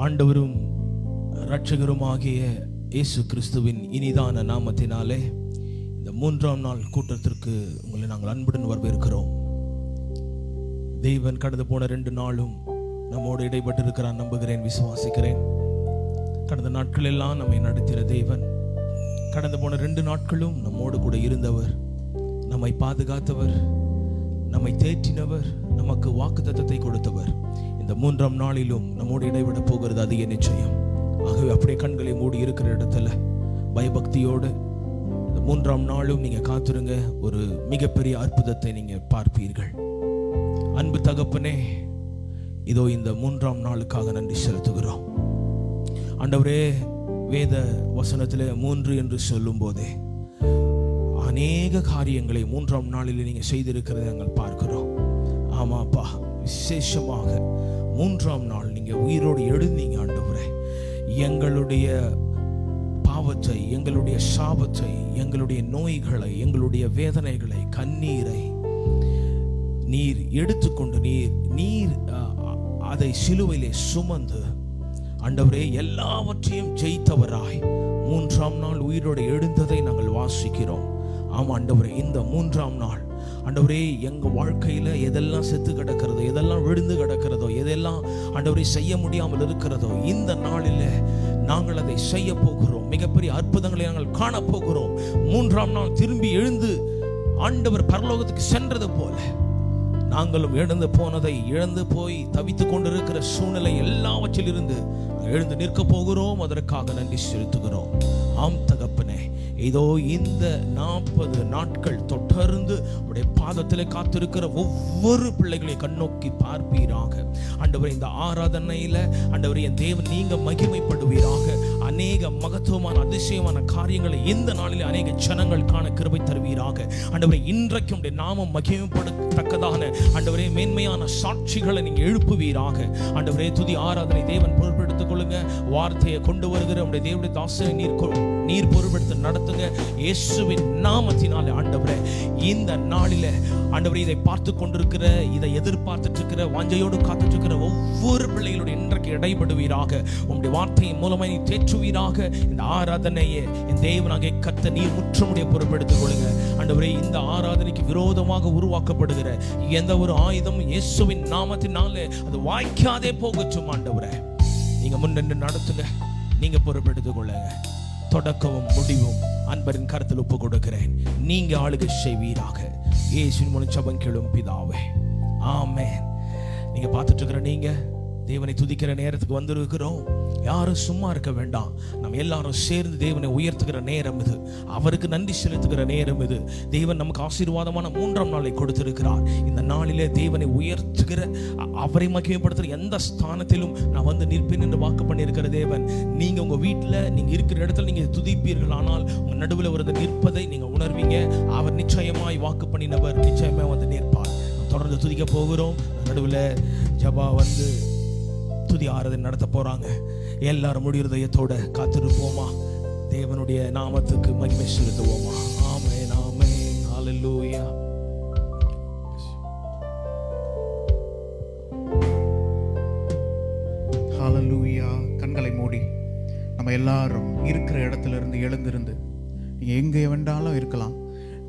ஆண்டவரும் இரட்சகருமாகிய இயேசு கிறிஸ்துவின் இனிதான நாமத்தினாலே இந்த 3ஆம் நாள் கூட்டத்திற்கு உங்களை நாங்கள் அன்புடன் வரவேற்கிறோம். தேவன் கடந்து போன 2 நாளும் நம்மோடு இடைப்பட்டிருக்கிறான் நம்புகிறேன், விசுவாசிக்கிறேன். கடந்த நாட்கள் எல்லாம் நம்மை நடத்தின தேவன் கடந்து போன 2 நாட்களும் நம்மோடு கூட இருந்தவர், நம்மை பாதுகாத்தவர், நம்மை தேற்றினவர், நமக்கு வாக்குத்தத்தத்தை கொடுத்தவர். இந்த 3ஆம் நாளிலும் நம்மோடு இடைவிட போகிறது, அது என் நிச்சயம். ஆகவே அப்படியே கண்களை மூடி இருக்கிற இடத்துல பயபக்தியோடு இந்த 3ஆம் நாளும் நீங்க காத்துருங்க. ஒரு மிகப்பெரிய அற்புதத்தை நீங்க பார்ப்பீர்கள். அன்பு தகப்பனே, இதோ இந்த 3ஆம் நாளுக்காக நன்றி செலுத்துகிறோம். ஆண்டவரே, வேத வசனத்தில் 3 என்று சொல்லும் போதே அநேக காரியங்களை 3ஆம் நாளில் நீங்க செய்திருக்கிறதை நாங்கள் பார்க்கிறோம். ஆமாப்பா, விசேஷமாக 3ஆம் நாள் நீங்க உயிரோடு எழுந்தீங்க. ஆண்டவரே, எங்களுடைய பாவத்தை, எங்களுடைய சாபத்தை, எங்களுடைய நோய்களை, எங்களுடைய வேதனைகளை, கண்ணீரை நீர் எடுத்துக்கொண்டு நீர் அதை சிலுவையிலே சுமந்து ஆண்டவரே எல்லாவற்றையும் ஜெயித்தவராய் 3ஆம் நாள் உயிரோடு எழுந்ததை நாங்கள் வாசிக்கிறோம். ஆமா ஆண்டவரே, இந்த 3ஆம் நாள் ஆண்டவரே எங்க வாழ்க்கையில எதெல்லாம் செத்து கிடக்கிறதோ, எதெல்லாம் விழுந்து கிடக்கிறதோ, எதெல்லாம் ஆண்டவரே செய்ய முடியாமல் இருக்கிறதோ, இந்த நாளில் நாங்கள் அதை செய்ய போகிறோம். மிகப்பெரிய அற்புதங்களை நாங்கள் காண போகிறோம். 3ஆம் நாள் திரும்பி எழுந்து ஆண்டவர் பரலோகத்துக்கு சென்றது போல நாங்களும் இழந்து போய் தவித்து கொண்டிருக்கிற சூழ்நிலை எல்லாவற்றிலிருந்து எழுந்து நிற்க போகிறோம். அதற்காக நன்றி செலுத்துகிறோம். ஆம் தகப்பனே, இதோ இந்த 40 நாட்கள் தொடர்ந்து உடைய பாதத்தில் காத்திருக்கிற ஒவ்வொரு பிள்ளைகளை கண்ணோக்கி பார்ப்பீராக. ஆண்டவரே, இந்த ஆராதனையில ஆண்டவரே என் தேவன் நீங்க மகிமைப்படுவீராக. அநேக மகத்துவமான அதிசயமான காரியங்களை இந்த நாளில் அநேக ஜனங்கள் காண கிருபை தருவீராக. ஆண்டவரே, இன்றைக்கும் உடைய நாமம் மகிமைப்படத்தக்கதான ஆண்டவரே மேன்மையான சாட்சிகளை நீங்க எழுப்புவீராக. ஆண்டவரே, துதி ஆராதனை தேவன் பொறுப்பெடுத்துக் கொள்ளுங்க. வார்த்தையை கொண்டு வருகிற உடைய தேவனுடைய தாசனை நீர் பொறுப்பெடுத்து நடத்துங்க இயேசுவின் நாமத்தினாலே. ஆண்டவரே, இந்த நாளில ஆண்டவரே இதை பார்த்து கொண்டிருக்கிற, இதை எதிர்பார்த்துட்டு இருக்கிற, வாஞ்சையோடு காத்துட்டு இருக்கிற ஒவ்வொரு பிள்ளைகளுடைய இன்றைக்கு இடைபடுவீராக. உங்களுடைய வார்த்தையின் மூலமாக நீ தேற்றுவீராக. இந்த ஆராதனையை என் தேவனாகிய கர்த்தர் நீர் முற்றமுடைய பொறுப்பெடுத்துக் கொள்ளுங்க. ஆண்டவரே, இந்த ஆராதனைக்கு விரோதமாக உருவாக்கப்படுகிற எந்த ஒரு ஆயுதம் இயேசுவின் நாமத்தினாலே அது வாய்க்காதே போகட்டும். ஆண்டவரே, நீங்க முன்னென்று நடத்துங்க, நீங்க பொறுப்பெடுத்துக் கொள்ளுங்க. தொடக்கமும் முடிவும் அன்பரின் கருத்தில் ஒப்பு கொடுக்கிறேன். நீங்க ஆளுகை செய்வீராக. இயேசுவின் மூலம் ஜெபம் கேளும் பிதாவே, ஆமென். நீங்க பார்த்துட்டு இருக்கிற நீங்க தேவனை துதிக்கிற நேரத்துக்கு வந்திருக்கிறோம். யாரும் சும்மா இருக்க வேண்டாம். நம்ம எல்லாரும் சேர்ந்து தேவனை உயர்த்துகிற நேரம் இது. அவருக்கு நன்றி செலுத்துகிற நேரம் இது. தேவன் நமக்கு ஆசீர்வாதமான 3ஆம் நாளை கொடுத்திருக்கிறார். இந்த நாளிலே தேவனை உயர்த்துகிற, அவரை மகிமைப்படுத்துகிற எந்த ஸ்தானத்திலும் நான் வந்து நிற்பேன் என்று வாக்கு பண்ணியிருக்கிற தேவன், நீங்க உங்க வீட்டில் நீங்க இருக்கிற இடத்துல நீங்க துதிப்பீர்கள். ஆனால் உங்க நடுவில் ஒரு நிற்பதை நீங்க உணர்வீங்க. அவர் நிச்சயமாய் வாக்கு பண்ணினவர் நிச்சயமாய் வந்து நிற்பார். தொடர்ந்து துதிக்க போகிறோம். நடுவில் ஜபா வந்து துதி ஆராதனை நடத்த போறாங்க. எல்லாரும் முழு இருதயத்தோட காத்திருப்போமா? தேவனுடைய நாமத்துக்கு மகிமை செலுத்துவோமா? ஆமென், ஆமென், ஹல்லேலூயா. ஹல்லேலூயா. கண்களை மூடி நம்ம எல்லாரும் இருக்கிற இடத்துல இருந்து எழுந்திருந்து, நீங்க எங்கே வேண்டாலும் இருக்கலாம்,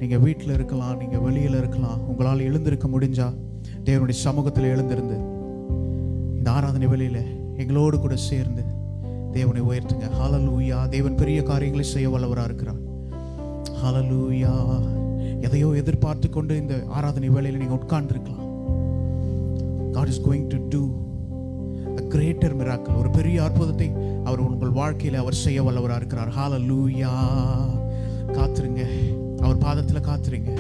நீங்க வீட்டில் இருக்கலாம், நீங்க வெளியில இருக்கலாம். உங்களால் எழுந்திருக்க முடிஞ்சா தேவனுடைய சமூகத்தில் எழுந்திருந்து இந்த ஆராதனை வேளையில எங்களோடு கூட சேர்ந்து தேவனை உயர்த்துங்க. ஹல்லேலூயா. தேவன் பெரிய காரியங்களை செய்ய வல்லவராக இருக்கிறார். ஹல்லேலூயா. எதையோ எதிர்பார்த்து கொண்டு இந்த ஆராதனை வேளையில நீங்க உட்கார்ந்து இருக்கலாம். God is going to do a greater miracle. ஒரு பெரிய அற்புதத்தை அவர் உங்கள் வாழ்க்கையில அவர் செய்ய வல்லவராக இருக்கிறார். ஹல்லேலூயா. காத்துருங்க, அவர் பாதத்தில் காத்துருங்க.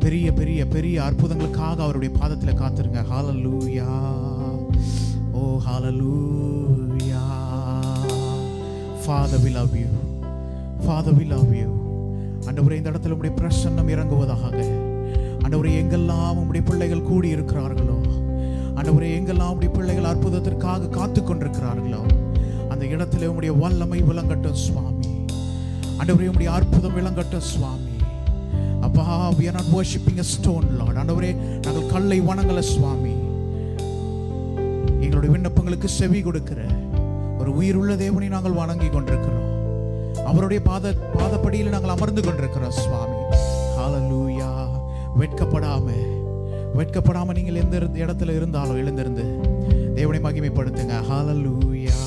பெரிய பெரிய பெரிய அற்புதங்களுக்காக அவருடைய பாதத்தில் காத்துருங்க. ஹல்லேலூயா. Oh, hallelujah. Father, we love you. Father, we love you. ஆண்டவரே, இந்த இடத்துல உம்முடைய பிரசன்னம் இறங்குவதாக. ஆண்டவரே, எங்கெல்லாம் உம்முடைய பிள்ளைகள் கூடி இருக்கிறார்களோ, ஆண்டவரே, எங்கெல்லாம் உம்முடைய பிள்ளைகள் அற்புதத்திற்காக காத்து கொண்டிருக்கிறார்களோ, அந்த இடத்துல உம்முடைய வல்லமை விளங்கட்டும் சுவாமி. ஆண்டவரே, உம்முடைய அற்புதம் விளங்கட்டும் சுவாமி. அப்பா, we are not worshiping a stone, Lord. ஆண்டவரே, நாங்கள் கல்லை வணங்கல சுவாமி. எங்களுடைய விண்ணப்பங்களுக்கு செவி கொடுக்கிற ஒரு உயிர் உள்ள தேவனை நாங்கள் வணங்கி கொண்டிருக்கிறோம். அவருடைய பாதப்படியில் நாங்கள் அமர்ந்து கொண்டிருக்கிறோம் சுவாமி. ஹalleluya. வெட்கப்படாம நீங்கள் எந்த இடத்துல இருந்தாலும் எழுந்திருந்து தேவனை மகிமைப்படுத்துங்க. ஹalleluya.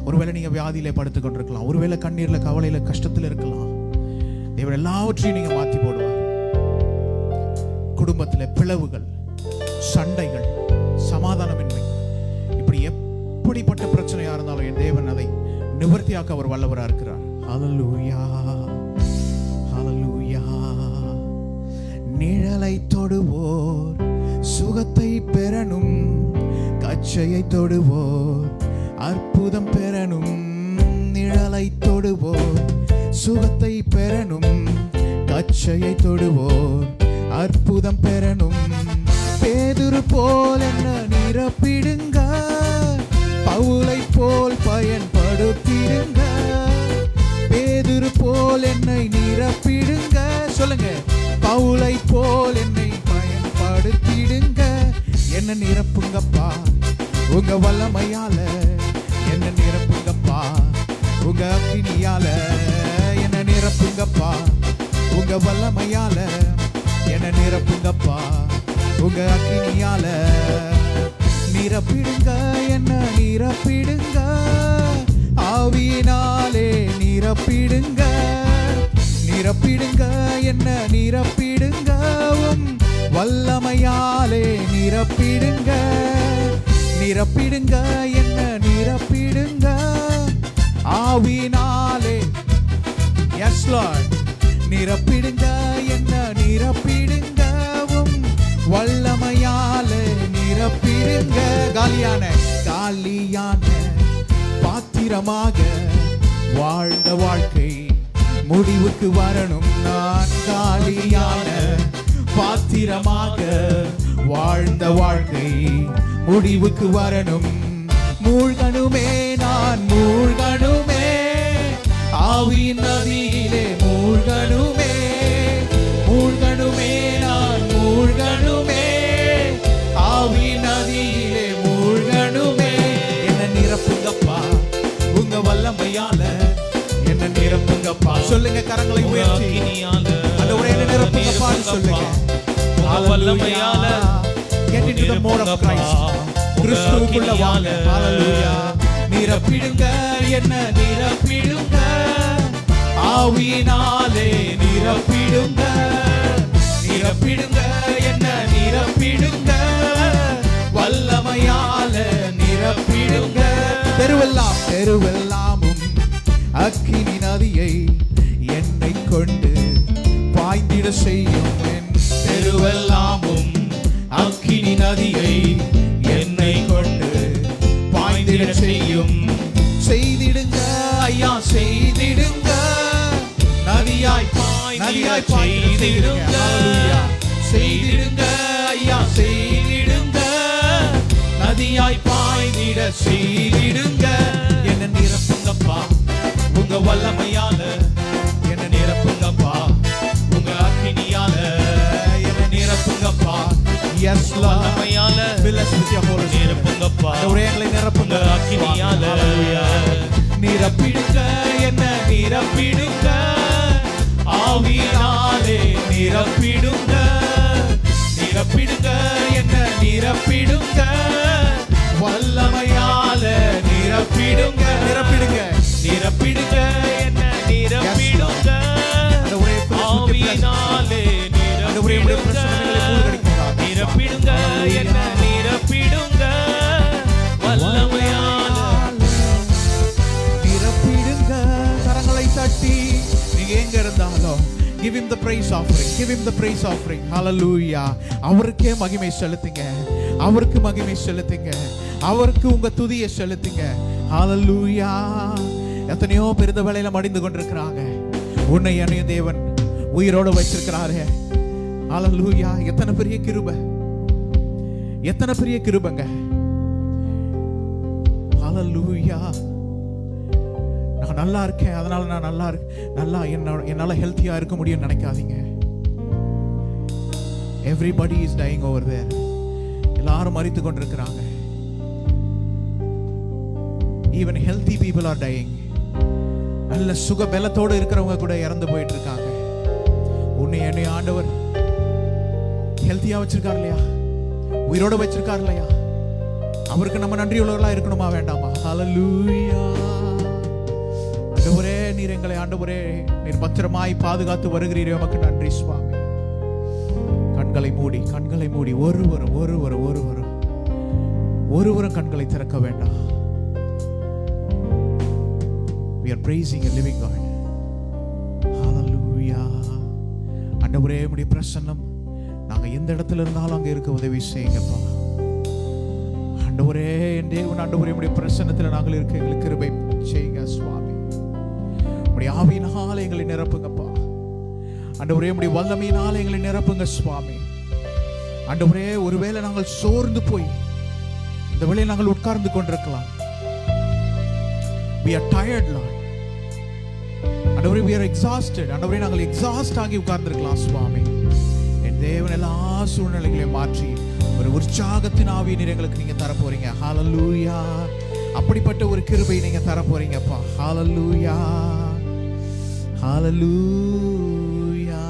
ஒருவேளை நீங்க வியாதியில படுத்துக் கொண்டிருக்கலாம், ஒருவேளை கண்ணீர்ல, கவலையில, கஷ்டத்தில் இருக்கலாம். தேவன் எல்லாவற்றையும் நீங்க மாற்றி போடுவார். குடும்பத்தில் பிளவுகள், சண்டைகள், சமாதானமின்மை, இப்படி எப்படிப்பட்ட பிரச்சனையா இருந்தாலும் என் தேவன் அதை நிவர்த்தியாக்க அவர் வல்லவராக இருக்கிறார். ஹalleluya. ஹalleluya. நிழலை தொடுவோர் சுகத்தை பெறணும், கச்சையை தொடுவோர் அற்புதம் பெறணும். நிழலை தொடுவோர் சுகத்தை பெறணும், கச்சையை தொடுவோர் அற்புதம் பெறணும். பேதுரு போல் என்ன நிரப்பிடுங்க, பவுலை போல் பயன்படுத்திடுங்க. பேதுரு போல் என்னை நிரப்பிடுங்க, சொல்லுங்க. பவுலை போல் என்னை பயன்படுத்திடுங்க. என்ன நிரப்புங்கப்பா உங்க வல்லமையால, என்ன நிரப்புங்கப்பா உங்க அக்கினியால. என்ன நிரப்புங்கப்பா உங்க வல்லமையால, என்ன நிரப்புங்கப்பா உங்க அக்கினியால. நிரப்பிடுங்க, என்ன நிரப்பிடுங்க, ஆவியினாலே நிரப்பிடுங்க. நிரப்பிடுங்க, என்ன நிரப்பிடுங்க, வல்லமையாலே நிரப்பிடுங்க. நிரப்பிடுங்க, என்ன நிரப்பிடுங்க, ஆவியினாலே. Yes Lord. நிரப்பிடுங்க, என்ன நிரப்பிடுங்க, வல்லமையாலே நிரப்பிடுங்க. காலியான பாத்திரமாக வாழ்ந்த வாழ்க்கை முடிவுக்கு வரணும். நான் காலியான பாத்திரமாக வாழ்ந்த வாழ்க்கை முடிவுக்கு வரணும். மூழ்கணுமே, நான் மூழ்கணுமே, ஆவியின் நதியிலே மூழ்கணுமே. மூழ்கணுமே, நான் மூழ்கணுமே, ஆவியின் நதியிலே மூழ்கணுமே. என்ன நிரப்புங்கப்பா உங்க வல்லமையால, என்ன நிரப்புங்கப்பா. சொல்லுங்க, கரங்களை உயர்த்தி ஆண்டவரே என்ன நிரப்புங்கப்பா சொல்லுங்க. வல்லமையால get into the mode of Christ. கிறிஸ்துவுக்குள்ள வாங்க. ஹalleluya. நிரப்பிடுங்க, என்ன நிரப்பிடுங்க, ஆவியினாலே நிரப்பிடுங்க. நிரப்பிடுங்க, என்ன நிரப்பிடுங்க, வல்லமையால நிரப்பிடுங்க. தெருவெல்லாமும் அக்கினி நதியை என்னை கொண்டு பாய்ந்திட செய்யும். தெருவெல்லாமும் அக்கினி நதியை என்னை கொண்டு பாய்ந்திட செய்யும். செய்திடுங்க ஐயா, செய்திடுங்க, நதியாய் செய்திடுங்க. செய்திடுங்க ஐயா, செய்திடுங்க, நதியாய் பாய்ந்திட செய்திடுங்க. என்ன நிரப்புங்கப்பா உங்க வல்லமையால, என்ன நிரப்புங்கப்பா உங்க அக்கினியால, என்ன நிரப்புங்கப்பா. Yes Lord. வல்லமையால நிரப்புங்கப்பா, எங்களை நிரப்புங்க அக்கினியால. நிரப்பிடுங்க, என்ன நிரப்பிடுங்க, ஆவியினாலே நிரப்பிடுங்க. நிரப்பிடுங்க, என்ன நிரப்பிடுங்க, வல்லமையால நிரப்பிடுங்க. நிரப்பிடுங்க, நிரப்பிடுங்க, என்ன நிரப்பிடுங்க, ஆவியினாலே நிரப்பிடுங்க. நிரப்பிடுங்க, என்ன நிரப்பிடுங்க, வல்லமையால நிரப்பிடுங்க. கரங்களை தட்டி நீங்க எங்க இருந்தாலும் give him the praise offering, give him the praise offering. hallelujah. அவருக்கே மகிமை செலுத்துங்க, அவருக்கு மகிமை செலுத்துங்க, அவருக்கு உங்க துதியை செலுத்துங்க. hallelujah. எத்தனையோ பெரிய வேளையில மடிந்து கொண்டிருக்கிறாங்க, உன்னை என்னைய தேவன் உயிரோடு வச்சிருக்கிறாரு. hallelujah. எத்தனை பெரிய கிருபை, எத்தனை பெரிய கிருபைங்க. hallelujah. நான் நல்லா இருக்கேன், அதனால நான் நல்லா என்னால ஹெல்த்தியா இருக்க முடியும்னு நினைக்காதீங்க. everybody is dying over there. எல்லாரும் மரித்து கொண்டிருக்கிறாங்க. Even healthy people are dying. நல்ல சுக பலத்தோடு இருக்கிறவங்க கூட இறந்து போயிட்டு இருக்காங்க. உன்னை என்னை ஆண்டவர் ஹெல்த்தியா வச்சிருக்கார் இல்லையா, உயிரோட வச்சிருக்கார் இல்லையா, அவருக்கு நம்ம நன்றி உள்ளவர்களா இருக்கணுமா வேண்டாமா? ஹல்லேலூயா. ஆண்டவரே, நீர் எங்களை ஆண்டவரே நீர் பத்திரமாய் பாதுகாத்து வருகிறீரே, உமக்கு நன்றி சுவாமி. கண்களை மூடி ஒருவரும் கண்களை திறக்க வேண்டாம். We are praising a living God. Hallelujah. ஆண்டவரே, உம்முடைய பிரசன்னம் நாங்க எந்த இடத்துல இருந்தாலும் அங்க இருக்க உதவி செய்யுங்கப்பா. ஆண்டவரே, என் தேவன் ஆண்டவரே, உம்முடைய பிரசன்னத்துல நாங்கள் இருக்க எங்களுக்கு கிருபை செய்யுங்க சுவாமி. உம்முடைய ஆவியினால எங்களை நிரப்புங்கப்பா. ஆண்டவரே, உம்முடைய வல்லமையினால எங்களை நிரப்புங்க சுவாமி. ஆண்டவரே, ஒருவேளை நாங்கள் சோர்ந்து போய் இந்த வேளையில் நாங்கள் உட்கார்ந்து கொண்டிருக்கலாம். We are tired, Lord. ஆண்டவரே, we are exhausted. ஆண்டவரே, நாங்கள் எக்ஸாஸ்ட் ஆகி உட்கார்ந்திருக்கலாம் சுவாமி. என் தேவன் எல்லா சூழ்நிலைகளையும் மாற்றி ஒரு உற்சாகத்தின் ஆவியை நீர் எங்களுக்கு நீங்க தர போறீங்க. ஹல்லேலூயா. அப்படிப்பட்ட ஒரு கிருபை நீங்க தர போறீங்கப்பா. ஹல்லேலூயா, ஹல்லேலூயா,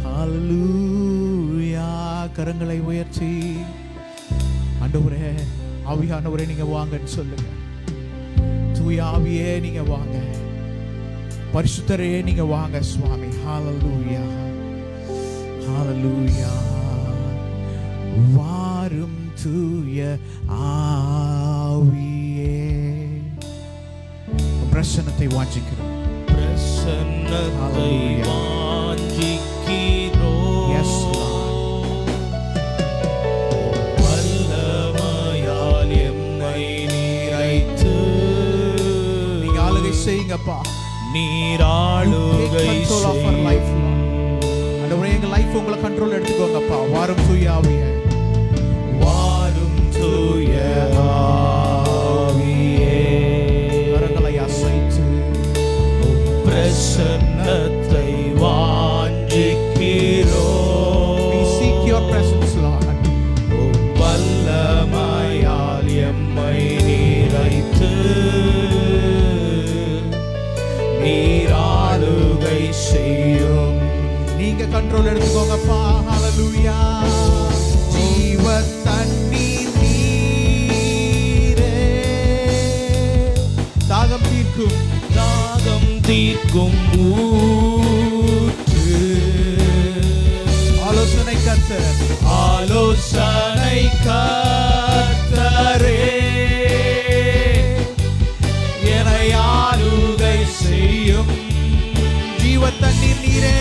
ஹல்லேலூயா. கரங்களை உயர்த்தி ஆண்டவரே, ஆவியானவரே நீங்க வாங்கன்னு சொல்லுங்க. தூய ஆவியே நீங்க வாங்க, பரிசுத்தரே நீங்க வாங்க சுவாமி. ஹல்லேலூயா, ஹல்லேலூயா. வாரும் தூய ஆவியே, பிரசன்னத்தை வாஞ்சிக்கிறோம். பிரசன்னத்தை வாஞ்சிக்கிறோம். எஸ் வல்லமையால் எம்மை நிறைத்து நீங்க ஆளுகை செய்யுங்கப்பா. நீர் ஆளுகை செய்யும். ஆண்டவரே, எங்க லைஃப் உங்களை கண்ட்ரோல் எடுத்துக்கோங்கப்பா. வாரும் தூய ஆவியே, வாரும் தூய ஆவியே, கரங்களை அசைத்து பிரசன்னத்தை வாஞ்சிக்கிறோம். we seek your presence, Lord. வல்லமையால் எம்மை நிறைத்து நீர் ஆளுகை செய்யும். நீங்க கண்ட்ரோல் எடுத்துக்கோங்கப்பா. ஹல்லேலூயா. ஜீவ தண்ணீர் நீரே, தாகம் தீர்க்கும் ஊற்று, ஆலோசனை கர்த்தர், ஆலோசனை கர்த்தரே, என்னை ஆளுகை செய்யும். ஜீவ தண்ணீர் நீரே,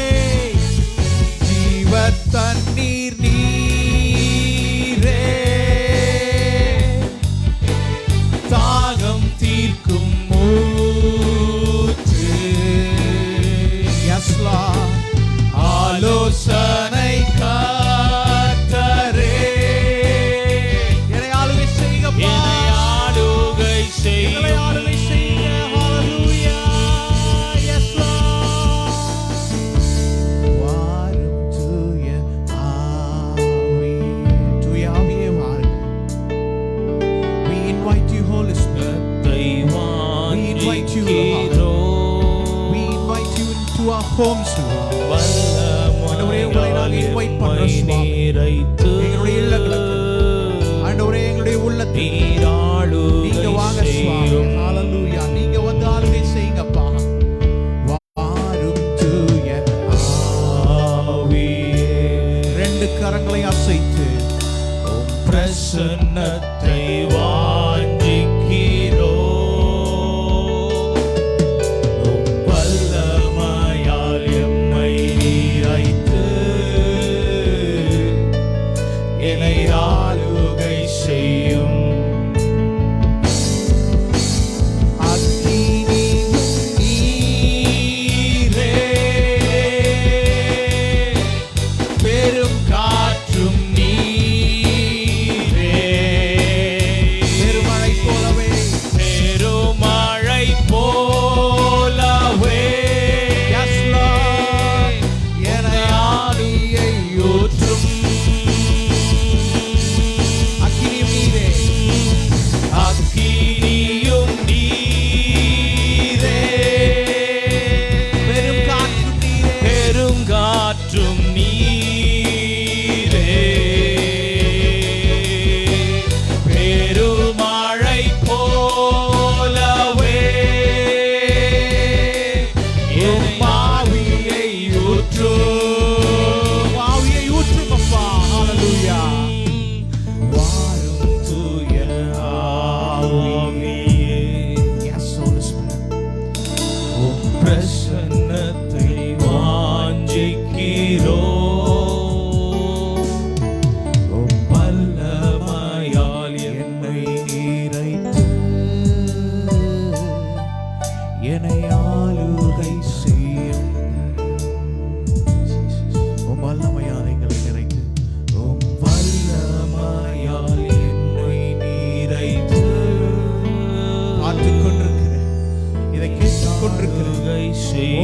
ஜீவ தண்ணீர் நீரே, தாகம் தீர்க்கும் ஊற்று. yes Lord. ஆலோசனை கர்த்தரே, என்னை ஆளுகை செய்யுங்கப்பா. என்னை ஆளுகை எங்களை ஆளுகை செய்யுங்க. ஹல்லேலூயா. yes Lord. வாரும் தூய ஆவியே, தூய ஆவியே வாருங்க. we invite you, Holy Spirit. கர்த்தரை வாஞ்சிக்கிறோம். we invite you into our homes, Lord. ஆண்டவரே, உங்களை நாங்கள் invite பண்றோம் சுவாமி. எங்களுடைய இல்லங்களுக்கு, ஆண்டவரே, எங்களுடைய உள்ளத்தில் நீங்க வாங்க சுவாமி. ஹல்லேலூயா. நீங்க வந்து ஆளுகை செய்யுங்கப்பா. வாரும் தூய ஆவியே, ரெண்டு கரங்களை அசைத்து பிரசன்னத்தை வாஞ்சிக்கிறோம். வல்லமையால் எம்மை நிறைத்து என்னை ஆளுகை செய்யும். பெரும் காற்றும் நீரே, பெருமழை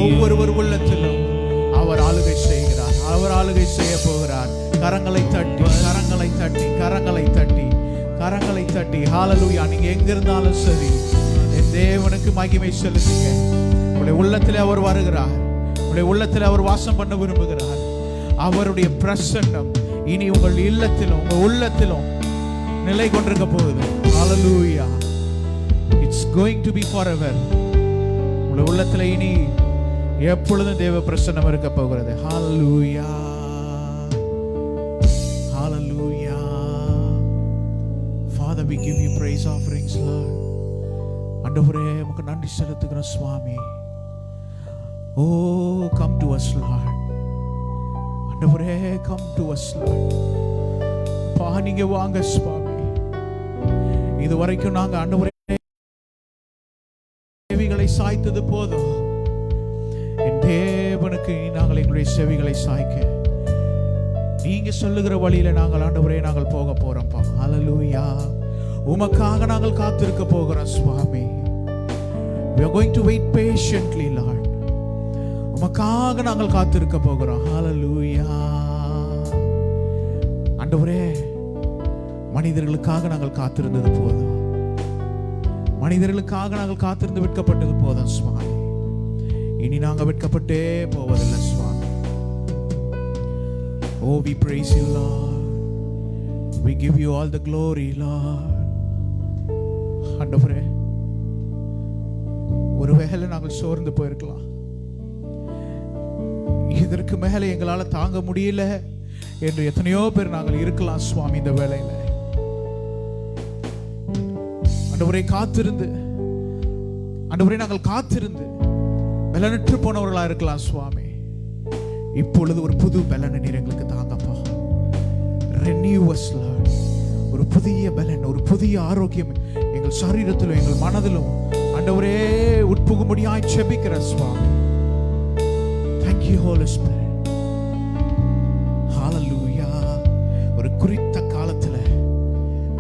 ஒவ்வொருவர் உள்ளத்திலும் அவர் ஆளுகை செய்கிறார். அவர் ஆளுகை செய்ய போகிறார். கரங்களை தட்டி கரங்களை தட்டி கரங்களை தட்டி கரங்களை தட்டி ஹalleluya. நீங்க எங்க இருந்தாலும் சரி என் தேவனுக்கு மகிமை செலுத்துங்க. உங்களுடைய உள்ளத்தில் அவர் வருகிறார். உங்களுடைய உள்ளத்தில் அவர் வாசம் பண்ண விரும்புகிறார். அவருடைய பிரசன்னம் இனி உங்கள் இல்லத்திலும் உங்கள் உள்ளத்திலும் நிலை கொண்டிருக்க போகுது. ஹalleluya. It's going to be forever. உங்களுடைய உள்ளத்தில் இனி எப்பொழுதும் தேவ பிரசன்னம் இருக்க போகிறது. ஹalleluya. Hallelujah. Father, we give you praise offerings, Lord. ஆண்டவரே உமக்கு நன்றி செலுத்துகிறோம் சுவாமி. Oh, come to us, Lord. ஆண்டவரே come to us, Lord. பா நீங்க வாங்க சுவாமி. இதுவரைக்கும் நாங்க ஆண்டவரே செவிகளை சாய்த்தது போதும். என் தேவனுக்கு நாங்கள் எங்களுடைய செவிகளை சாய்க்க நீங்க சொல்லுகிற வழியில நாங்கள் ஆண்டவரே நாங்கள் போக போறோம்ப்பா. ஹalleluya. உமக்காக நாங்கள் காத்திருக்க போகிறோம் சுவாமி. We are going to wait patiently, Lord. உமக்காக நாங்கள் காத்திருக்க போகிறோம். ஹalleluya. ஆண்டவரே மனிதர்களுக்காக நாங்கள் காத்திருந்தது போதும். மனிதர்களுக்காக நாங்கள் காத்திருந்து வெட்கப்பட்டது போதும் சுவாமி. இனி நாங்கள் வெட்கப்பட்டே போவதில்லை சுவாமி. Oh, we praise you, Lord. We give you all the glory, Lord. ஆண்டவரே ஒருவேளை நாங்கள் சோர்ந்து போயிருக்கலாம். இதற்கு மேலே எங்களால் தாங்க முடியல என்று எத்தனையோ பேர் நாங்கள் இருக்கலாம் சுவாமி. இந்த வேளையில ஆண்டவரே காத்திருந்து ஆண்டவரே நாங்கள் காத்திருந்து பலனற்று போனவர்களா இருக்கலாம் சுவாமி. இப்பொழுது ஒரு புது பலனை நீர் எங்களுக்கு தாங்கப்பா. Renew us, Lord. ஒரு புதிய பலன், ஒரு புதிய ஆரோக்கியம் எங்கள் சரீரத்திலும் எங்கள் மனதிலும் ஆண்டவரே உட்புகும்படியாய் ஜெபிக்கிற சுவாமி. Thank you, Holy Spirit. Hallelujah. ஒரு குறித்த காலத்துல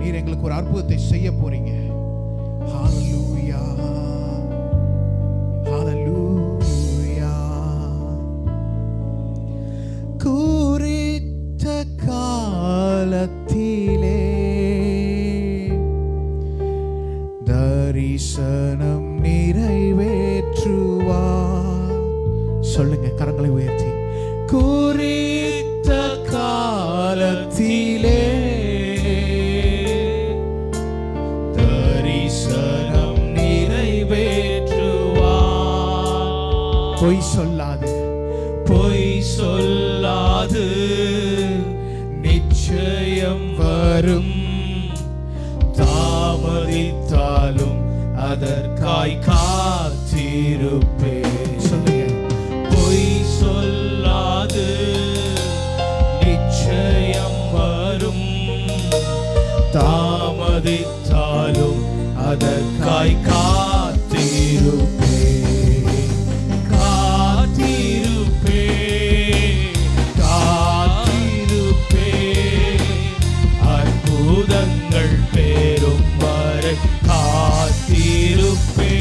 நீர் எங்களுக்கு ஒரு அற்புதத்தை செய்ய போறீங்க. Hallelujah. Hallelujah. குறித்த காலத்திலே தரிசனம் நிறைவேற்றுவார். சொல்லுங்க கரங்களை உயர்த்தி. குறித்த காலத்திலே தரிசனம் நிறைவேற்றுவார். பொய் சொல்லாது, பொய் சொல்லாது நிச்சயம் வரும். தாமதித்தாலும் அதற்காய் காத்திருப்பே. சொல்லுங்க. பொய் சொல்லாது நிச்சயம் வரும். தாமதித்தாலும் அதற்காய் காத்திருப்பே. காத்திருப்பே காத்திருப்பே அற்புதங்கள் பெறும் வரை காத்திருப்பே.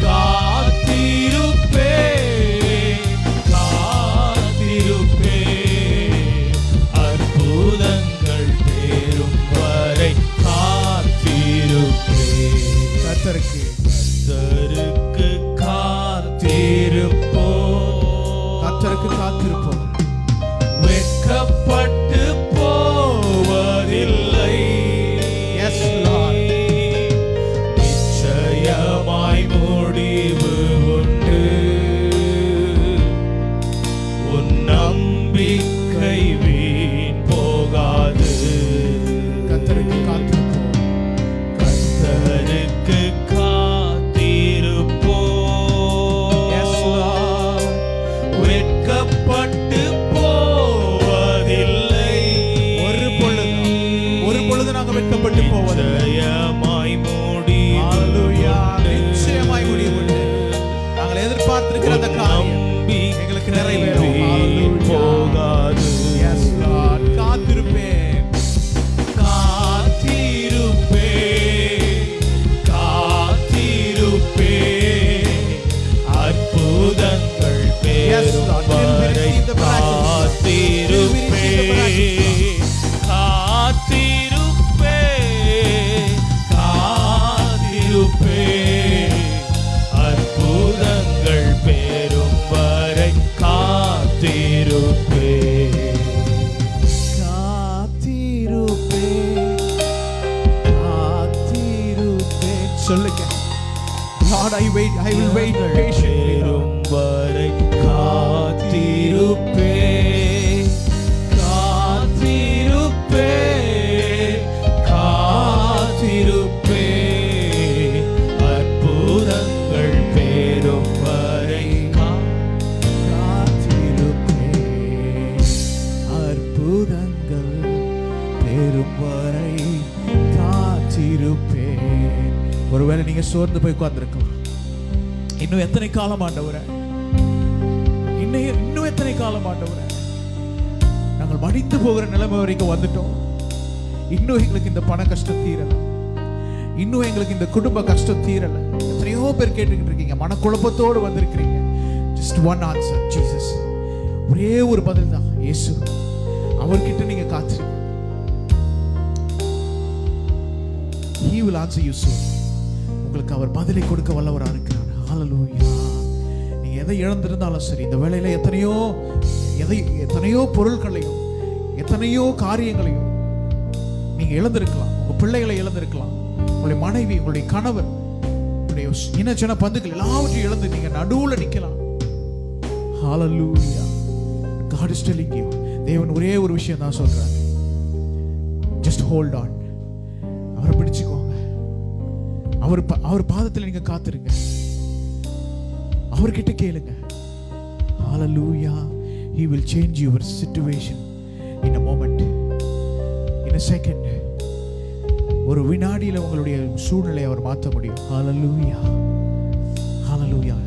காத்திருப்பே காத்திருப்பே அற்புதங்கள் பெறும் வரை காத்திருப்பே. கர்த்தருக்கு காத்திருப்போம். கர்த்தருக்கு காத்திருப்போம். வெட்கப்பட்டு போவதில்லை. Yes, Lord. நிச்சயமாய் முடிவு உண்டு. உன் நம்பிக்கை வீண் போகாது. கர்த்தருக்கு காத்திருப்போம். கர்த்தருக்கு காத்திருப்போம். Yes, Lord. வெட்கப்பட்டு போவதில்லை. ஒரு பொழுது நாங்கள் வெட்கப்பட்டு போவதில்லை. நிச்சயமாய் முடிவு. நிச்சயமாய் முடிவு. நாங்கள் எதிர்பார்த்திருக்கிற அந்த காரியம் எங்களுக்கு நிறைவேறும். போகாது. Yes, Lord. காத்திருப்பேன். காத்திருப்பேன் காத்திருப்பேன் சொல்லுங்க. Lord, I will wait patiently. வரை காத்திருப்பே காத்திருப்பே காத்திருப்பே அற்புதங்கள் பெறும் வரை காத்திருப்பே அற்புதங்கள் பெறும் வரை காத்திருப்பே. ஒருவேளை நீங்க சோர்ந்து போய் உட்கார்ந்திருக்கலாம். இன்னும் எத்தனை காலம் ஆண்டவரே, இன்னும் எத்தனை காலம் ஆண்டவரே, நாங்கள் மடித்து போகிற நிலைமை வரைக்கும் வந்துட்டோம். இன்னும் எங்களுக்கு இந்த பண கஷ்டம் தீரல, இன்னும் எங்களுக்கு இந்த குடும்ப கஷ்டம் தீரல. எத்தனையோ பேர் கேட்டுக்கிட்டு இருக்கீங்க, மனக்குழப்பத்தோடு வந்திருக்கிறீங்க. Just one answer, Jesus. ஒரே ஒரு பதில் தான், இயேசு. அவர்கிட்ட நீங்க காத்துருங்க. He will answer you soon. உங்களுக்கு அவர் பதிலை கொடுக்க வல்லவராக இருக்கிறார். ஹல்லேலூயா. நீங்க எதை இழந்திருந்தாலும் சரி, இந்த வேளையில எத்தனையோ பொருட்களையும் எத்தனையோ காரியங்களையும் நீங்க இழந்திருக்கலாம். உங்க பிள்ளைகளை இழந்திருக்கலாம், உங்களுடைய மனைவி, உங்களுடைய கணவர், உங்களுடைய இனச்சன பந்துக்கள் எல்லாவற்றையும் இழந்து நீங்க நடுவுல நிக்கலாம். ஹல்லேலூயா. God is telling you, தேவன் ஒரே ஒரு விஷயம் தான் சொல்றாரு. Just hold on. அவரை பிடிச்சுக்கோங்க. அவர் பாதத்தில் நீங்க காத்துருங்க. அவர்கிட்ட கேளுங்க. Hallelujah. He will change your situation in a moment, in a second. ஒரு வினாடியில உங்களுடைய சூழ்நிலையை அவர் மாற்ற முடியும். Hallelujah. Hallelujah.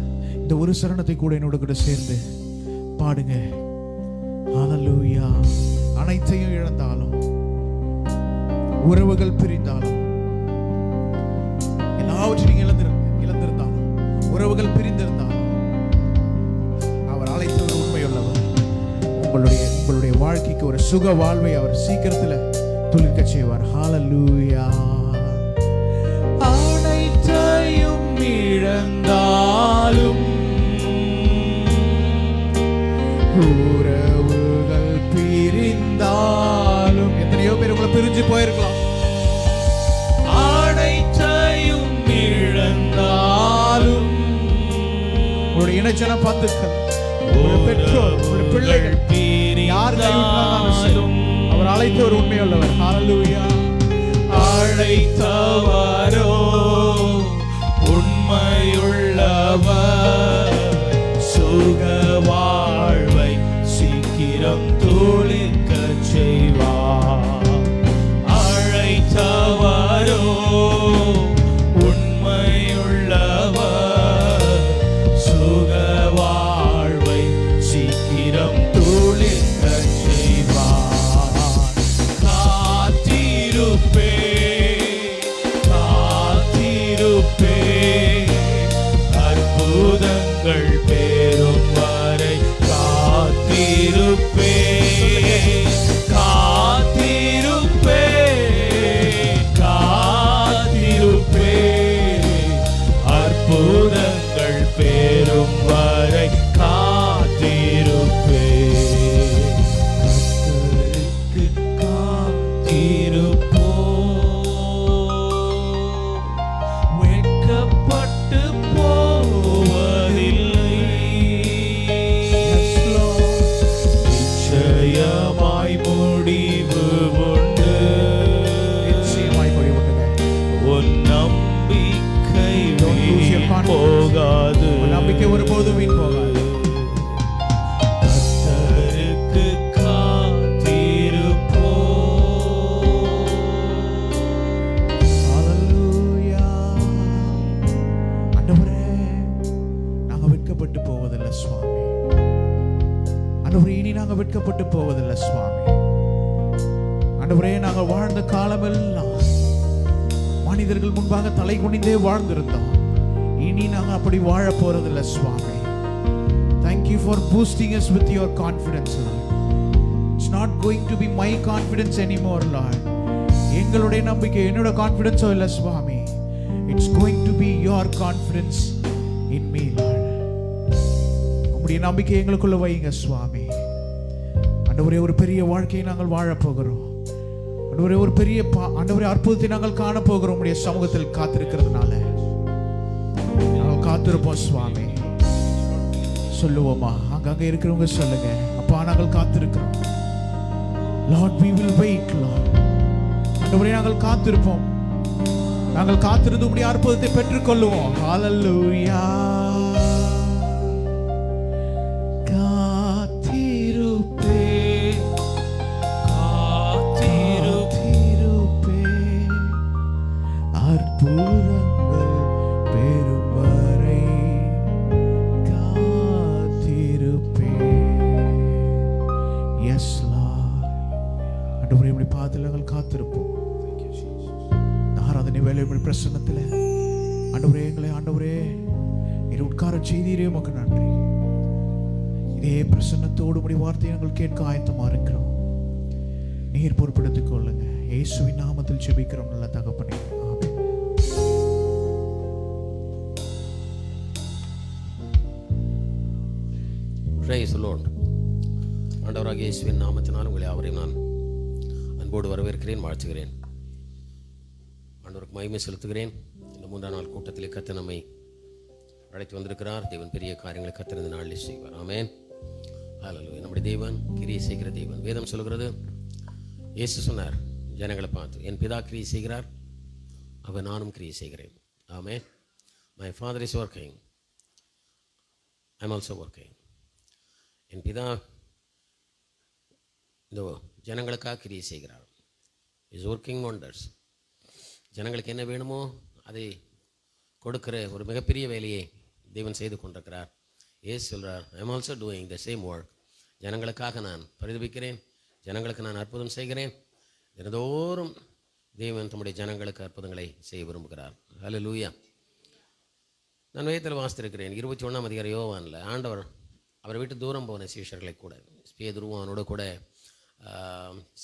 இந்த ஒரு சரணத்தை கூட என்னோட கூட சேர்ந்து பாடுங்க. Hallelujah. அனைத்தையும் இழந்தாலும், உறவுகள் பிரிந்தாலும், எல்லாவற்றையும் நீங்க இழந்திருந்தாலும், உறவுகள் பிரிந்திருந்தாலும், அவர் அழைத்தவர் உண்மையுள்ளவர். உங்களுடைய வாழ்க்கைக்கு ஒரு சுக வாழ்வை அவர் சீக்கிரத்தில் துளிர்க்க செய்வார். ஹல்லேலூயா. அனைத்தையும் இழந்தாலும், உறவுகள் பிரிந்தாலும், எத்தனையோ பேர் உங்களை பிரிஞ்சு போயிருக்கலாம். அனைத்தையும் இழந்தாலும், உங்களுடைய இனச்சன பந்துக்கள், பெற்றோர், பிள்ளைகள், யார் கைவிட்டாலும் அவர் அழைத்தவர் உண்மையுள்ளவர். ஹல்லேலூயா. அழைத்தவரோ உண்மையுள்ளவர், சுக வாழ்வை சீக்கிரம் துளிர்க்க செய்வார். அழைத்தவரோ உண்மையுள்ளவர், சுக வாழ்வை சீக்கிரம் துளிர்க்க செய்வார். காத்திருப்பே காத்திருப்பே அற்புதங்கள் பெறும் வரை காத்திருப்பே காத்திருப்பே காத்திருப்பே அற்புதங்கள் பெறும் வரை காத்திருப்பே. கர்த்தருக்கு காத்திருப்போ, வெட்கப்பட்டு போவதில்லை. நிச்சயமாய் முடிவு உண்டு. உன் நம்பிக்கை வீண் போகாது. நம்பிக்கை ஒருபோதும் வீண் போகாது. கர்த்தருக்கு காத்திருப்போ. ஹல்லேலூயா. ஆண்டவரே, நாங்க வெட்கப்பட்டு போவதில்லை சுவாமி. ஆண்டவரே, இனி நாங்க வெட்கப்பட்டு போவதில்லை சுவாமி. ஆண்டவரே, நாங்கள் வாழ்ந்த காலமெல்லாம் மனிதர்கள் முன்பாக தலை குனிந்தே வாழ்ந்திருந்தோம். இனி நாங்க அப்படி வாழ போறதில்லை சுவாமி. Thank you for boosting us with your confidence, Lord. It's not going to be my confidence anymore, Lord. எங்களுடைய நம்பிக்கை என்னோட கான்ஃபிடன்ஸோ இல்லை சுவாமி. It's going to be your confidence in me, Lord. உங்களுடைய நம்பிக்கை எங்களுக்குள்ள வைங்க சுவாமி. ஆண்டவரே, ஒரு பெரிய வாழ்க்கையை நாங்கள் வாழ போகிறோம். ஆண்டவரே, ஒரு பெரிய ஆண்டவரே அற்புதத்தை நாங்கள் காண போகிறோம் உம்முடைய சமூகத்தில் காத்திருக்கிறதுனால. காத்திருப்போம் சுவாமி. சொல்லுவோமா? அங்கங்க இருக்கிறவங்க சொல்லுங்க, அப்பா நாங்கள் காத்திருக்கிறோம். Lord, we will wait, Lord. ஆண்டவரே நாங்கள் காத்திருப்போம். நாங்கள் காத்திருந்து உம்முடைய அற்புதத்தை பெற்றுக்கொள்ளுவோம். ஹalleluya. காத்திருப்போம். ஆராதனை வேலை பிரசன்னத்தில் ஆண்டவரே எங்களை ஆண்டவரே இது உட்கார செய்தீரே உமக்கு நன்றி. இதே பிரசன்னத்தோடு உம்முடைய வார்த்தையை நாங்கள் கேட்க ஆயத்தமா இருக்கிறோம். நீர் பொறுப்பெடுத்துக் கொள்ளுங்க. இயேசுவின் நாமத்தில் ஜெபிக்கிறோம் நல்ல தகப்பனே. ஆமென். Praise the Lord. ஆண்டவராகிய இயேசுவின் நாமத்தினால் உங்களை யாவரையும் நான் அன்போடு வரவேற்கிறேன், வாழ்த்துகிறேன். ஆண்டவருக்கு மகிமை செலுத்துகிறேன். இந்த 3ஆம் நாள் கூட்டத்திலே கர்த்தர் நம்மை அழைத்து வந்திருக்கிறார். தேவன் பெரிய காரியங்களை கர்த்தர் இந்த நாளில் செய்வார். ஆமென். ஹல்லேலூயா. நம்முடைய தேவன் கிரியை செய்கிற தேவன். வேதம் சொல்கிறது, இயேசு சொன்னார் ஜனங்களை பார்த்து, என் பிதா கிரியை செய்கிறார், அவர் நானும் கிரியை செய்கிறேன். ஆமென். My father is working, I am also working. என் பிதா இந்த ஜனங்களுக்காக கிரியை செய்கிறார். Is working wonders. ஜனங்களுக்கு என்ன வேணுமோ அதை கொடுக்கிற ஒரு மிகப்பெரிய வேலையை தேவன் செய்து கொண்டிருக்கிறார். ஏசு சொல்கிறார், ஐ am also doing the same work. ஜனங்களுக்காக நான் பரிதபிக்கிறேன், ஜனங்களுக்கு நான் அற்புதம் செய்கிறேன். தினந்தோறும் தேவன் தம்முடைய ஜனங்களுக்கு அற்புதங்களை செய்ய விரும்புகிறார். ஹல்லேலூயா. நான் வேதத்தில் வாசித்திருக்கிறேன், 21ஆம் அதிகாரம் யோவானில் ஆண்டவர் அவரை விட்டு தூரம் போன சீஷர்களை கூட, பேதுருவும் அவனோட கூட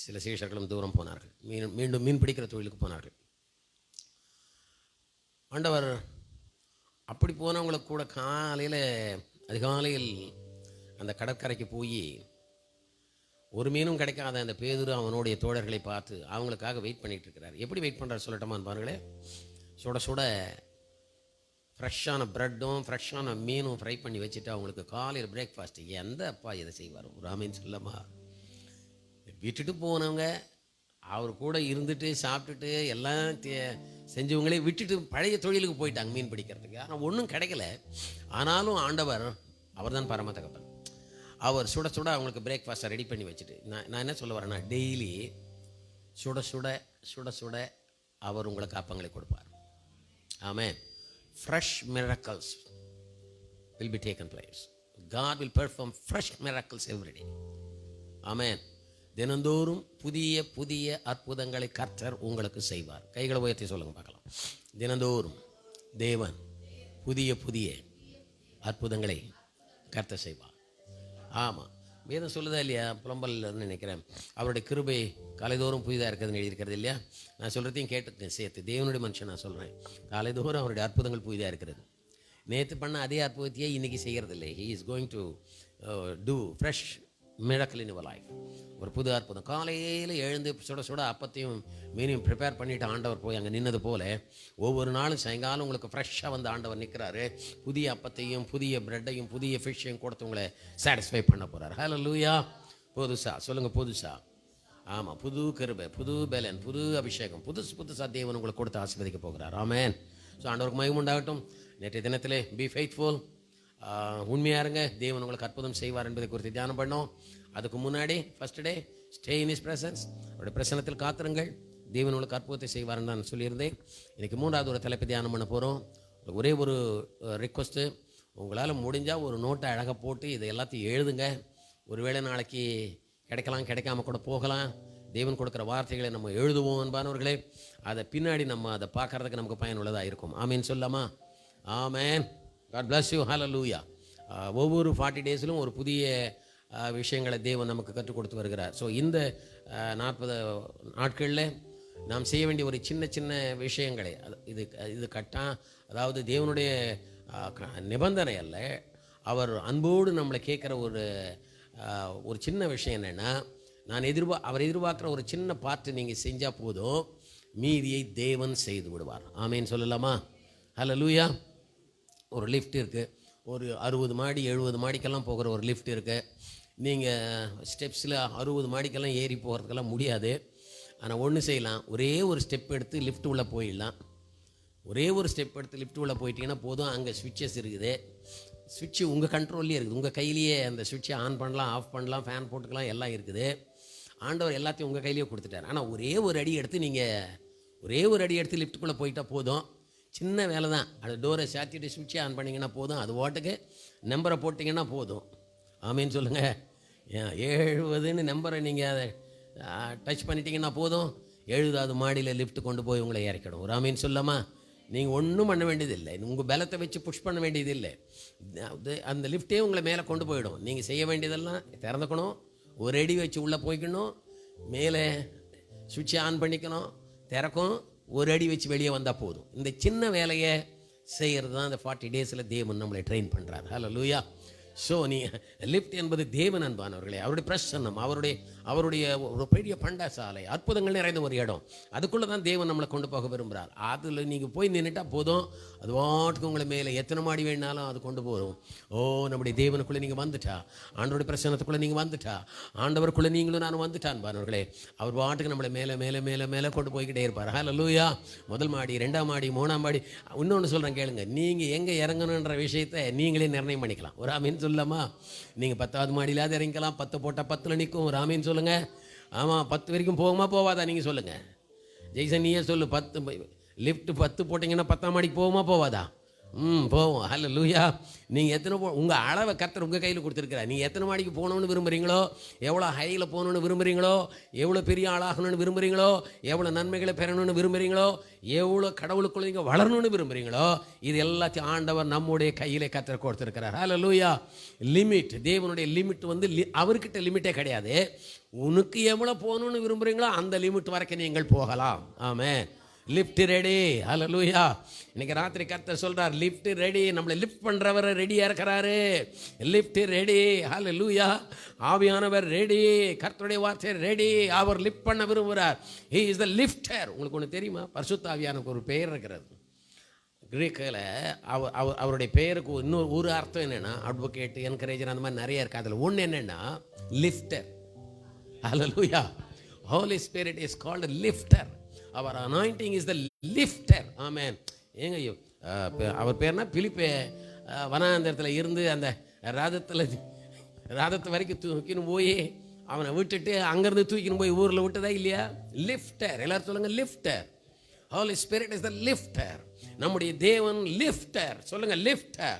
சில சீஷர்களும் தூரம் போனார்கள். மீண்டும் மீன் பிடிக்கிற தொழிலுக்கு போனார்கள். ஆண்டவர் அப்படி போனவங்களுக்கு கூட அதிகாலையில் அந்த கடற்கரைக்கு போய் ஒரு மீனும் கிடைக்காத அந்த பேதுரு அவனுடைய தோழர்களை பார்த்து அவங்களுக்காக வெயிட் பண்ணிகிட்டு இருக்கிறார். எப்படி வெயிட் பண்ணுறாரு சொல்லட்டோமான்னு பாருங்களேன். சுட சுட ஃப்ரெஷ்ஷான ப்ரெட்டும் ஃப்ரெஷ்ஷான மீனும் ஃப்ரை பண்ணி வச்சுட்டு அவங்களுக்கு காலையில் பிரேக்ஃபாஸ்ட்டு எந்த அப்பா இதை செய்வார்? ஒரு ஆமீன் சொல்லமா? விட்டுட்டு போனவங்க அவர் கூட இருந்துட்டு சாப்பிட்டுட்டு எல்லாம் செஞ்சவங்களே விட்டுட்டு பழைய தொழிலுக்கு போயிட்டாங்க மீன் பிடிக்கிறதுக்கு. ஆனால் ஒன்றும் கிடைக்கல. ஆனாலும் ஆண்டவர் அவர் தான் பரம தகப்பன். அவர் சுட சுட அவங்களுக்கு பிரேக்ஃபாஸ்ட்டை ரெடி பண்ணி வச்சுட்டு, நான் என்ன சொல்ல வரேன்னா, டெய்லி சுட சுட சுட சுட அவர் உங்களுக்கு அப்பங்களை கொடுப்பார். ஆமென். Fresh miracles will be taken place. God will perform fresh miracles every day. Amen. தினந்தோறும் புதிய புதிய அற்புதங்களை கர்த்தர் உங்களுக்கு செய்வார். கைகளை உயர்த்தி சொல்லுங்க பார்க்கலாம். தினந்தோறும் தேவன் புதிய புதிய அற்புதங்களை கர்த்தர் செய்வார். ஆமாம், வேதம் சொல்லுதா இல்லையா? புலம்பல்னு நினைக்கிறேன், அவருடைய கிருபை காலைதோறும் புதிதாக இருக்கிறதுன்னு எழுதியிருக்கிறது இல்லையா? நான் சொல்கிறதையும் கேட்டு சேர்த்து தேவனுடைய மனுஷன் நான் சொல்கிறேன், காலைதோறும் அவருடைய அற்புதங்கள் புதிதாக இருக்கிறது. நேற்று பண்ண அதே அற்புதத்தையே இன்றைக்கி செய்கிறது இல்லை. He is going to do fresh miracle in your life. ஒரு புது அற்புதம். காலையில் எழுந்து சுட சுட அப்பத்தையும் மீனையும் ப்ரிப்பேர் பண்ணிவிட்டு ஆண்டவர் போய் அங்கே நின்னது போல் ஒவ்வொரு நாளும் சாயங்காலம் உங்களுக்கு ஃப்ரெஷ்ஷாக வந்து ஆண்டவர் நிற்கிறாரு. புதிய அப்பத்தையும் புதிய ப்ரெட்டையும் புதிய ஃபிஷ்ஷையும் கொடுத்து உங்களை சாட்டிஸ்ஃபை பண்ண போகிறார். ஹல்லேலூயா. புதுசா சொல்லுங்கள், புதுசா. ஆமாம், புது கிருபை, புது பலன், புது அபிஷேகம், புதுசாக தேவன் உங்களை கொடுத்து ஆசீர்வதிக்க போகிறார். ஆமென். ஸோ ஆண்டவருக்கு மகிமை உண்டாகட்டும். நேற்றைய தினத்தில் பி ஃபெய்த்ஃபுல், உண்மையாக இருங்க, தேவன் உங்களுக்கு அற்புதம் செய்வார் என்பதை குறித்து தியானம் பண்ணோம். அதுக்கு முன்னாடி first day stay in his presence. அவருடைய பிரசனத்தில் காத்திருங்கள், தேவன் உங்களுக்கு அற்புதத்தை செய்வார்னு நான் சொல்லியிருந்தேன். இன்றைக்கி 3வது ஒரு தலைப்பு தியானம் பண்ண போகிறோம். ஒரே ஒரு ரிக்வஸ்ட்டு, உங்களால் முடிஞ்சால் ஒரு நோட்டை அழகாக போட்டு இதை எல்லாத்தையும் எழுதுங்க. ஒருவேளை நாளைக்கு கிடைக்கலாம், கிடைக்காம கூட போகலாம். தேவன் கொடுக்குற வார்த்தைகளை நம்ம எழுதுவோம் அன்பானவர்களே. அதை பின்னாடி நம்ம அதை பார்க்குறதுக்கு நமக்கு பயனுள்ளதாக இருக்கும். ஆமீன் சொல்லாமா? ஆமேன். God bless you. Hallelujah. ஒவ்வொரு 40 டேஸிலும் ஒரு புதிய விஷயங்களை தேவன் நமக்கு கற்றுக் கொடுத்து வருகிறார். ஸோ இந்த 40 நாட்களில் நாம் செய்ய வேண்டிய ஒரு சின்ன சின்ன விஷயங்களை, இது அதாவது தேவனுடைய நிபந்தனை அல்ல, அவர் அன்போடு நம்மளை கேட்குற ஒரு சின்ன விஷயம் என்னென்னா, அவர் எதிர்பார்க்குற ஒரு சின்ன பார்ட்டு நீங்கள் செஞ்சால் போதும், மீதியை தேவன் செய்து விடுவார். ஆமேன்னு சொல்லலாமா? ஹல்லேலூயா. ஒரு லிஃப்ட் இருக்குது. ஒரு 60 மாடி 70 மாடிக்கெல்லாம் போகிற ஒரு லிஃப்ட் இருக்குது. நீங்கள் ஸ்டெப்ஸில் 60 மாடிக்கெல்லாம் ஏறி போகிறதுக்கெல்லாம் முடியாது. ஆனால் ஒன்று செய்யலாம், ஒரே ஒரு ஸ்டெப் எடுத்து லிஃப்ட் உள்ளே போயிடலாம். ஒரே ஒரு ஸ்டெப் எடுத்து லிஃப்ட் உள்ளே போயிட்டீங்கன்னா போதும். அங்கே ஸ்விட்சஸ் இருக்குது. ஸ்விட்சு உங்கள் கண்ட்ரோல்லே இருக்குது. உங்கள் கையிலேயே அந்த ஸ்விட்சை ஆன் பண்ணலாம், ஆஃப் பண்ணலாம், ஃபேன் போட்டுக்கலாம், எல்லாம் இருக்குது. ஆண்டவர் எல்லாத்தையும் உங்கள் கையிலேயே கொடுத்துட்டார். ஆனால் ஒரே ஒரு அடி எடுத்து லிஃப்ட்டுக்குள்ளே போயிட்டால் போதும். சின்ன வேலை தான். அது டோரை சாத்திட்டு ஸ்விட்சை ஆன் பண்ணிங்கன்னா போதும். அது வாட்டுக்கு நம்பரை போட்டிங்கன்னா போதும். ஆமேன்னு சொல்லுங்கள். 70ன்னு நம்பரை நீங்கள் அதை டச் பண்ணிட்டீங்கன்னா போதும். 70வது மாடியில் லிஃப்ட் கொண்டு போய் உங்களை இறக்கிடும். ஒரு ஆமேன்னு சொல்லாமா? நீங்கள் ஒன்றும் பண்ண வேண்டியதில்லை. உங்கள் பலத்தை வச்சு புஷ் பண்ண வேண்டியதில்லை. அந்த லிஃப்ட்டே உங்களை மேலே கொண்டு போயிடும். நீங்கள் செய்ய வேண்டியதெல்லாம் திறந்துக்கணும், ஒரு அடி வச்சு உள்ளே போய்க்கணும், மேலே சுவிட்சை ஆன் பண்ணிக்கணும், திறக்கும், ஒரு அடி வச்சு வெளியே வந்தால் போதும். இந்த சின்ன வேலையை செய்கிறது தான் இந்த 40 டேஸில் தேவன் நம்மளை ட்ரெயின் பண்ணுறார். ஹல்லேலூயா. ஸோ நீ லிஃப்ட் என்பது தேவன் அன்பானவர்களே, அவருடைய பிரசன்னம், அவருடைய ஒரு பெரிய பண்டசாலை, அற்புதங்கள் நிறைந்த ஒரு இடம். அதுக்குள்ளே தான் தேவன் நம்மளை கொண்டு போக விரும்புகிறார். அதில் நீங்கள் போய் நின்றுட்டா போதும். அது வாட்டுக்கு உங்களை மேலே எத்தனை மாடி வேணாலும் அது கொண்டு போகும். நம்முடைய தேவனுக்குள்ளே நீங்கள் வந்துட்டா, ஆண்டவருடைய பிரசன்னத்துக்குள்ளே நீங்கள் வந்துட்டா, ஆண்டவருக்குள்ளே நீங்களும் நானும் வந்துட்டான் அன்பானவர்களே, அவர் வாட்டுக்கு நம்மளை மேலே மேலே மேலே மேலே கொண்டு போய்கிட்டே இருப்பார். ஹல்லேலூயா. முதல் மாடி, 2ஆம் மாடி, 3ஆம் மாடி. இன்னொன்று சொல்கிறேன் கேளுங்க, நீங்கள் எங்கே இறங்கணுன்ற விஷயத்தை நீங்களே நிர்ணயம் பண்ணிக்கலாம். ஒரு ஆமீன் சொல்லாமா? நீங்கள் 10வது மாடியிலாவது இறங்கிக்கலாம். 10 போட்டால் 10ல் நிற்கும். ஒரு ஆமீன் சொல்லுங்கள். ஆமாம், 10 வரைக்கும் போகுமா போவாதா? நீங்கள் சொல்லுங்கள். ஜெய்சன் நீயே சொல்லு. 10 லிஃப்ட் 10 போட்டிங்கன்னா 10ஆம் மாடிக்கு போகுமா போவாதா? போவோம். ஹல்லேலூயா. நீங்கள் எத்தனை உங்கள் அளவை கர்த்தர் உங்கள் கையில் கொடுத்துருக்கிறார். நீங்கள் எத்தனை மாடிக்கு போகணுன்னு விரும்புகிறீங்களோ, எவ்வளோ ஹையில் போகணுன்னு விரும்புகிறீங்களோ, எவ்வளோ பெரிய ஆளாகணும்னு விரும்புகிறீங்களோ, எவ்வளோ நன்மைகளை பெறணும்னு விரும்புகிறீங்களோ, எவ்வளோ கடவுளுக்குள்ள நீங்கள் வளரணும்னு விரும்புகிறீங்களோ, இது எல்லாத்தையும் ஆண்டவர் நம்முடைய கையிலே கர்த்தர் கொடுத்துருக்கிறார். ஹல்லேலூயா. லிமிட், தேவனுடைய லிமிட் வந்து அவர்கிட்ட லிமிட்டே கிடையாது. உனக்கு எவ்வளோ போகணுன்னு விரும்புகிறீங்களோ அந்த லிமிட் வரைக்கும் நீங்கள் போகலாம். ஆமென். Lift ready. ஹல்லேலூயா. இன்னைக்கு ராத்திரி கர்த்தர் சொல்றார், லிஃப்ட் ரெடி. நம்மளை லிஃப்ட் பண்றவர் ரெடியா இருக்கிறாரு. Lift ready. ஹல்லேலூயா. ஆவியானவர் ரெடி. கர்த்தருடைய வார்த்தை ரெடி. அவர் லிஃப்ட் பண்ண விரும்புகிறார். He is the lifter. உங்களுக்கு ஒன்று தெரியுமா? பரிசுத்த ஆவியானவருக்கு ஒரு பெயர் இருக்கிறது. கிரீக்கில் அவருடைய பெயருக்கு இன்னொரு அர்த்தம் என்னென்னா, அட்வொகேட், என்கரேஜர், அந்த மாதிரி நிறைய இருக்குது. அதில் ஒன்று என்னென்னா லிஃப்டர். ஹல்லேலூயா. Holy Spirit is called lifter. அவர் அனாயிண்டிங் இஸ் த லிஃப்டர். ஆமென். ஏங்க ஐயோ, அவர் பேர்னா பிலிப்பே வனாந்தரத்தில் இருந்து அந்த ராதத்தை வரைக்கும் தூக்கின்னு போய் அவனை விட்டுட்டு அங்கேருந்து தூக்கின்னு போய் ஊரில் விட்டதா இல்லையா? லிஃப்டர். எல்லாரும் சொல்லுங்கள், lifter. Holy Spirit is the lifter. நம்முடைய தேவன் லிஃப்டர். சொல்லுங்கள், லிஃப்டர்.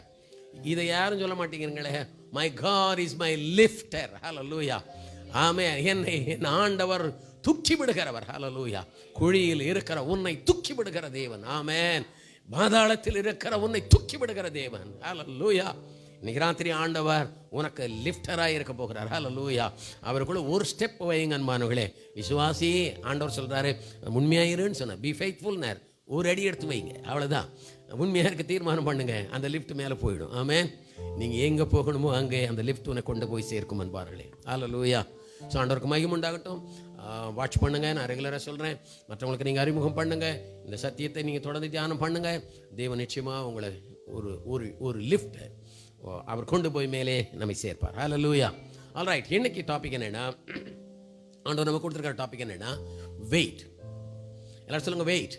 இதை யாரும் சொல்ல மாட்டேங்கிறீங்களே. My God is my lifter. ஹல்லேலூயா. ஆமென். என்னை என் ஆண்டவர் தூக்கி விடுகிறவர். ஹல்லேலூயா. குழியில் இருக்கிற உன்னை தூக்கி விடுகிற தேவன். ஆமென். பாதாளத்தில் இருக்கிற உன்னை தூக்கி விடுகிற தேவன். ஹல்லேலூயா. இன்னைக்கு ராத்திரி ஆண்டவர் உனக்கு லிஃப்டராக இருக்க போகிறார். ஹல்லேலூயா. அவருக்குள்ள ஒரு ஸ்டெப் வைங்க அன்பானவர்களே. விசுவாசி, ஆண்டவர் சொல்றாரு, உண்மையாயிருன்னு சொன்ன, பி ஃபெய்த்ஃபுல்னர். ஒரு அடி எடுத்து வைங்க, அவ்வளோதான். உண்மையாக இருக்க தீர்மானம் பண்ணுங்க, அந்த லிஃப்ட் மேலே போயிடும். ஆமென். நீங்கள் எங்கே போகணுமோ அங்கே அந்த லிஃப்ட் உன்னை கொண்டு போய் சேர்க்கும் அன்பார்களே. ஹல்லேலூயா. ஸோ ஆண்டவருக்கு மகிமை உண்டாகட்டும். வாட்ச் பண்ணுங்கள். நான் ரெகுலராக சொல்கிறேன். மற்றவங்களுக்கு நீங்கள் அறிமுகம் பண்ணுங்கள். இந்த சத்தியத்தை நீங்கள் தொடர்ந்து தியானம் பண்ணுங்கள். தேவன் நிச்சயமாக உங்களை ஒரு லிஃப்ட் அவர் கொண்டு போய் மேலே நம்மை சேர்ப்பார். ஹல்லேலூயா. ஆல்ரைட். இன்னைக்கு டாபிக் என்னென்னா, ஆண்டவர் நம்ம கொடுத்துருக்கிற டாபிக் என்னென்னா வெயிட். எல்லாரும் சொல்லுங்கள், வெயிட்.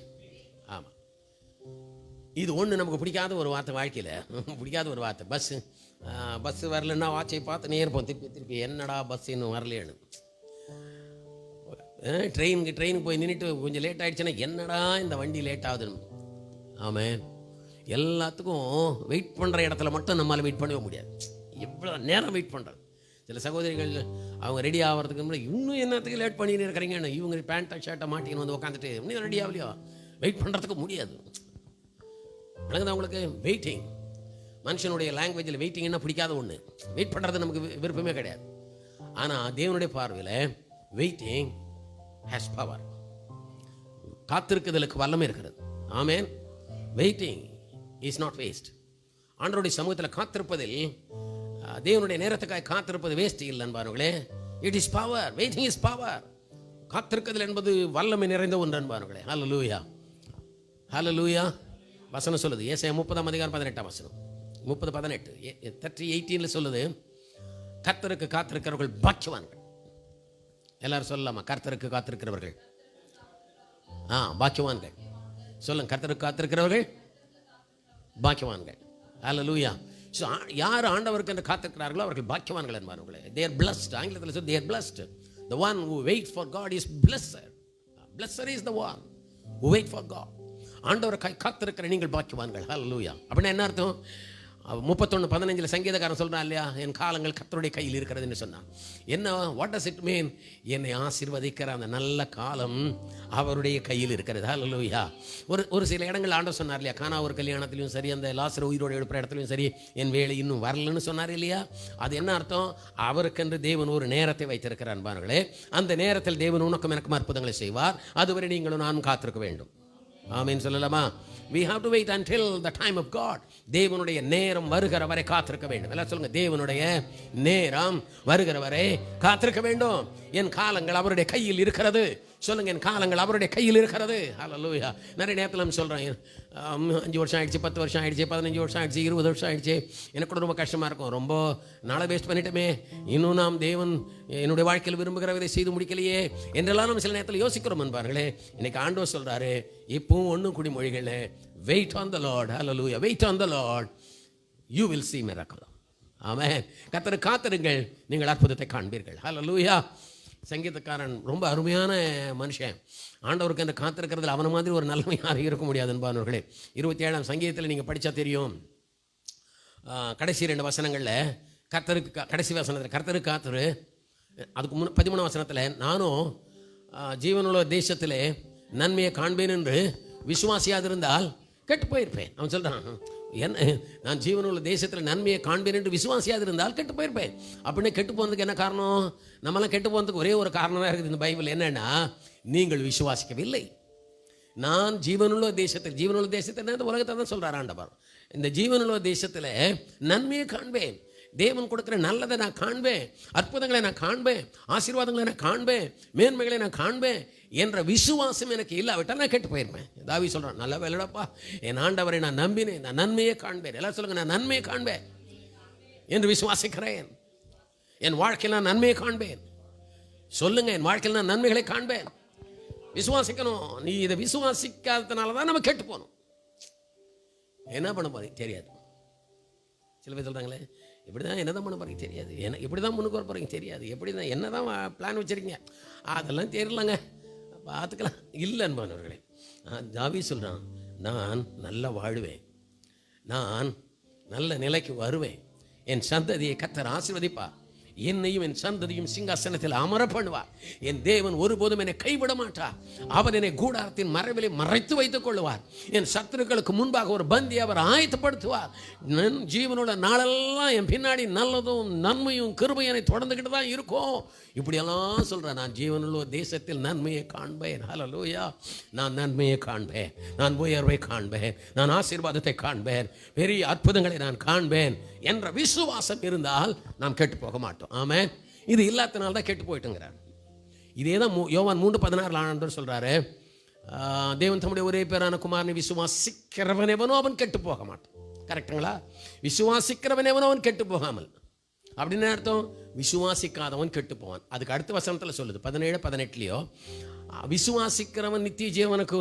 ஆமாம், இது ஒன்று நமக்கு பிடிக்காத ஒரு வார்த்தை. வாழ்க்கையில் பிடிக்காத ஒரு வார்த்தை. பஸ்ஸு வரலன்னா வாட்சை பார்த்து நேர்ப்போம் திருப்பி என்னடா பஸ் இன்னும் வரலேன்னு. ட்ரெயினுக்கு போய் நின்றுட்டு கொஞ்சம் லேட் ஆகிடுச்சுன்னா என்னடா இந்த வண்டி லேட் ஆகுதுன்னு. ஆமாம். எல்லாத்துக்கும் வெயிட் பண்ணுற இடத்துல மட்டும் நம்மளால் வெயிட் பண்ணவே முடியாது. எவ்வளோ நேரம் வெயிட் பண்ணுறது. சில சகோதரிகள் அவங்க ரெடி ஆகிறதுக்கு முன்னாடி இன்னும் என்னத்துக்கு லேட் பண்ணின்னு இருக்கிறீங்கன்னு இவங்க பேண்ட்டை ஷர்ட்டை மாட்டின்னு வந்து உட்காந்துட்டு இன்னும் ரெடி ஆகலையோ, வெயிட் பண்ணுறதுக்கு முடியாது. வணங்குது அவங்களுக்கு. வெயிட்டிங், மனுஷனுடைய லாங்குவேஜில் வெயிட்டிங் என்ன பிடிக்காத ஒன்று. வெயிட் பண்ணுறது நமக்கு விருப்பமே கிடையாது. ஆனால் தேவனுடைய பார்வையில் வெயிட்டிங் ஹேஸ் பவர். காத்திருக்குதலுக்கு வல்லமை இருக்கிறது. ஆமென். Waiting is not waste. ஆண்டவருடைய சமூகத்தில் காத்திருப்பதில், தேவனுடைய நேரத்துக்காக காத்திருப்பது வேஸ்ட் இல்லை அன்பானவர்களே. It is power. Waiting is power. காத்திருக்குதல் என்பது வல்லமை நிறைந்த ஒன்று அன்பானவர்களே. ஹல்லேலூயா. ஹல்லேலூயா. வசனம் சொல்லுது. ஏசாயா 30:18 30:18 30:18 சொல்லுது, கர்த்தருக்கு காத்திருக்கிறவர்கள் பாக்கியவான்கள். எல்லாரும் சொல்லலாமா? கர்த்தருக்கு காத்திருக்கிறவர்கள் பாக்கியவான்கள். சொல்லுங்க, கர்த்தருக்கு காத்திருக்கிறவர்கள் பாக்கியவான்கள். ஹல்லேலூயா. ஸோ யார் ஆண்டவருக்கு என்று காத்திருக்கிறார்களோ அவர்கள் பாக்கியவான்கள் என்பார்களே. they are blessed. ஆங்கிலத்தில் சொல்லி they are blessed. the one who waits for God is blessed. blessed is the one who wait for God. ஆண்டவரை காத்திருக்கிற நீங்கள் பாக்கியவான்கள். ஹல்லேலூயா. அப்படின்னா என்ன அர்த்தம்? 31:15 சங்கீதக்காரன் சொல்றான் இல்லையா, என் காலங்கள் கர்த்தருடைய கையில் இருக்கிறதுன்னு சொன்னான். என்ன, வாட் டஸ் இட் மீன்? என்னை ஆசீர்வதிக்கிற அந்த நல்ல காலம் அவருடைய கையில் இருக்கிறது. ஹல்லேலூயா. ஒரு சில இடங்கள் ஆண்டவர் சொன்னார் இல்லையா, கானா ஒரு கல்யாணத்திலையும் சரி, அந்த லாசரு உயிரோடு எழுப்புற இடத்துலையும் சரி, என் வேலை இன்னும் வரலன்னு சொன்னார் இல்லையா. அது என்ன அர்த்தம்? அவருக்கென்று தேவன் ஒரு நேரத்தை வைத்திருக்கிறார் அன்பார்களே. அந்த நேரத்தில் தேவன் உனக்கும் எனக்கும் அற்புதங்களை செய்வார். அதுவரை நீங்களும் நானும் காத்திருக்க வேண்டும். ஆமென் சொல்லலாமா? We have to wait until the time of God. தேவனுடைய நேரம் வருகிற வரை காத்திருக்க வேண்டும். எல்லாம் சொல்லுங்க, தேவனுடைய நேரம் வருகிற வரை காத்திருக்க வேண்டும். என் காலங்கள் அவருடைய கையில் இருக்கிறது. சொல்லுங்க, என் காலங்கள் அவருடைய கையில் இருக்கிறது. ஹல்லேலூயா. நிறைய நேரத்தில் நம்ம சொல்கிறேன், 5 வருஷம் ஆயிடுச்சு, 10 வருஷம் ஆயிடுச்சு, 15 வருஷம் ஆயிடுச்சு, 20 வருஷம் ஆயிடுச்சு, எனக்கு கூட ரொம்ப கஷ்டமாக இருக்கும். ரொம்ப நாளை வேஸ்ட் பண்ணிட்டோமே, இன்னும் நாம் தேவன் என்னுடைய வாழ்க்கையில் விரும்புகிறவரை செய்து முடிக்கலையே என்றெல்லாம் நம்ம சில நேரத்தில் யோசிக்கிறோம் என்பார்களே. இன்னைக்கு ஆண்டவர் சொல்கிறாரு, இப்பவும் ஒன்றும் குடிமொழிகள், வெயிட் ஆன் த லார்ட். ஹல்லேலூயா. Wait on the Lord, you will see miracle. ஆமென். கர்த்தரை காத்திருங்கள், நீங்கள் அற்புதத்தை காண்பீர்கள். ஹல்லேலூயா. சங்கீதக்காரன் ரொம்ப அருமையான மனுஷன். ஆண்டவருக்கு அந்த காத்திருக்கிறதுல அவனை மாதிரி ஒரு நல்ல யாரும் இருக்க முடியாது என்பானவர்களே. 27ஆம் சங்கீதத்தில் நீங்கள் படித்தா தெரியும், கடைசி 2 வசனங்களில் கர்த்தருக்கு கடைசி வசனத்தில் கர்த்தருக்கு காத்திரு, அதுக்கு 13 வசனத்தில் நானும் ஜீவனுள்ள தேசத்திலே நன்மையை காண்பேன் என்று விசுவாசியாது இருந்தால் கெட்டு போயிருப்பேன். அவன் சொல்கிறான், நான் ஜீவனுள்ள தேசத்தில் நன்மையை காண்பேன் என்று விசுவாசியாது இருந்தால் கெட்டு போயிருப்பேன். அப்படின்னு கெட்டு போனதுக்கு என்ன காரணம்? நம்மளாம் கெட்டு போனதுக்கு ஒரே ஒரு காரணம் தான் இருக்குது இந்த பைபிள். என்னன்னா, நீங்கள் விசுவாசிக்கவில்லை. நான் ஜீவனுள்ள தேசத்தில் இந்த உலகத்தை தான் சொல்கிறார் ஆண்டவர். இந்த ஜீவனுள்ள தேசத்தில் நன்மையை காண்பேன், தேவன் கொடுக்குற நல்லதை நான் காண்பேன், அற்புதங்களை நான் காண்பேன், ஆசீர்வாதங்களை நான் காண்பேன், மேன்மைகளை நான் காண்பேன் என்ற விசுவாசம் எனக்கு இல்லாவிட்டால் நான் கெட்டு போயிருப்பேன். தாவீது சொல்கிறான், நல்ல வேலைடப்பா, என் ஆண்டவரை நான் நம்பினேன், நான் நன்மையை காண்பேன். எல்லாம் சொல்லுங்க, நான் நன்மையை காண்பேன் என்று விசுவாசிக்கிறேன். என் வாழ்க்கையில் நான் நன்மையை காண்பேன். சொல்லுங்க, என் வாழ்க்கையில் நான் நன்மைகளை காண்பேன். விசுவாசிக்கணும். நீ இதை விசுவாசிக்காததுனால தான் நம்ம கெட்டு போகணும். என்ன பண்ண போறீங்க தெரியாது. சில பேர் சொல்கிறாங்களே, இப்படி தான் என்ன தான் பண்ண போகிறீங்க தெரியாது, எப்படி தான் முன்னுக்கு வர போகிறீங்க தெரியாது, எப்படி தான் என்ன தான் பிளான் வச்சுருக்கீங்க அதெல்லாம் தெரியலங்க, பார்த்துக்கலாம். இல்லை அன்பானவர்களே, தாவீது சொல்கிறான், நான் நல்லா வாழ்வேன், நான் நல்ல நிலைக்கு வருவேன், என் சந்ததியை கர்த்தர் ஆசீர்வதிப்பார், என்னையும் என் சந்ததியும் சிங்காசனத்தில் அமர பண்ணுவார், என் தேவன் ஒருபோதும் என்னை கைவிட மாட்டார், அவர் என்னை கூடாரத்தின் மறைவிலே மறைத்து வைத்துக் கொள்ளுவார், என் சத்துருக்களுக்கு முன்பாக ஒரு பந்தி அவர் ஆயத்தப்படுத்துவார், நன் ஜீவனோட நாளெல்லாம் என் பின்னாடி நல்லதும் நன்மையும் கிருபையும் என்னை தொடர்ந்துக்கிட்டு தான் இருக்கும். இப்படியெல்லாம் சொல்கிறேன். நான் ஜீவனுள்ள தேசத்தில் நன்மையை காண்பேன். ஹல்லேலூயா. நான் நன்மையை காண்பேன், நான் உயர்வை காண்பேன், நான் ஆசீர்வாதத்தை காண்பேன், பெரிய அற்புதங்களை நான் காண்பேன் என்ற விசுவாசம் இருந்தால் நாம் கெட்டு போக மாட்டோம். ஆமென். இது இல்லாதனால தான் கெட்டு போயிட்டுங்கிறார். இதே தான் யோவான் 3:16 ஆண்டவர் சொல்கிறாரு, தேவன் தம்முடைய ஒரே பேரான குமாரனை விசுவாசிக்கிறவன் எவனோ அவன் கெட்டு போக மாட்டான். கரெக்டுங்களா? விசுவாசிக்கிறவன் எவனோ அவன் கெட்டு போகாமல். அப்படின்னு அர்த்தம், விசுவாசிக்காதவன் கெட்டு போவான். அதுக்கு அடுத்த வசனத்தில் சொல்லுது, 17-18 விசுவாசிக்கிறவன் நித்திய ஜீவனுக்கு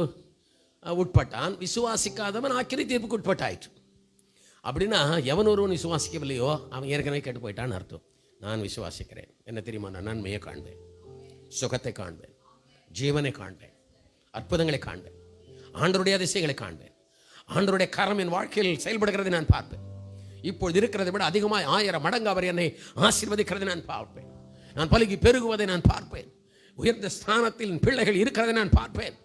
உட்பட்டான், விசுவாசிக்காதவன் ஆக்கினை தீர்ப்புக்கு உட்பட்டாயிற்று. அப்படின்னா எவன் ஒருவன் விசுவாசிக்கவில்லையோ அவன் ஏற்கனவே கெட்டு போயிட்டான்னு அர்த்தம். நான் விசுவாசிக்கிறேன். என்ன தெரியுமா? நான் நன்மையை காண்பேன், சுகத்தை காண்பேன், ஜீவனை காண்பேன், அற்புதங்களை காண்பேன், ஆண்டவருடைய அதிசயங்களை காண்பேன், ஆண்டவருடைய கரம் என் வாழ்க்கையில் செயல்படுகிறதை நான் பார்ப்பேன், இப்பொழுது இருக்கிறதை விட அதிகமாக 1000 மடங்கு அவர் என்னை ஆசீர்வதிக்கிறதை நான் பார்ப்பேன், நான் பலுகி பெருகுவதை நான் பார்ப்பேன், உயர்ந்த ஸ்தானத்தில் பிள்ளைகள் இருக்கிறதை நான் பார்ப்பேன்,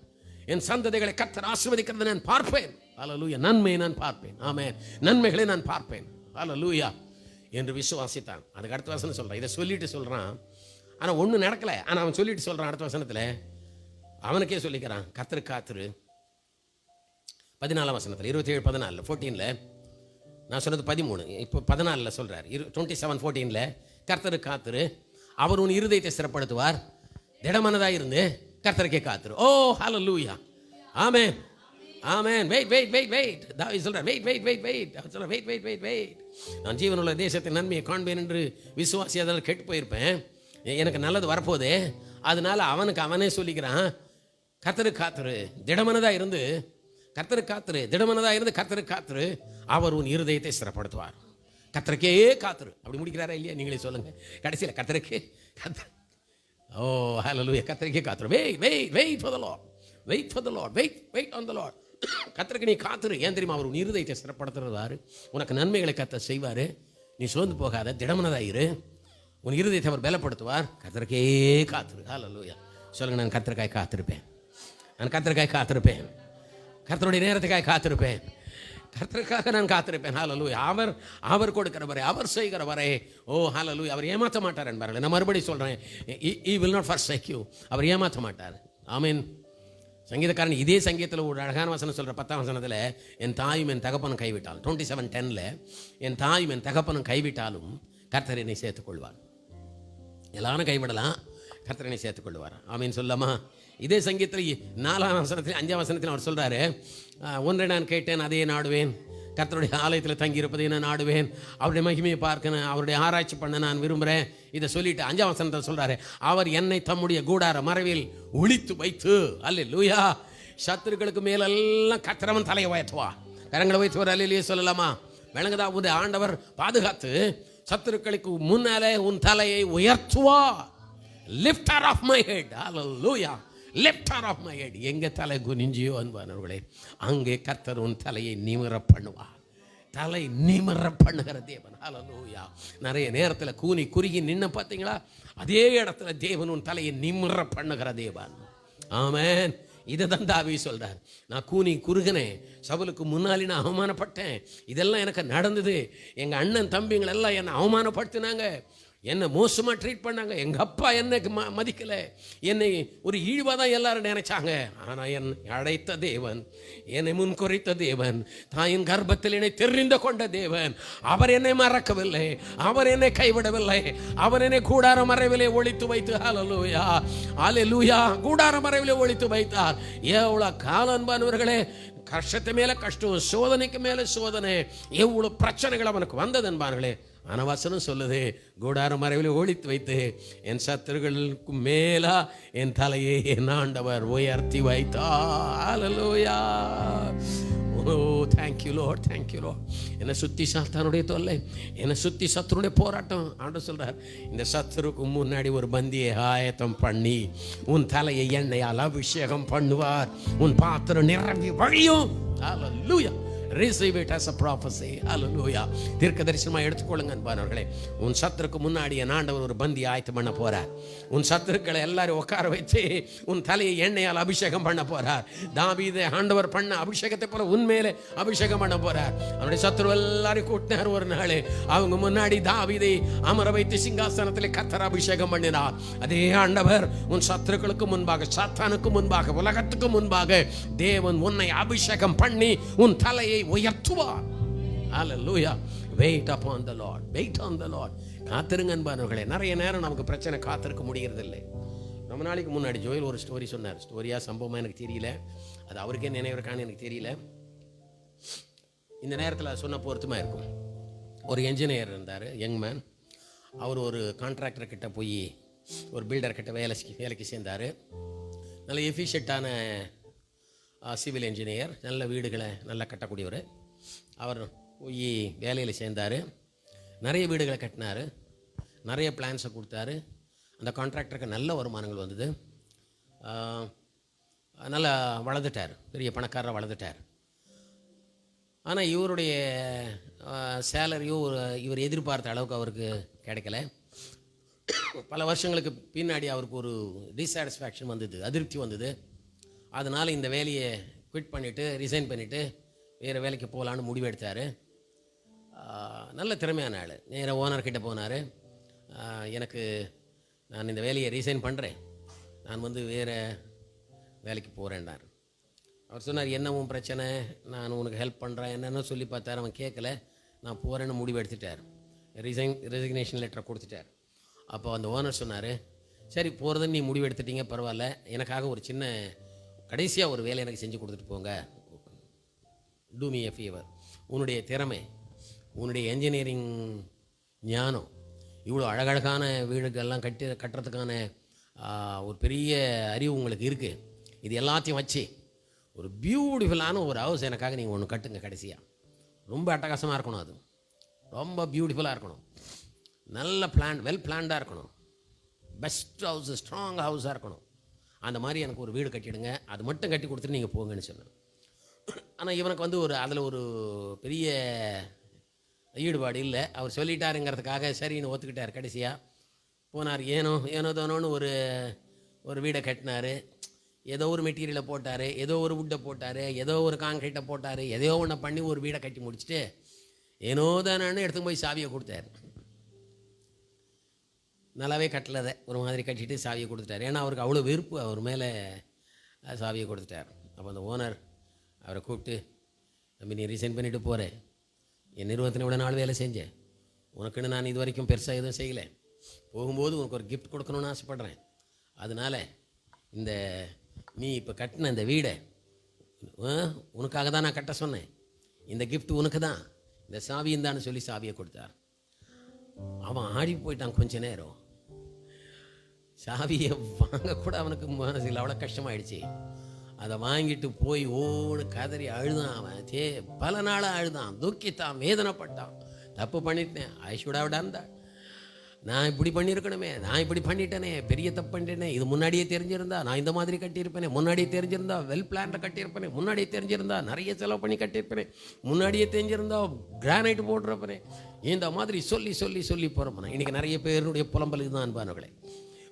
என் சந்ததிகளை கர்த்தர் ஆசீர்வதிக்கிறதை நான் பார்ப்பேன். ஹல்லேலூயா. நன்மையை நான் பார்ப்பேன். ஆமென். நன்மைகளை நான் பார்ப்பேன். ஹல்லேலூயா என்று விசுவாசித்தான். அதுக்கு அடுத்த வசனம் சொல்கிறான். இதை சொல்லிட்டு சொல்கிறான், ஆனால் ஒன்றும் நடக்கலை. ஆனால் அவன் சொல்லிட்டு சொல்கிறான் அடுத்த வசனத்தில், அவனுக்கே சொல்லிக்கிறான், கர்த்தர் காத்திரு. 14ஆம் வசனத்தில் 27-14 14 நான் சொன்னது 13, இப்போ 14 சொல்கிறார். 27:14 கர்த்தர் காத்திரு, அவர் உன் இருதயத்தை ஸ்திரப்படுத்துவார், திடமனதாக இருந்து கர்த்தருக்கே காத்திரு. ஓ ஹல்லேலூயா. ஆமென். ஆமென். வெயிட். தாவீது சொல்றார் வெயிட். அவர் சொல்றார் வெயிட். நான் ஜீவனுள்ள தேசத்தின் நன்மையை காண்பேன் என்று விசுவாசி அதில் கெட்டு போயிருப்பேன். எனக்கு நல்லது வரப்போதே. அதனால அவனே சொல்லிக்கிறான், கர்த்தருக்கு காத்துரு, திடமனதா இருந்து கர்த்தருக்கு காத்துரு, அவர் உன் இருதயத்தை ஸ்திரப்படுத்துவார். கர்த்தருக்கே காத்துரு. அப்படி முடிக்கிறாரா இல்லையா? நீங்களே சொல்லுங்க. கடைசியில் கர்த்தருக்கே காத்துரு. ஓ ஹல்லேலூயா. கர்த்தருக்கே காத்துரு. Wait for the Lord. Wait on the Lord. கர்த்தருக்கு நீ காத்துரு. ஏன் தெரியுமா? அவர் உன் இருதயத்தை ஸ்திரப்படுத்துறாரு. உனக்கு நன்மைகளை கர்த்தர் செய்வார். நீ சோர்ந்து போகாத, திடமனதா இரு. உன் இருதயத்தை அவர் பலப்படுத்துவார். கர்த்தருக்கே காத்துரு. ஹல்லேலூயா. சொல்லுங்க, நான் கர்த்தருக்காய் காத்திருப்பேன். கர்த்தருடைய நேரத்துக்காய் காத்திருப்பேன். கர்த்தருக்காக நான் காத்திருப்பேன். ஹல்லேலூயா. அவர் கொடுக்கிறவரே, அவர் செய்கிறவரே. ஓ ஹல்லேலூயா. அவர் ஏமாற்ற மாட்டார் என்பார்கள். நான் மறுபடியும் சொல்கிறேன், he will not forsake you. அவர் ஏமாற்ற மாட்டார். ஆமென். சங்கீதக்காரன் இதே சங்கீதத்தில் ஒரு அழகான வசனம் சொல்கிற 10ஆம் வசனத்தில், என் தாயும் என் தகப்பனும் கைவிட்டால், 27:10, என் தாயும் என் தகப்பனும் கைவிட்டாலும் கர்த்தர் என்னை சேர்த்துக்கொள்வார். எல்லாரும் கைவிடலாம், கர்த்தர் என்னை சேர்த்துக்கொள்வார். ஆமீன் சொல்லாமா? இதே சங்கீதத்தில் 4ஆம் வசனத்தில் 5ஆம் வசனத்தில் அவர் சொல்கிறாரு, ஒன்றை நான் கேட்டேன் அதே நாடுவேன், கர்த்தருடைய ஆலயத்தில் தங்கியிருப்பதை நான் நாடுவேன், அவருடைய மகிமையை பார்க்கணும், அவருடைய ஆராய்ச்சி பண்ண நான் விரும்புகிறேன். இதை சொல்லிட்டு 5ஆம் வசனத்தில் சொல்கிறாரு, அவர் என்னை தம்முடைய கூடார மறைவில் ஒளித்து வைத்து, அல்லேலூயா, சத்துருக்களுக்கு மேலெல்லாம் கர்த்தரவன் தலையை உயர்த்துவா. கரங்களை வைத்து ஒரு அல்லேலூயா சொல்லலாமா? விளங்குதா? உடைய ஆண்டவர் பாதுகாத்து சத்துருக்களுக்கு முன்னாலே உன் தலையை உயர்த்துவா. Lifter of my head. Hallelujah. Lifter of my head. எங்கே தலை குனிஞ்சியோ அன்பானவர்களே, அங்கே கர்த்தர் உன் தலையை நிமிர பண்ணுவார். தலை நிமிர பண்ணுகிற தேவன். ஹல்லேலூயா. நிறைய நேரத்தில் கூனி குறுகி நின்ன பார்த்தீங்களா? அதே இடத்துல தேவன் உன் தலையை நிமிர பண்ணுகிற தேவன். ஆமென். இதை தான் தாவீது சொல்றார். நான் கூனி குறுகினேன், சவுலுக்கு முன்னாடி நான் அவமானப்பட்டேன், இதெல்லாம் எனக்கு நடந்தது. எங்கள் அண்ணன் தம்பிங்கள் எல்லாம் என்னை அவமானப்படுத்தினாங்க, என்னை மோசமாக ட்ரீட் பண்ணாங்க, எங்கள் அப்பா என்னைக்கு மதிக்கலை, என்னை ஒரு இழிவாக தான் எல்லாரும் நினைச்சாங்க. ஆனால் என்னை அழைத்த தேவன், என்னை முன்குறித்த தேவன், தாயின் கர்ப்பத்தில் என்னை தெரிந்து கொண்ட தேவன், அவர் என்னை மறக்கவில்லை, அவர் என்னை கைவிடவில்லை, அவர் என்னை கூடார மறைவிலே ஒளித்து வைத்து, ஹல்லேலூயா ஹல்லேலூயா, கூடார மறைவிலே ஒளித்து வைத்தார். எவ்வளோ காலம் அன்பானவர்களே, கஷ்டத்தை மேலே கஷ்டம், சோதனைக்கு மேலே சோதனை, எவ்வளோ பிரச்சனைகள் அவனுக்கு வந்தது என்பார்களே. ஆனால் வசனம் சொல்லுது, கூடார மறைவில் ஒளித்து வைத்து என் சத்துருக்களுக்கு மேலா என் தலையை என் ஆண்டவர் உயர்த்தி வைத்தார். ஹல்லேலூயா. ஓ தேங்க்யூ லார்ட். என்னை சுற்றி சாத்தானுடைய தொல்லை, என்னை சுற்றி சத்துருடைய போராட்டம். ஆண்டவர் சொல்றார், இந்த சத்துருக்கு முன்னாடி ஒரு பந்தியை ஆயத்தம் பண்ணி உன் தலையை எண்ணெயால் அபிஷேகம் பண்ணுவார், உன் பாத்திரம் நிரம்பி வழியும். ஹல்லேலூயா. Receive it as a prophecy. Hallelujah. தீர்க்க தரிசனமா எடுத்துக்கொள்ளுங்க அன்பானவர்களே. உன் சத்துருக்கு முன்னாடி என் ஆண்டவர் ஒரு பந்தி ஆயத்தம் பண்ண போறார். உன் சத்துருக்களை எல்லாரும் உட்கார வச்சு உன் தலையை எண்ணெயால் அபிஷேகம் பண்ண போறார். தாவீதை ஆண்டவர் பண்ண அபிஷேகத்தை போல உன்மேலே அபிஷேகம் பண்ண போறார். அவனுடைய சத்துரு எல்லாரும் கூட்டினார். ஒரு நாள் அவங்க முன்னாடி தாவீதை அமர வைத்து சிங்காசனத்திலே கர்த்தர் அபிஷேகம் பண்ணினார். அதே ஆண்டவர் உன் சத்துருக்களுக்கு முன்பாக, சாத்தானுக்கு முன்பாக, உலகத்துக்கு முன்பாக தேவன் உன்னை அபிஷேகம் பண்ணி உன் தலையை உயர்த்துவார். ஹல்லேலூயா. Wait upon the Lord. Wait on the Lord. காத்திருங்க அன்பானவர்களே. நிறைய நேரம் நமக்கு பிரச்சனை காத்திருக்க முடியறதில்லை. ரொம்ப நாளைக்கு முன்னாடி ஜோயில் ஒரு ஸ்டோரி சொன்னார். ஸ்டோரியா சம்பவமா எனக்கு தெரியல, அது அவருக்கே நினைவிருக்கான்னு எனக்கு தெரியல. இந்த நேரத்தில் அது சொன்ன பொருத்தமாக இருக்கும். ஒரு என்ஜினியர் இருந்தார், யங் மேன். அவர் ஒரு கான்ட்ராக்டர் கிட்ட போய் ஒரு பில்டர் கிட்ட வேலைக்கு சேர்ந்தார். நல்ல எஃபிஷியண்ட்டான சிவில் என்ஜினியர், நல்ல வீடுகளை நல்லா கட்டக்கூடியவர். அவர் போய் வேலையில் சேர்ந்தார். நிறைய வீடுகளை கட்டினார், நிறைய பிளான்ஸை கொடுத்தாரு. அந்த கான்ட்ராக்டருக்கு நல்ல வருமானங்கள் வந்தது. நல்லா வளர்ந்துட்டார், பெரிய பணக்காரராக வளர்ந்துட்டார். ஆனால் இவருடைய சேலரியோ இவர் எதிர்பார்த்த அளவுக்கு அவருக்கு கிடைக்கல. பல வருஷங்களுக்கு பின்னாடி அவருக்கு ஒரு டிஸாட்டிஸ்ஃபேக்ஷன் வந்தது, அதிருப்தி வந்தது. அதனால் இந்த வேலையை குவிட் பண்ணிவிட்டு, ரிசைன் பண்ணிவிட்டு வேறு வேலைக்கு போகலான்னு முடிவு எடுத்தார். நல்ல திறமையான ஆள். நேராக ஓனர்கிட்ட போனார். நான் இந்த வேலையை ரிசைன் பண்ணுறேன், நான் வேறு வேலைக்கு போகிறேன்னார். அவர் சொன்னார், என்னவும் பிரச்சனை, நான் உனக்கு ஹெல்ப் பண்ணுறேன் என்னென்னு சொல்லி பார்த்தார். அவன் கேட்கல, நான் போகிறேன்னு முடிவு எடுத்துட்டார். ரெசிக்னேஷன் லெட்டரை கொடுத்துட்டார். அப்போ அந்த ஓனர் சொன்னார், சரி போகிறதுன்னு நீ முடிவு எடுத்துட்டீங்க, பரவாயில்ல, எனக்காக ஒரு சின்ன கடைசியாக ஒரு வேலை எனக்கு செஞ்சு கொடுத்துட்டு போங்க, டூ மீ எ ஃபேவர். உன்னுடைய திறமை, உன்னுடைய என்ஜினியரிங் ஞானம், இவ்வளோ அழகழகான வீடுகள்லாம் கட்டுறதுக்கான ஒரு பெரிய அறிவு உங்களுக்கு இருக்குது. இது எல்லாத்தையும் வச்சு ஒரு பியூட்டிஃபுல்லான ஒரு ஹவுஸ் எனக்காக நீங்கள் ஒன்று கட்டுங்க. கடைசியாக ரொம்ப அட்டகாசமாக இருக்கணும், அது ரொம்ப பியூட்டிஃபுல்லாக இருக்கணும், நல்ல வெல் பிளான்டாக இருக்கணும், பெஸ்ட் ஹவுஸ், ஸ்ட்ராங் ஹவுஸாக இருக்கணும். அந்த மாதிரி எனக்கு ஒரு வீடு கட்டிடுங்க, அது மட்டும் கட்டி கொடுத்துட்டு நீங்கள் போங்கன்னு சொன்னேன். ஆனால் இவனுக்கு வந்து அதில் ஒரு பெரிய ஈடுபாடு இல்லை. அவர் சொல்லிட்டாருங்கிறதுக்காக சரின்னு ஒத்துக்கிட்டார். கடைசியாக போனார். ஏனோ தானோன்னு ஒரு வீடை கட்டினார். ஏதோ ஒரு மெட்டீரியலை போட்டார், ஏதோ ஒரு வுட்டை போட்டார், ஏதோ ஒரு கான்கிரீட்டை போட்டார், ஏதோ ஒன்றை பண்ணி ஒரு வீடை கட்டி முடிச்சுட்டு ஏனோ தானோன்னு எடுத்து போய் சாவியை கொடுத்தாரு. நல்லாவே கட்டலதை ஒரு மாதிரி கட்டிட்டு சாவியை கொடுத்துட்டார். ஏன்னா அவருக்கு அவ்வளோ வெறுப்பு அவர் மேலே, சாவியை கொடுத்துட்டார். அப்போ அந்த ஓனர் அவரை கூப்பிட்டு, தம்பி நீ ரிசைன் பண்ணிவிட்டு போகிறேன், என் நிறுவனத்தில் இவ்வளோ நாள் வேலை செஞ்சேன், உனக்குன்னு நான் இது வரைக்கும் பெருசாக எதுவும் செய்யலை, போகும்போது உனக்கு ஒரு கிஃப்ட் கொடுக்கணுன்னு ஆசைப்பட்றேன், அதனால் நீ இப்போ கட்டின இந்த வீடை உனக்காக தான் நான் கட்ட சொன்னேன், இந்த கிஃப்ட் உனக்கு தான், இந்த சாவியும் தான் சொல்லி சாவியை கொடுத்தார். அவன் ஆடி போயிட்டான். கொஞ்ச நேரம் சாவியை வாங்கக்கூட அவனுக்கு மனசில் அவ்வளோ கஷ்டமாயிடுச்சு. அதை வாங்கிட்டு போய் ஓடு கதறி அழுதான். அவன் பல நாளாக அழுதான், துக்கித்தான், வேதனைப்பட்டான். தப்பு பண்ணிட்டேன், I should have done that, நான் இப்படி பண்ணியிருக்கணுமே, நான் இப்படி பண்ணிட்டேனே, பெரிய தப்பு பண்ணிட்டேனே, இது முன்னாடியே தெரிஞ்சிருந்தா நான் இந்த மாதிரி கட்டியிருப்பேனே, முன்னாடியே தெரிஞ்சிருந்தா வெல் பிளான்ல கட்டியிருப்பேனே, முன்னாடியே தெரிஞ்சிருந்தா நிறைய செலவு பண்ணி கட்டியிருப்பேனே, முன்னாடியே தெரிஞ்சிருந்தா கிரானைட் போட்டிருப்பேனே, இந்த மாதிரி சொல்லி சொல்லி சொல்லி போகிறோம். இன்றைக்கி நிறைய பேருடைய புலம்பல் இதுதான் அன்பானவர்களே.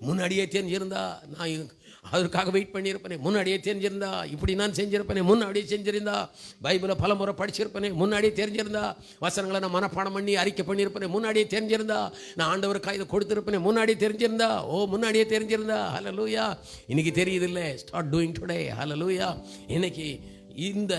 முன்னாடியே தெரிஞ்சிருந்தா நான் அதற்காக வெயிட் பண்ணியிருப்பேனே, முன்னாடியே தெரிஞ்சிருந்தா இப்படி நான் செஞ்சிருப்பேனே, முன்னாடியே செஞ்சிருந்தா பைபிளை பல முறை படிச்சிருப்பேனே, முன்னாடியே தெரிஞ்சிருந்தா வசனங்களை நான் மனப்பாடம் பண்ணி அறிக்கை பண்ணியிருப்பேனே, முன்னாடியே தெரிஞ்சிருந்தா நான் ஆண்டவருக்காக இதை கொடுத்துருப்பேனே, முன்னாடியே தெரிஞ்சிருந்தா, முன்னாடியே தெரிஞ்சிருந்தா. ஹல்லேலூயா. இன்னைக்கு தெரியுதில்லை, ஸ்டார்ட் டூயிங் டுடே. ஹல்லேலூயா. இன்னைக்கு இந்த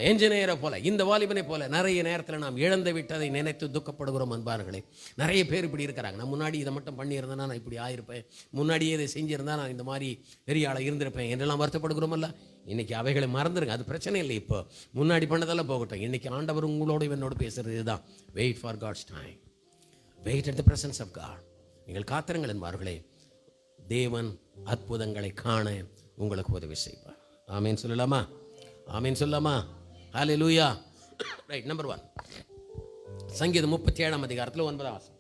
என்ஜினியரை போல, இந்த வாலிபனை போல நிறைய நேரத்தில் நாம் இழந்து விட்டதை நினைத்து துக்கப்படுகிறோம் அன்பார்களே. நிறைய பேர் இப்படி இருக்கிறாங்க. நான் முன்னாடி இதை மட்டும் பண்ணியிருந்தேன்னா நான் இப்படி ஆயிருப்பேன், முன்னாடியே இதை செஞ்சிருந்தா நான் இந்த மாதிரி பெரிய ஆளாக இருந்திருப்பேன் என்றெல்லாம் வருத்தப்படுகிறோம்ல. இன்றைக்கி அவைகளை மறந்துடுங்க, அது பிரச்சனை இல்லை. இப்போ முன்னாடி பண்ணதெல்லாம் போகட்டும். இன்றைக்கி ஆண்டவர் உங்களோட என்னோட பேசுகிறது இதுதான். Wait for God's time, wait at the presence of God. நீங்கள் காத்திருங்கள் என்பார்களே, தேவன் அற்புதங்களை காண உங்களுக்கு உதவி செய்வார். ஆமேன் சொல்லலாமா? ஆமீன் சொல்லாமா? ஹல்லேலூயா. ரைட். நம்பர் 1, சங்கீதம் 37 அதிகாரத்தில் 9 வசனம்.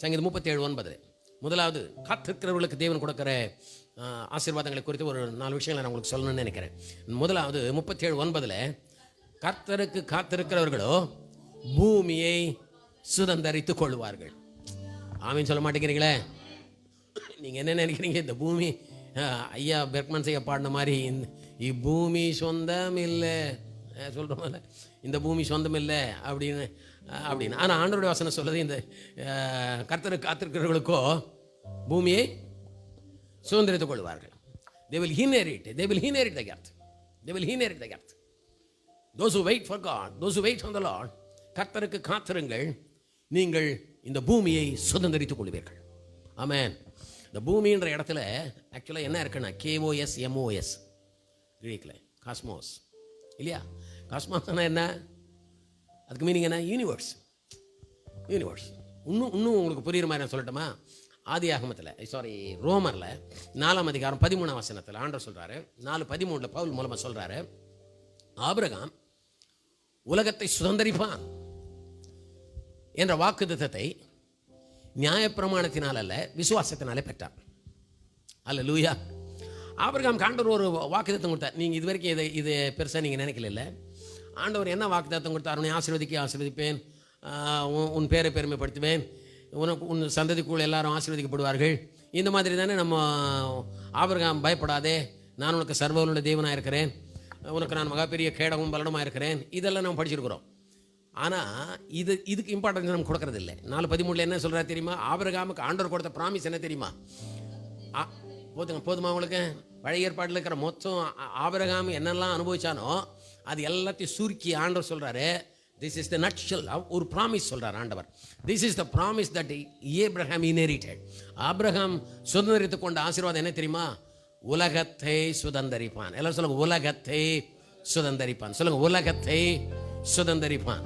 சங்கீதம் 37:9. முதலாவது, காத்திருக்கிறவர்களுக்கு தேவன் கொடுக்கிற ஆசீர்வாதங்களை குறித்து ஒரு 4 விஷயங்களை நான் உங்களுக்கு சொல்லணும்னு நினைக்கிறேன். முதலாவது 37:9, கர்த்தருக்கு காத்திருக்கிறவர்களோ பூமியை சுதந்தரித்துக் கொள்வார்கள். ஆமீன் சொல்ல மாட்டேங்கிறீங்களே? நீங்கள் என்ன நினைக்கிறீங்க? இந்த பூமி ஐயா பெர்க்மன் செய்ய பாடின மாதிரி பூமி சொந்தம் இல்லை சொல்கிறோம்ல, இந்த பூமி சொந்தம் இல்லை அப்படின்னு. ஆனால் ஆண்டவருடைய வசனம் சொல்லுது, இந்த கர்த்தருக்கு காத்திருக்கிறவர்களுக்கோ பூமியை சுதந்திரித்துக் கொள்வார்கள். They will inherit the earth. They will inherit the earth. Those who wait for God, those who wait on the Lord, கர்த்தருக்கு காத்திருங்கள், நீங்கள் இந்த பூமியை சுதந்திரித்துக் கொள்வீர்கள். ஆமென். இந்த பூமின்ற இடத்துல ஆக்சுவலாக என்ன இருக்குன்னா KOSMOS கிரீக்கில் காஸ்மோஸ் இல்லையா? காஸ்மோஸ்னா என்ன? அதுக்கு மீனிங் என்ன? யூனிவர்ஸ். இன்னும் உங்களுக்கு புரியுற மாதிரி நான் சொல்லட்டுமா? ரோமரில் 4 அதிகாரம் 13 வசனத்தில் ஆண்டவர் சொல்கிறாரு, 4:13 பவுல் மூலமாக சொல்கிறாரு, ஆபிரகாம் உலகத்தை சுதந்தரிப்பான் என்ற வாக்குத்தத்தத்தை நியாயப்பிரமாணத்தினால் அல்ல, விசுவாசத்தினாலே பெற்றார். அல்லேலூயா. ஆபிரகாம் ஆண்டவர் ஒரு வாக்குத்தத்தம் கொடுத்தார். நீங்கள் இது வரைக்கும் இது பெருசாக நீங்கள் நினைக்கல. ஆண்டவர் என்ன வாக்குத்தத்தம் கொடுத்தார்? உன்னை ஆசீர்வதிப்பேன், உன் பேரை பெருமைப்படுத்துவேன், உன் சந்ததிக்குள்ள எல்லாரும் ஆசீர்வதிக்கப்படுவார்கள். இந்த மாதிரி தானே நம்ம ஆபிரகாம் பயப்படாதே, நான் உனக்கு சர்வவல்லுள்ள தேவனாக இருக்கிறேன், உனக்கு நான் மகாபெரிய கேடவும் பலனமாக இருக்கிறேன், இதெல்லாம் நம்ம படிச்சிருக்கிறோம். ஆனால் இதுக்கு இம்பார்ட்டன்ஸ் நம்ம கொடுக்கறது இல்லை. 4:13 என்ன சொல்கிறா தெரியுமா? ஆபிரகாமுக்கு ஆண்டவர் கொடுத்த ப்ராமிஸ் என்ன தெரியுமா? போதுமா உங்களுக்கு? பழைய ஏற்பாட்டில் இருக்கிற மொத்தம் ஆபிரகாம் என்னெல்லாம் அனுபவிச்சானோ அது எல்லாத்தையும் சுருக்கி ஆண்டவர் சொல்கிறாரு, திஸ் இஸ் த நட்ஷல். ஒரு ப்ராமிஸ் சொல்கிறார் ஆண்டவர். This is the promise that Abraham inherited. Abraham சுதந்திரித்து கொண்ட ஆசீர்வாதம் என்ன தெரியுமா? உலகத்தை சுதந்தரிப்பான். எல்லாரும் சொல்லுங்க, உலகத்தை சுதந்தரிப்பான். சொல்லுங்க, உலகத்தை சுதந்தரிப்பான்.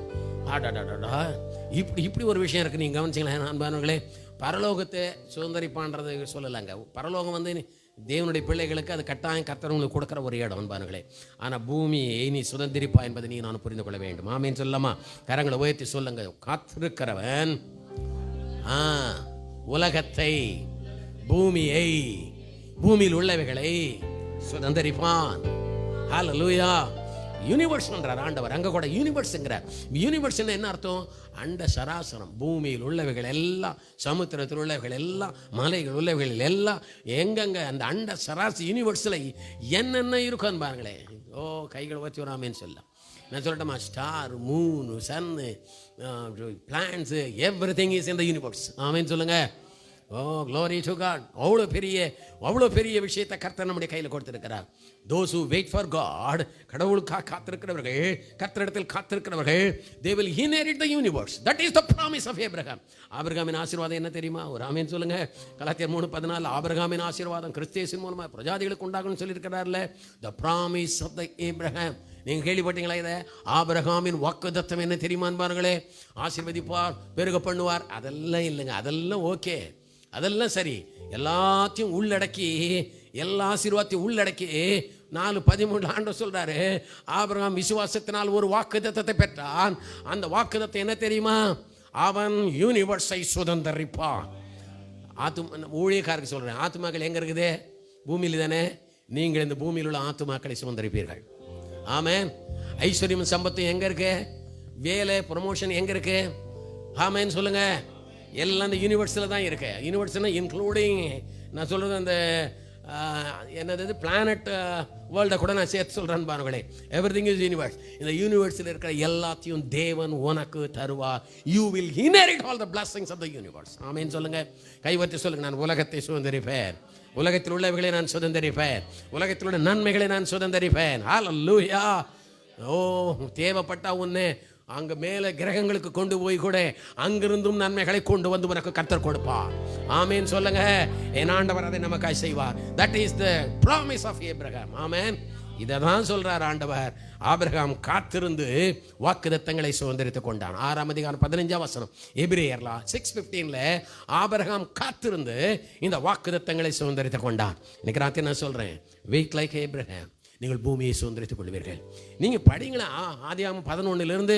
ஆடாடாடா, இப்படி ஒரு விஷயம் இருக்கு. நீங்க கவனிச்சிங்களா அன்பானவர்களே? பரலோகத்தை சுதந்தரிப்பான்றது சொல்லலாங்க. பரலோகம் வந்து தேவனுடைய பிள்ளைகளுக்கு அது கட்டாயம் கர்த்தருக்கு கொடுக்குற ஒரு இடம் அன்பானவர்களே. ஆனால் பூமியை நீ சுதந்திரிப்பா என்பதை நீ நான் புரிந்து கொள்ள வேண்டும். ஆமேன்னு சொல்லலாமா? கரங்களை உயர்த்தி சொல்லுங்க. காத்திருக்கிறவன் உலகத்தை, பூமியை, பூமியில் உள்ளவைகளை சுதந்தரிப்பான். ஹல்லேலூயா. யூனிவர்ஸ்ன்றார் ஆண்டவர். அங்கே கூட யூனிவர்ஸ்ங்கிறார். யூனிவர்ஸ் என்ன அர்த்தம்? அண்ட சராசரம், பூமியில் உள்ளவைகள் எல்லாம், சமுத்திரத்தில் உள்ளவைகள் எல்லாம், மலைகள் உள்ளவைகள் எல்லாம், எங்கெங்க அந்த அண்ட சராசரி யூனிவர்ஸில் என்னென்ன இருக்குன்னு பாருங்களேன். கைகள் வச்சு வராமேன்னு சொல்லலாம். நான் சொல்லட்டோமா? ஸ்டார், மூன், சன்னு, planets, everything is in the universe. ஆமேன்னு சொல்லுங்க. glory to God. அவ்வளோ பெரிய விஷயத்தை கர்த்தர் நம்முடைய கையில் கொடுத்திருக்கிறார். those who wait for God, கடவுளுக்காக காத்திருக்கிறவர்கள், கர்த்தரிடத்தில் காத்திருக்கிறவர்கள், they will inherit the universe. That is the promise of Abraham. ஆபிரகாமின் ஆசீர்வாதம் என்ன தெரியுமா? ஒரு ஆமென் சொல்லுங்க. கலாத்தியர் 3:14 ஆபிரகாமின் ஆசீர்வாதம் கிறிஸ்து மூலமாக பிரஜாதிகளுக்கு உண்டாகும்னு சொல்லியிருக்கிறார்ல. the promise of the Abraham. நீங்க கேள்விப்பட்டீங்களா இதை? ஆபிரகாமின் வாக்குத்தத்தம் என்ன தெரியுமா பாருங்களே? ஆசீர்வதிப்பார், பெருக பண்ணுவார். அதெல்லாம் இல்லைங்க. அதெல்லாம் ஓகே, அதெல்லாம் சரி. எல்லாத்தையும் உள்ளடக்கி, எல்லா ஆசீர்வாதத்தையும் உள்ளடக்கி 4:13 ஆண்டவர் சொல்றாரு, ஆபிரகாம் விசுவாசத்தினால் ஒரு வாக்குத்தத்தத்தை பெற்றான். அந்த வாக்குத்தத்தம் என்ன தெரியுமா? அவன் யூனிவர்ஸை சுதந்தரிப்பான். ஊழியக்காரருக்கு சொல்றேன், ஆத்துமாக்கள் எங்க இருக்குது? பூமியில் தானே. நீங்கள் இந்த பூமியில் உள்ள ஆத்துமாக்களை சுதந்தரிப்பீர்கள். ஆமென். ஐஸ்வர்யம் சம்பத்தும் எங்க இருக்கு? வேலை, ப்ரொமோஷன் எங்க இருக்கு? ஆமென் சொல்லுங்க. எல்லாம் இந்த யூனிவர்ஸில் தான் இருக்கு. யூனிவர்ஸ்னா இன்க்ளூடிங், நான் சொல்றது அந்த என்னது பிளானட் வேர்ல்டை கூட நான் சேர்த்து சொல்கிறேன் பாருங்களே. Everything is universe. இந்த யூனிவர்ஸில் இருக்கிற எல்லாத்தையும் தேவன் உனக்கு தருவார். You will inherit all the blessings of the universe. ஆமென் சொல்லுங்க. கைவற்றி சொல்லுங்க. நான் உலகத்தை சுதந்தரிப்பேன், உலகத்தில் உள்ளவைகளை நான் சுதந்தரிப்பேன், உலகத்தில் உள்ள நன்மைகளை நான் சுதந்தரிப்பேன். ஹல்லேலூயா. தேவைப்பட்டா உன்னை அங்க மேல கிரகங்களுக்கு கொண்டு போய் கூட அங்கிருந்தும் நன்மைகளை கொண்டு வந்து உனக்கு கர்த்தர் கொடுப்பார். ஆமென் சொல்லுங்க. என் ஆண்டவர் அதை நமக்காய் செய்வார். That is the promise of Abraham. ஆமென். இதை தான் சொல்றார் ஆண்டவர். ஆபிரகாம் காத்திருந்து வாக்குத்தத்தங்களை சுதந்திரித்துக் கொண்டான். 6:15 எபிரேயர்ல 6:15 ஆபிரகாம் காத்திருந்து இந்த வாக்குத்தத்தங்களை சுதந்திரித்துக் கொண்டான். இன்னைக்கு ராத்திரி நான் சொல்றேன், வெயிட் லைக் ஆபிரகாம். நீங்கள் பூமியை சுதந்திரித்துக் கொள்வீர்கள். நீங்கள் படிங்களா? ஆதியாகமம் 11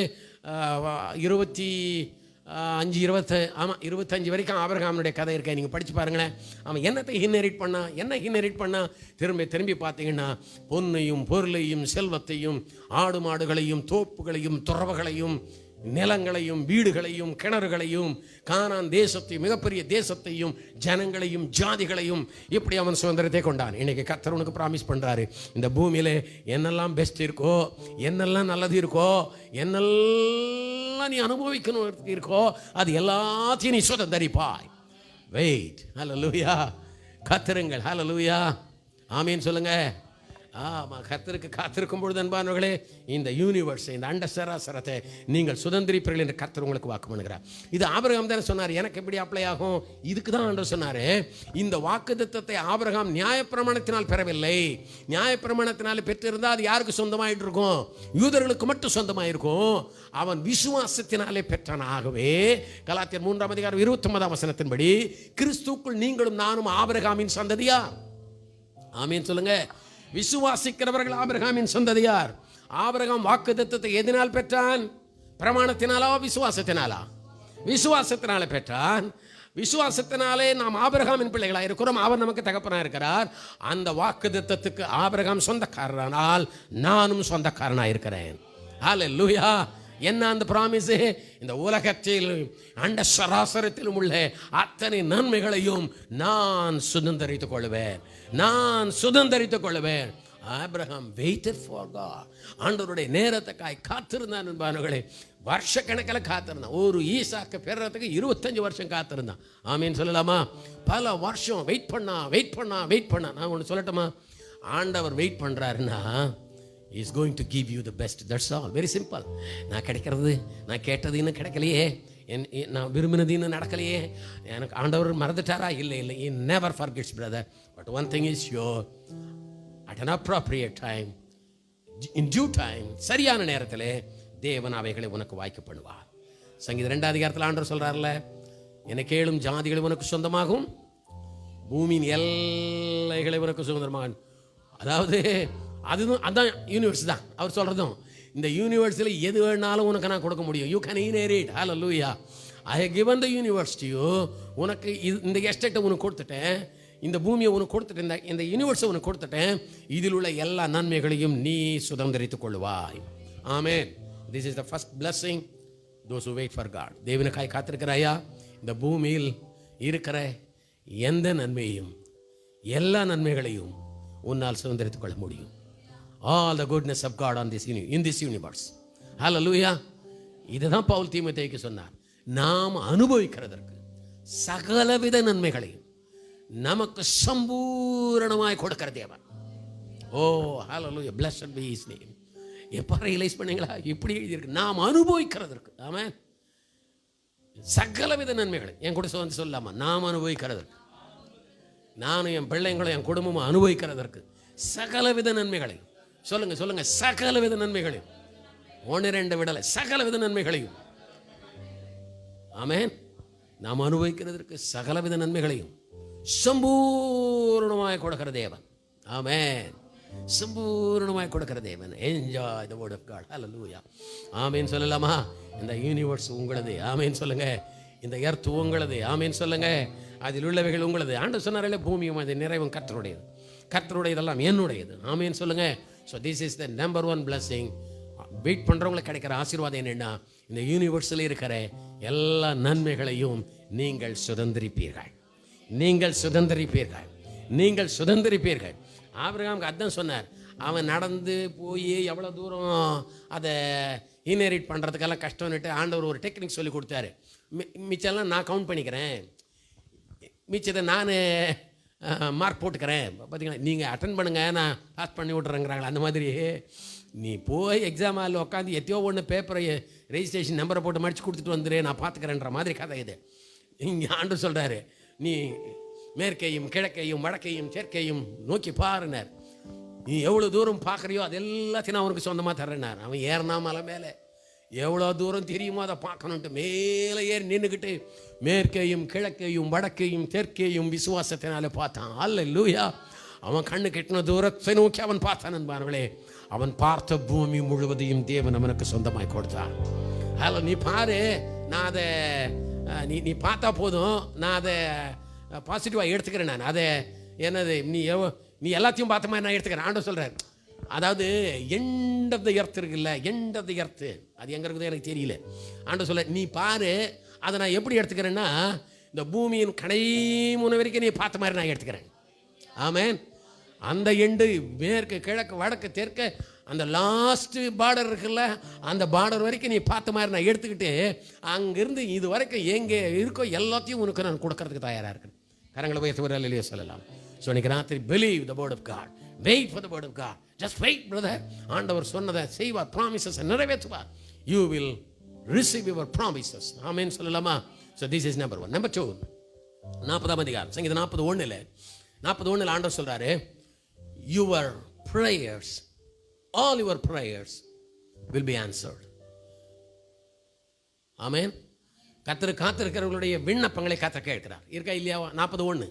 25 வரைக்கும் ஆபிரகாமுடைய கதை இருக்க. நீங்கள் படித்து பாருங்களேன். அவன் என்னத்தை இன்ஹெரிட் பண்ணா திரும்பி பார்த்தீங்கன்னா, பொன்னையும் பொருளையும் செல்வத்தையும் ஆடு மாடுகளையும் தோப்புகளையும் துறவுகளையும் நிலங்களையும் வீடுகளையும் கிணறுகளையும் கானான் தேசத்தையும் மிகப்பெரிய தேசத்தையும் ஜனங்களையும் ஜாதிகளையும் இப்படி அவன் சுதந்திரத்தை கொண்டான். இன்னைக்கு கர்த்தர் உனக்கு ப்ராமிஸ் பண்றாரு, இந்த பூமியில என்னெல்லாம் பெஸ்ட் இருக்கோ, என்னெல்லாம் நல்லது இருக்கோ, என்னெல்லாம் நீ அனுபவிக்கணும் இருக்கோ, அது எல்லாத்தையும் நீ சுதந்திரிப்பாய். வெயிட். ஹல்லேலூயா. காத்திருங்கள். ஹல்லேலூயா. ஆமீன் சொல்லுங்க. கர்த்தருக்கு காத்திருக்கும் பொழுது அன்பானவர்களே, இந்த யூனிவர்ஸ், இந்த அண்ட சராசரத்தை நீங்கள் சுதந்திரிப்பீர்கள் என்று கர்த்தர் உங்களுக்கு வாக்கு பண்ணுகிறார். இது ஆபிரகாம் தானே சொன்னார். எனக்கு எப்படி அப்ளை ஆகும்? இதுக்கு தான் ஆண்டவர் சொன்னாரு, இந்த வாக்குத்தத்தத்தை ஆபிரகாம் நியாயப்பிரமாணத்தினால் பெறவில்லை. நியாயப்பிரமாணத்தினால் பெற்றிருந்தால் அது யாருக்கு சொந்தமாயிட்டு இருக்கும்? யூதர்களுக்கு மட்டும் சொந்தமாயிருக்கும். அவன் விசுவாசத்தினாலே பெற்றான். ஆகவே கலாத்தியர் 3:29 கிறிஸ்துக்குள் நீங்களும் நானும் ஆபிரகாமின் சந்ததியா. ஆமீன் சொல்லுங்க. விசுவாசிக்கிறவர்கள் ஆபிரகாமின் சந்ததியார். ஆபிரகாம் வாக்குத்தத்தத்தை எதனால் பெற்றான்? பிரமாணத்தினாலா விசுவாசத்தினாலா? விசுவாசத்தினாலே பெற்றான். விசுவாசத்தினாலே நாம் ஆபிரகாமின் பிள்ளைகளாக இருக்கிறோம். அவர் நமக்கு தகப்பனாக இருக்கிறார். அந்த வாக்குத்தத்தத்துக்கு ஆபிரகாம் சொந்தக்காரனால் நானும் சொந்தக்காரனாக இருக்கிறேன். ஹல்லேலூயா. என்ன அந்த பிராமிஸ்? இந்த உலகத்தில் அண்ட சராசரத்திலும் உள்ள அத்தனை நன்மைகளையும் நான் சுதந்திரித்துக் கொள்வேன். Abraham waited for God. ஆண்டவருடைய நேரத்துக்காய் காத்திருந்தான் என்பார்களே. வருஷக்கணக்கில் காத்திருந்தான். ஒரு ஈசாக்கு பெறறதுக்கு 25 வருஷம் காத்திருந்தான். ஆமீன் சொல்லலாமா? பல வருஷம் வெயிட் பண்ணா. நான் ஒன்று சொல்லட்டுமா? ஆண்டவர் வெயிட் பண்றாருன்னா is going to give you the best. That's all. Very simple. நான் கிடைக்கிறது, நான் கேட்டது இன்னும் கிடைக்கலையே, நான் விரும்பினது இன்னும் நடக்கலையே, எனக்கு ஆண்டவர் மறந்துட்டாரா? இல்லை. He never forgets, brother. But one thing is sure, at an appropriate time in due time, சரியான நேரத்தில் தேவன் அவைகளை உனக்கு வாய்க்க பண்ணுவார். சங்கீதம் 2 அதிகாரத்தில் ஆண்டவர் சொல்றாருல, என்னை கேளும் ஜாதிகள் உனக்கு சொந்தமாகும், பூமியின் எல்லைகளை உனக்கு சுதந்திரமாகும். அதாவது அதான் யூனிவர்ஸ் தான் அவர் சொல்றதும். இந்த யூனிவர்ஸில் எது வேணாலும் உனக்கு நான் கொடுக்க முடியும். You can inherit. Hallelujah. I have given the universe to you. உனக்கு இந்த எஸ்டேட்டை உனக்கு கொடுத்துட்டேன், இந்த பூமியை உனக்கு கொடுத்துட்டேன், இந்த யூனிவர்ஸை உனக்கு கொடுத்துட்டேன். இதில் உள்ள எல்லா நன்மைகளையும் நீ சுதந்திரித்துக் கொள்வாய். ஆமென். This is the first blessing those who wait for God. தேவனுக்காய் காத்திருக்கிறாயா? இந்த பூமியில் இருக்கிற எந்த நன்மையையும், எல்லா நன்மைகளையும் உன்னால் சுதந்திரித்துக் கொள்ள முடியும். All the goodness of God on in this universe. Hallelujah. இதுதான் பவுல் தீமோத்தேயுக்கு சொன்னார். நாம் அனுபவிக்கிறதற்கு சகலவித நன்மைகளையும் நமக்கு சம்பூரணமாய் கொடுக்கிற தேவன். ஓ ஹalleluya, blessed be his name. எப்ப ரியலைஸ் பண்ணீங்களா? இப்படி எழுதியிருக்கு, நாம் அனுபவிக்கிறதற்கு. ஆமென். சகலவித நன்மைகளை என் கூட வந்து சொல்லாமா? நாம் அனுபவிக்கிறதற்கு, நானும் என் பிள்ளைங்களும் என் குடும்பமும் அனுபவிக்கிறதற்கு சகலவித நன்மைகளை. சொல்லுங்க சொல்லுங்க, சகலவித நன்மைகளையும். 1-2 விடலை, சகலவித நன்மைகளையும். ஆமென். நாம் அனுபவிக்கிறதற்கு சகலவித நன்மைகளையும் சம்பூர்ணமாய் கொடுக்கிற தேவன். ஆமென். சம்பூர்ணமாய் கொடுக்கிற தேவன். Enjoy the word of God. ஹல்லேலூயா. ஆமென் சொல்லலாமா? இந்த யூனிவர்ஸ் உங்களது. ஆமென் சொல்லுங்க. இந்த எர்த் உங்களது. ஆமென் சொல்லுங்க. அதில் உள்ளவைகள் உங்களது. ஆண்டவர் சொன்னாரே, பூமியும் அது நிறைவும் கர்த்தருடையது, கர்த்தருடையதெல்லாம் என்னுடையது. ஆமென் சொல்லுங்க. So this is the number 1 blessing. Wait பண்ணுறவங்களுக்கு கிடைக்கிற ஆசீர்வாதம் என்னென்னா, இந்த யூனிவர்ஸில் இருக்கிற எல்லா நன்மைகளையும் நீங்கள் சுதந்திரிப்பீர்கள். நீங்கள் சுதந்திரிப்பீர்கள். நீங்கள் சுதந்திரிப்பீர்கள். ஆபிரகாமுக்கு அதான் சொன்னார். அவன் நடந்து போய் எவ்வளோ தூரம் அதை இன்ஹெரிட் பண்ணுறதுக்கெல்லாம் கஷ்டம்னுட்டு ஆண்டவர் ஒரு டெக்னிக் சொல்லி கொடுத்தாரு. மிச்செல்லாம் நான் கவுண்ட் பண்ணிக்கிறேன், மிச்சத்தை நான் மார்க் போட்டுக்கிறேன். பார்த்தீங்களா, நீங்கள் அட்டன் பண்ணுங்கள், நான் பாஸ் பண்ணி விட்றேங்கிறாங்களா. அந்த மாதிரி நீ போய் எக்ஸாம் ஹாலில் உட்காந்து எத்தையோ ஒன்று பேப்பரை ரெஜிஸ்ட்ரேஷன் நம்பரை போட்டு மடித்து கொடுத்துட்டு வந்துடு, நான் பார்த்துக்கிறேன்ற மாதிரி கதை இது. இங்கே ஆண்டு சொல்கிறாரு, நீ மேற்கையும் கிழக்கையும் வடக்கையும் தெற்கையும் நோக்கி பாருனார். நீ எவ்வளோ தூரம் பார்க்குறியோ அது எல்லாத்தையும் நான் உனக்கு சொந்தமாக தர்றேனார். அவன் ஏறினா மலை மேலே, எவ்வளோ தூரம் தெரியுமோ அதை பார்க்கணுன்ட்டு மேலே ஏறி நின்றுக்கிட்டு மேற்கையும் கிழக்கையும் வடக்கையும் தெற்கையும் விசுவாசத்தினால பார்த்தான். அல்லேலூயா. அவன் கண்ணு கெட்டின தூரத்தை நோக்கி அவன் பார்த்தான். என்பார்களே, அவன் பார்த்த பூமி முழுவதையும் தேவன் அவனுக்கு சொந்தமாய் கொடுத்தான். ஹலோ, நீ பாரு, நான் அதை நீ பார்த்தா போதும், நான் அதை பாசிட்டிவாக எடுத்துக்கிறேன். நான் அதை என்னது நீ எல்லாத்தையும் பார்த்த மாதிரி நான் எடுத்துக்கிறேன். ஆண்டவர் சொல்கிறார், அதாவது எண்ட் ஆஃப் த எர்த் இருக்குல்ல, எண்ட் ஆஃப் த எர்த்து அது எங்கே இருக்குதோ எனக்கு தெரியல. ஆண்டவர் சொல்ல, நீ பாரு, அதை நான் எப்படி எடுத்துக்கிறேன்னா, இந்த பூமியின் கடைமுனை வரைக்கும் நீ பார்த்த மாதிரி நான் எடுத்துக்கிறேன். ஆமென். அந்த எண்டு மேற்கு கிழக்கு வடக்கு தெற்கு அந்த லாஸ்ட் பார்டர் இருக்குல்ல, அந்த பார்டர் வரைக்கும் நீ பார்த்த மாதிரி நான் எடுத்துக்கிட்டு அங்கிருந்து இது வரைக்கும் எங்கே இருக்கோ எல்லாத்தையும் உனக்கு நான் கொடுக்கறதுக்கு தயாராக இருக்கேன். கரங்களை உயர்த்தி இல்லையோ சொல்லலாம். ஸோ இன்னைக்கு ராத்திரி believe the word of God, wait for the word of God, just wait brother. ஆண்டவர் சொன்னதை செய்வார், ப்ராமிசஸ் நிறைவேற்றுவார். You will receive your promises. ஆமென் சொல்லலாமா? So this is number 1. Number 2, 40ஆம் அதிகாரம் சங்கீதம் 41 ஆண்டவர் சொல்றாரு, your prayers, all your prayers will be answered. ஆமென். கர்த்தர் காத்திருக்கிறவர்களுடைய விண்ணப்பங்களை கர்த்தர் கேட்கிறார். இருக்கா இல்லையா? 41.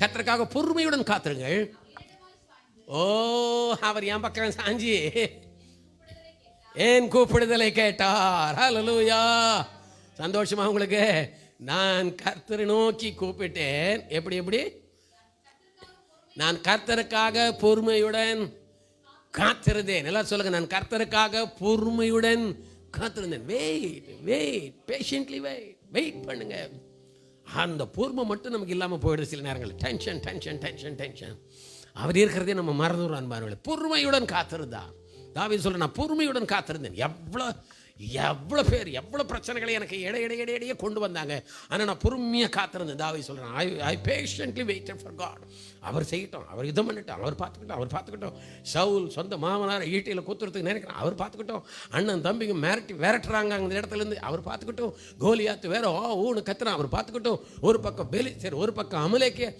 கர்த்தருக்காக பொறுமையுடன் காத்திருங்கள். ஓ, அவர் என் பக்கம் சாஞ்சி ஏன் கூப்பிடுதலை கேட்டார். ஹல்லேலூயா. சந்தோஷமா உங்களுக்கு? நான் கர்த்தரை நோக்கி கூப்பிட்டேன். எப்படி? நான் கர்த்தருக்காக பொறுமையுடன் காத்திருந்தேன். எல்லாம் சொல்லுங்க, நான் கர்த்தருக்காக பொறுமையுடன் காத்திருந்தேன். வெயிட் பேஷியன்ட்லி வெயிட் பண்ணுங்க. அந்த பொறுமை மட்டும் நமக்கு இல்லாமல் போயிடுது சில நேரங்கள். டென்ஷன் அவர் இருக்கிறதே நம்ம மறந்துடுறோம். அன்பானவர்களே, பொறுமையுடன் காத்திருந்தா. தாவீது சொல்ல, நான் பொறுமையுடன் காத்திருந்தேன். எவ்வளோ பேர் எவ்வளோ பிரச்சனைகளை எனக்கு இடையே கொண்டு வந்தாங்க. ஆனால் நான் பொறுமையாக காத்திருந்தேன். தாவீது சொல்கிறேன், ஐ பேஷண்ட்லி வெயிட்டட் ஃபார் காட். அவர் செய்யட்டும், அவர் யுத்தம் பண்ணிட்டோம், அவர் பார்த்துக்கிட்டோம். சவுல் சொந்த மாமனார் ஈட்டியில் குத்துறதுக்கு நினைக்கிறேன், அவர் பார்த்துக்கிட்டோம். அண்ணன் தம்பிங்க விரட்டுறாங்க அந்த இடத்துலேருந்து, அவர் பார்த்துக்கிட்டோம். கோலியாத்து வேற ஊன்னு கத்துறான், அவர் பார்த்துக்கிட்டோம். ஒரு பக்கம் பெலிஸ்தர், ஒரு பக்கம் அமலேக்கே.